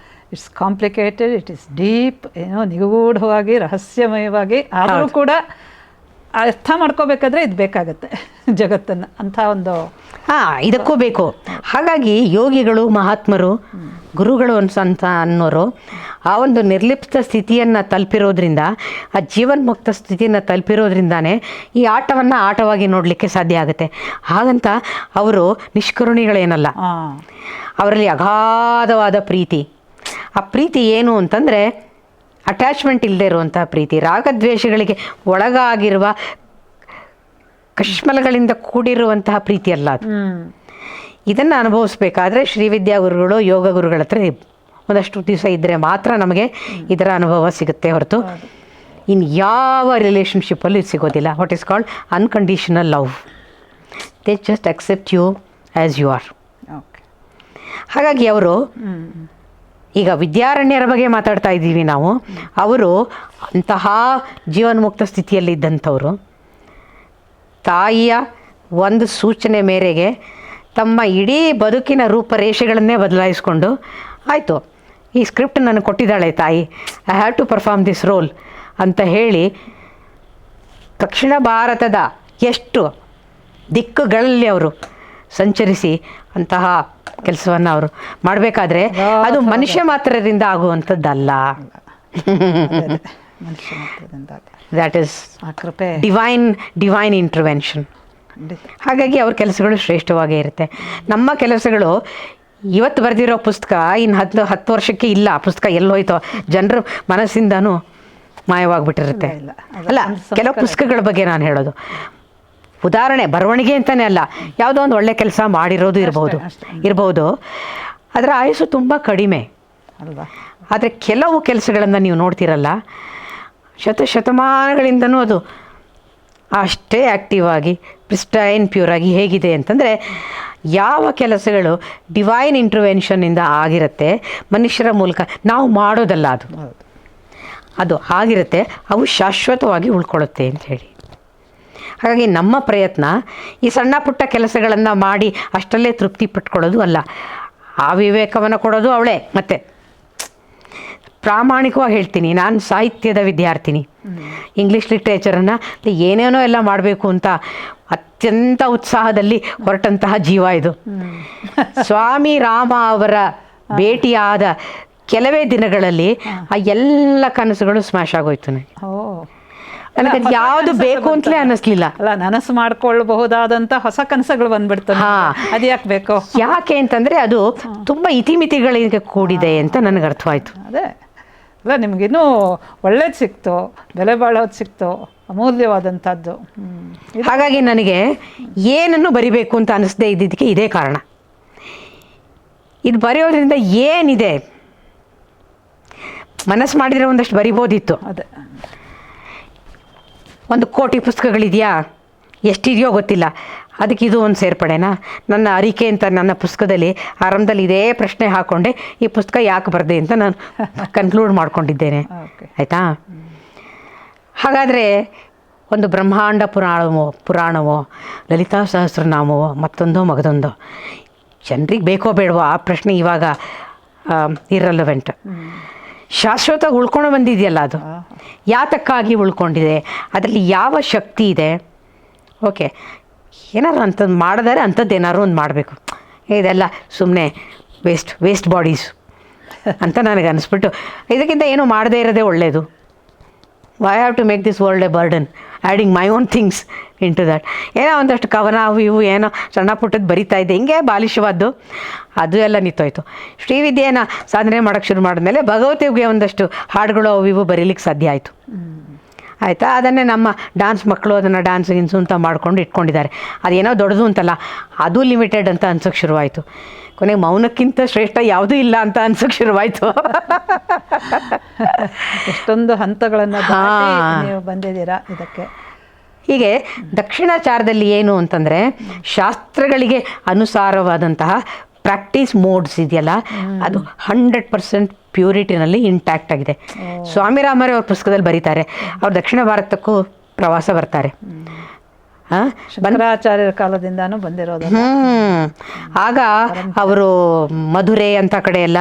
it's complicated, it is deep, ಏನೋ ನಿಗೂಢವಾಗಿ ರಹಸ್ಯಮಯವಾಗಿ, ಆದರೂ ಕೂಡ ಅರ್ಥ ಮಾಡ್ಕೋಬೇಕಾದ್ರೆ ಇದು ಬೇಕಾಗತ್ತೆ ಜಗತ್ತನ್ನು, ಅಂಥ ಒಂದು ಇದಕ್ಕೂ ಬೇಕು. ಹಾಗಾಗಿ ಯೋಗಿಗಳು, ಮಹಾತ್ಮರು, ಗುರುಗಳು ಅಂತ ಅನ್ನೋರು ಆ ಒಂದು ನಿರ್ಲಿಪ್ತ ಸ್ಥಿತಿಯನ್ನು ತಲುಪಿರೋದ್ರಿಂದ, ಆ ಜೀವನ್ಮುಕ್ತ ಸ್ಥಿತಿಯನ್ನು ತಲುಪಿರೋದ್ರಿಂದಾನೇ ಈ ಆಟವನ್ನು ಆಟವಾಗಿ ನೋಡಲಿಕ್ಕೆ ಸಾಧ್ಯ ಆಗುತ್ತೆ. ಹಾಗಂತ ಅವರು ನಿಷ್ಕರುಣಿಗಳೇನಲ್ಲ. ಅವರಲ್ಲಿ ಅಗಾಧವಾದ ಪ್ರೀತಿ. ಆ ಪ್ರೀತಿ ಏನು ಅಂತಂದರೆ ಅಟ್ಯಾಚ್ಮೆಂಟ್ ಇಲ್ಲದೆ ಇರುವಂಥ ಪ್ರೀತಿ, ರಾಗದ್ವೇಷಗಳಿಗೆ ಒಳಗಾಗಿರುವ ಕಶ್ಮಲಗಳಿಂದ ಕೂಡಿರುವಂತಹ ಪ್ರೀತಿ ಅಲ್ಲ ಅದು. ಇದನ್ನು ಅನುಭವಿಸ್ಬೇಕಾದ್ರೆ ಶ್ರೀವಿದ್ಯಾ ಗುರುಗಳು, ಯೋಗ ಗುರುಗಳ ಹತ್ರ ಒಂದಷ್ಟು ದಿವಸ ಇದ್ದರೆ ಮಾತ್ರ ನಮಗೆ ಇದರ ಅನುಭವ ಸಿಗುತ್ತೆ ಹೊರತು ಇನ್ನು ಯಾವ ರಿಲೇಷನ್ಶಿಪ್ಪಲ್ಲೂ ಇದು ಸಿಗೋದಿಲ್ಲ. What is called unconditional love. They just accept you as you are. ಹಾಗಾಗಿ ಅವರು ಈಗ ವಿದ್ಯಾರಣ್ಯರ ಬಗ್ಗೆ ಮಾತಾಡ್ತಾ ಇದ್ದೀವಿ ನಾವು. ಅವರು ಅಂತಹ ಜೀವನ್ಮುಕ್ತ ಸ್ಥಿತಿಯಲ್ಲಿದ್ದಂಥವರು ತಾಯಿಯ ಒಂದು ಸೂಚನೆ ಮೇರೆಗೆ ತಮ್ಮ ಇಡೀ ಬದುಕಿನ ರೂಪರೇಷೆಗಳನ್ನೇ ಬದಲಾಯಿಸ್ಕೊಂಡು, ಆಯಿತು ಈ ಸ್ಕ್ರಿಪ್ಟ್ ನನಗೆ ಕೊಟ್ಟಿದ್ದಾಳೆ ತಾಯಿ, I have to perform this role ಅಂತ ಹೇಳಿ ದಕ್ಷಿಣ ಭಾರತದ ಎಷ್ಟು ದಿಕ್ಕುಗಳಲ್ಲಿ ಅವರು ಸಂಚರಿಸಿ ಅಂತಹ ಕೆಲಸವನ್ನು ಅವರು ಮಾಡಬೇಕಾದ್ರೆ ಅದು ಮನುಷ್ಯ ಮಾತ್ರದಿಂದ ಆಗುವಂಥದ್ದಲ್ಲ. ದ್ಯಾಟ್ ಈಸ್ ಕೃಪೆ, ಡಿವೈನ್ ಇಂಟರ್ವೆನ್ಷನ್. ಹಾಗಾಗಿ ಅವ್ರ ಕೆಲಸಗಳು ಶ್ರೇಷ್ಠವಾಗೇ ಇರುತ್ತೆ. ನಮ್ಮ ಕೆಲಸಗಳು ಇವತ್ತು ಬರೆದಿರೋ ಪುಸ್ತಕ ಇನ್ನು 10 ವರ್ಷಕ್ಕೆ ಇಲ್ಲ, ಆ ಪುಸ್ತಕ ಎಲ್ಲೋಯ್ತೋ ಜನರ ಮನಸ್ಸಿಂದನೂ ಮಾಯವಾಗಿಬಿಟ್ಟಿರುತ್ತೆ. ಅಲ್ಲ, ಕೆಲವು ಪುಸ್ತಕಗಳ ಬಗ್ಗೆ ನಾನು ಹೇಳೋದು ಉದಾಹರಣೆ, ಬರವಣಿಗೆ ಅಂತಲೇ ಅಲ್ಲ, ಯಾವುದೋ ಒಂದು ಒಳ್ಳೆ ಕೆಲಸ ಮಾಡಿರೋದು ಇರ್ಬೋದು, ಅದರ ಆಯಸ್ಸು ತುಂಬ ಕಡಿಮೆ ಅಲ್ವಾ. ಆದರೆ ಕೆಲವು ಕೆಲಸಗಳನ್ನು ನೀವು ನೋಡ್ತಿರಲ್ಲ, ಶತಮಾನಗಳಿಂದನೂ ಅದು ಅಷ್ಟೇ ಆ್ಯಕ್ಟಿವ್ ಆಗಿ ಪ್ರಿಸ್ಟೈನ್ ಪ್ಯೂರಾಗಿ ಹೇಗಿದೆ ಅಂತಂದರೆ, ಯಾವ ಕೆಲಸಗಳು ಡಿವೈನ್ ಇಂಟರ್ವೆನ್ಷನ್ನಿಂದ ಆಗಿರುತ್ತೆ, ಮನುಷ್ಯರ ಮೂಲಕ ನಾವು ಮಾಡೋದಲ್ಲ, ಅದು ಆಗಿರುತ್ತೆ, ಅವು ಶಾಶ್ವತವಾಗಿ ಉಳ್ಕೊಳ್ಳುತ್ತೆ ಅಂಥೇಳಿ. ಹಾಗಾಗಿ ನಮ್ಮ ಪ್ರಯತ್ನ ಈ ಸಣ್ಣ ಪುಟ್ಟ ಕೆಲಸಗಳನ್ನು ಮಾಡಿ ಅಷ್ಟಲ್ಲೇ ತೃಪ್ತಿ ಪಟ್ಕೊಳ್ಳೋದು ಅಲ್ಲ, ಆ ವಿವೇಕವನ್ನು ಕೊಡೋದು ಅವಳೇ. ಮತ್ತು ಪ್ರಾಮಾಣಿಕವಾಗಿ ಹೇಳ್ತೀನಿ, ನಾನು ಸಾಹಿತ್ಯದ ವಿದ್ಯಾರ್ಥಿನಿ. ಇಂಗ್ಲೀಷ್ ಲಿಟ್ರೇಚರನ್ನು ಏನೇನೋ ಎಲ್ಲ ಮಾಡಬೇಕು ಅಂತ ಅತ್ಯಂತ ಉತ್ಸಾಹದಲ್ಲಿ ಹೊರಟಂತಹ ಜೀವ ಇದು. ಸ್ವಾಮಿ ರಾಮ ಅವರ ಭೇಟಿಯಾದ ಕೆಲವೇ ದಿನಗಳಲ್ಲಿ ಆ ಎಲ್ಲ ಕನಸುಗಳು ಸ್ಮ್ಯಾಶ್ ಆಗೋಯ್ತು. ನನಗೆ ಯಾವುದು ಬೇಕು ಅಂತಲೇ ಅನ್ನಿಸ್ಲಿಲ್ಲ. ಅಲ್ಲ, ನನಸು ಮಾಡ್ಕೊಳ್ಬಹುದಾದಂಥ ಹೊಸ ಕನಸುಗಳು ಬಂದ್ಬಿಡ್ತು. ಅದು ಯಾಕೆ ಬೇಕು? ಯಾಕೆ ಅಂತಂದರೆ ಅದು ತುಂಬ ಇತಿಮಿತಿಗಳಿಗೆ ಕೂಡಿದೆ ಅಂತ ನನಗೆ ಅರ್ಥವಾಯಿತು. ಅದೇ ಅಲ್ಲ, ನಿಮಗಿನ್ನೂ ಒಳ್ಳೇದು ಸಿಕ್ತು, ಬೆಲೆ ಬಾಳೋದು ಸಿಕ್ತು, ಅಮೂಲ್ಯವಾದಂಥದ್ದು. ಹಾಗಾಗಿ ನನಗೆ ಏನನ್ನು ಬರಿಬೇಕು ಅಂತ ಅನ್ನಿಸ್ದೇ ಇದ್ದಿದ್ದಕ್ಕೆ ಇದೇ ಕಾರಣ. ಇದು ಬರೆಯೋದ್ರಿಂದ ಏನಿದೆ, ಮನಸ್ಸು ಮಾಡಿದರೆ ಒಂದಷ್ಟು ಬರಿಬೋದಿತ್ತು. ಅದೇ 1 ಕೋಟಿ ಪುಸ್ತಕಗಳಿದೆಯಾ, ಎಷ್ಟಿದೆಯೋ ಗೊತ್ತಿಲ್ಲ, ಅದಕ್ಕೆ ಇದು ಒಂದು ಸೇರ್ಪಡೆನಾ? ನನ್ನ ಅರಿಕೆ ಅಂತ ನನ್ನ ಪುಸ್ತಕದಲ್ಲಿ ಆರಂಭದಲ್ಲಿ ಇದೇ ಪ್ರಶ್ನೆ ಹಾಕ್ಕೊಂಡೆ ಈ ಪುಸ್ತಕ ಯಾಕೆ ಬರೆದೆ ಅಂತ ನಾನು ಕನ್ಕ್ಲೂಡ್ ಮಾಡ್ಕೊಂಡಿದ್ದೇನೆ. ಆಯಿತಾ? ಹಾಗಾದರೆ ಒಂದು ಬ್ರಹ್ಮಾಂಡ ಪುರಾಣವೋ ಲಲಿತಾ ಸಹಸ್ರನಾಮವೋ ಮತ್ತೊಂದೋ ಮಗದೊಂದೋ ಜನರಿಗೆ ಬೇಕೋ ಬೇಡವೋ ಆ ಪ್ರಶ್ನೆ ಇವಾಗ ಇರ್ರೆಲವೆಂಟ್. ಶಾಶ್ವತ ಉಳ್ಕೊಂಡು ಬಂದಿದೆಯಲ್ಲ, ಅದು ಯಾತಕ್ಕಾಗಿ ಉಳ್ಕೊಂಡಿದೆ, ಅದರಲ್ಲಿ ಯಾವ ಶಕ್ತಿ ಇದೆ? ಓಕೆ, ಏನಾದ್ರು ಅಂಥದ್ದು ಮಾಡಿದರೆ ಅಂಥದ್ದು ಏನಾದ್ರು ಒಂದು ಮಾಡಬೇಕು. ಇದೆಲ್ಲ ಸುಮ್ಮನೆ ವೇಸ್ಟ್ ಬಾಡೀಸ್ ಅಂತ ನನಗೆ ಅನಿಸ್ಬಿಟ್ಟು ಇದಕ್ಕಿಂತ ಏನೂ ಮಾಡದೇ ಇರೋದೇ ಒಳ್ಳೆಯದು. I have to make this world a burden, adding my own things into that. ಏನೋ ಒಂದಷ್ಟು ಕವನ ಇವು ಏನೋ ಸಣ್ಣ ಪುಟ್ಟದ್ದು ಬರಿತಾ ಇದ್ದೆ, ಹಿಂಗೆ ಬಾಲಿಶವಾದ್ದು, ಅದು ಎಲ್ಲ ನಿಂತೋಯ್ತು. ಶ್ರೀವಿದ್ಯೆಯನ್ನು ಸಾಧನೆ ಮಾಡೋಕ್ಕೆ ಶುರು ಮಾಡಿದ್ಮೇಲೆ ಭಗವತಿಗೆ ಒಂದಷ್ಟು ಹಾಡುಗಳು ಅವು ಇವು ಬರೀಲಿಕ್ಕೆ ಸಾಧ್ಯ ಆಯಿತು. ಆಯಿತಾ? ಅದನ್ನೇ ನಮ್ಮ ಡ್ಯಾನ್ಸ್ ಮಕ್ಕಳು ಅದನ್ನು ಡ್ಯಾನ್ಸ್ ಗಿನ್ಸು ಅಂತ ಮಾಡ್ಕೊಂಡು ಇಟ್ಕೊಂಡಿದ್ದಾರೆ. ಅದೇನೋ ದೊಡ್ಡದು ಅಂತಲ್ಲ, ಅದು ಲಿಮಿಟೆಡ್ ಅಂತ ಅನ್ಸೋಕ್ಕೆ ಶುರುವಾಯಿತು. ಕೊನೆಗೆ ಮೌನಕ್ಕಿಂತ ಶ್ರೇಷ್ಠ ಯಾವುದೂ ಇಲ್ಲ ಅಂತ ಅನ್ಸೋಕ್ಕೆ ಶುರುವಾಯಿತು. ಎಷ್ಟೊಂದು ಹಂತಗಳನ್ನು ನೀವು ಬಂದಿದ್ದೀರಾ ಇದಕ್ಕೆ. ಹೀಗೆ ದಕ್ಷಿಣಾಚಾರದಲ್ಲಿ ಏನು ಅಂತಂದರೆ ಶಾಸ್ತ್ರಗಳಿಗೆ ಅನುಸಾರವಾದಂತಹ ಪ್ರಾಕ್ಟೀಸ್ ಮೋಡ್ಸ್ ಇದೆಯಲ್ಲ ಅದು 100% ಪ್ಯೂರಿಟಿನಲ್ಲಿ ಇಂಟ್ಯಾಕ್ಟ್ ಆಗಿದೆ. ಸ್ವಾಮಿ ರಾಮರೇ ಅವ್ರ ಪುಸ್ತಕದಲ್ಲಿ ಬರೀತಾರೆ, ಅವ್ರು ದಕ್ಷಿಣ ಭಾರತಕ್ಕೂ ಪ್ರವಾಸ ಬರ್ತಾರೆ. ಶಂಕರಾಚಾರ್ಯರ ಕಾಲದಿಂದಾನು ಬಂದಿರೋದು. ಆಗ ಅವರು ಮಧುರೆ ಅಂತ ಕಡೆ ಎಲ್ಲ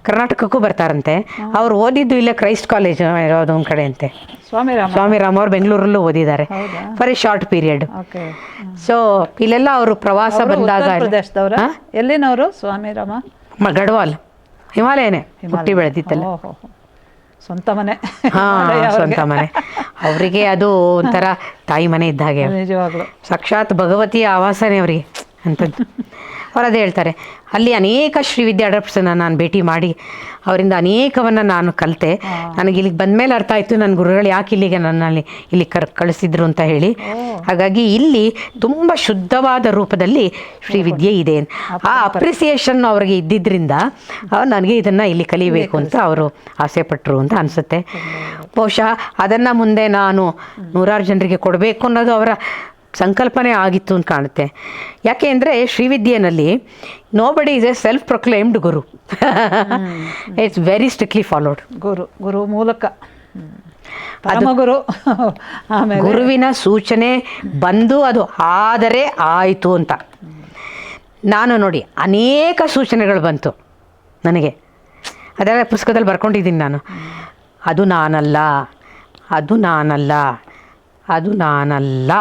ಕರ್ನಾಟಕಕ್ಕೂ ಬರ್ತಾರಂತೆ. ಅವ್ರು ಓದಿದ್ದು ಇಲ್ಲೇ ಕ್ರೈಸ್ಟ್ ಕಾಲೇಜ್ ಯಾವುದೊಂದು ಕಡೆ ಅಂತೆ. ಸ್ವಾಮಿ ರಾಮ್ ಅವ್ರು ಬೆಂಗಳೂರಲ್ಲೂ ಓದಿದ್ದಾರೆ for a short period. So ಇಲ್ಲೆಲ್ಲ ಅವರು ಪ್ರವಾಸ ಬಂದಾಗ ಪ್ರದೇಶದವ್ರ ಎಲ್ಲಿನವರು ಸ್ವಾಮಿ ರಾಮ? ಗಡ್ವಾಲ್, ಹಿಮಾಲಯನೇ ಹುಟ್ಟಿ ಬೆಳೆದಿತ್ತಲ್ಲ. ಸ್ವಂತ ಮನೆ. ಸ್ವಂತ ಮನೆ ಅವರಿಗೆ, ಅದು ಒಂಥರ ತಾಯಿ ಮನೆ ಇದ್ದ ಹಾಗೆ. ನಿಜವಾಗ್ಲು ಸಾಕ್ಷಾತ್ ಭಗವತಿಯ ಆವಾಸನೆ ಅವರಿಗೆ ಅಂಥದ್ದು. ಅವ್ರು ಅದೇ ಹೇಳ್ತಾರೆ, ಅಲ್ಲಿ ಅನೇಕ ಶ್ರೀವಿದ್ಯಾ ಅಡಾಪ್ಟ್ಸನ್ನು ನಾನು ಭೇಟಿ ಮಾಡಿ ಅವರಿಂದ ಅನೇಕವನ್ನು ನಾನು ಕಲಿತೆ. ನನಗೆ ಇಲ್ಲಿಗೆ ಬಂದಮೇಲೆ ಅರ್ಥ ಆಯಿತು ನನ್ನ ಗುರುಗಳು ಯಾಕೆ ಇಲ್ಲಿಗೆ ನನ್ನಲ್ಲಿ ಇಲ್ಲಿ ಕಳಿಸಿದ್ರು ಅಂತ ಹೇಳಿ. ಹಾಗಾಗಿ ಇಲ್ಲಿ ತುಂಬ ಶುದ್ಧವಾದ ರೂಪದಲ್ಲಿ ಶ್ರೀವಿದ್ಯೆ ಇದೆ. ಆ ಅಪ್ರಿಸಿಯೇಷನ್ ಅವ್ರಿಗೆ ಇದ್ದಿದ್ದರಿಂದ ನನಗೆ ಇದನ್ನು ಇಲ್ಲಿ ಕಲಿಬೇಕು ಅಂತ ಅವರು ಆಸೆ ಪಟ್ಟರು ಅಂತ ಅನಿಸುತ್ತೆ. ಬಹುಶಃ ಅದನ್ನು ಮುಂದೆ ನಾನು ನೂರಾರು ಜನರಿಗೆ ಕೊಡಬೇಕು ಅನ್ನೋದು ಅವರ ಸಂಕಲ್ಪನೆ ಆಗಿತ್ತು ಅಂತ ಕಾಣುತ್ತೆ. ಯಾಕೆ ಅಂದರೆ ಶ್ರೀವಿದ್ಯೆಯಲ್ಲಿ nobody is a self proclaimed guru. It's very strictly followed. ಗುರು ಮೂಲಕ ಪರಮಗುರು. ಆಮೇಲೆ ಗುರುವಿನ ಸೂಚನೆ ಬಂದು ಅದು ಆದರೆ ಆಯಿತು ಅಂತ. ನಾನು ನೋಡಿ ಅನೇಕ ಸೂಚನೆಗಳು ಬಂತು ನನಗೆ, ಅದೆಲ್ಲ ಪುಸ್ತಕದಲ್ಲಿ ಬರ್ಕೊಂಡಿದ್ದೀನಿ ನಾನು. ಅದು ನಾನಲ್ಲ, ಅದು ನಾನಲ್ಲ, ಅದು ನಾನಲ್ಲ.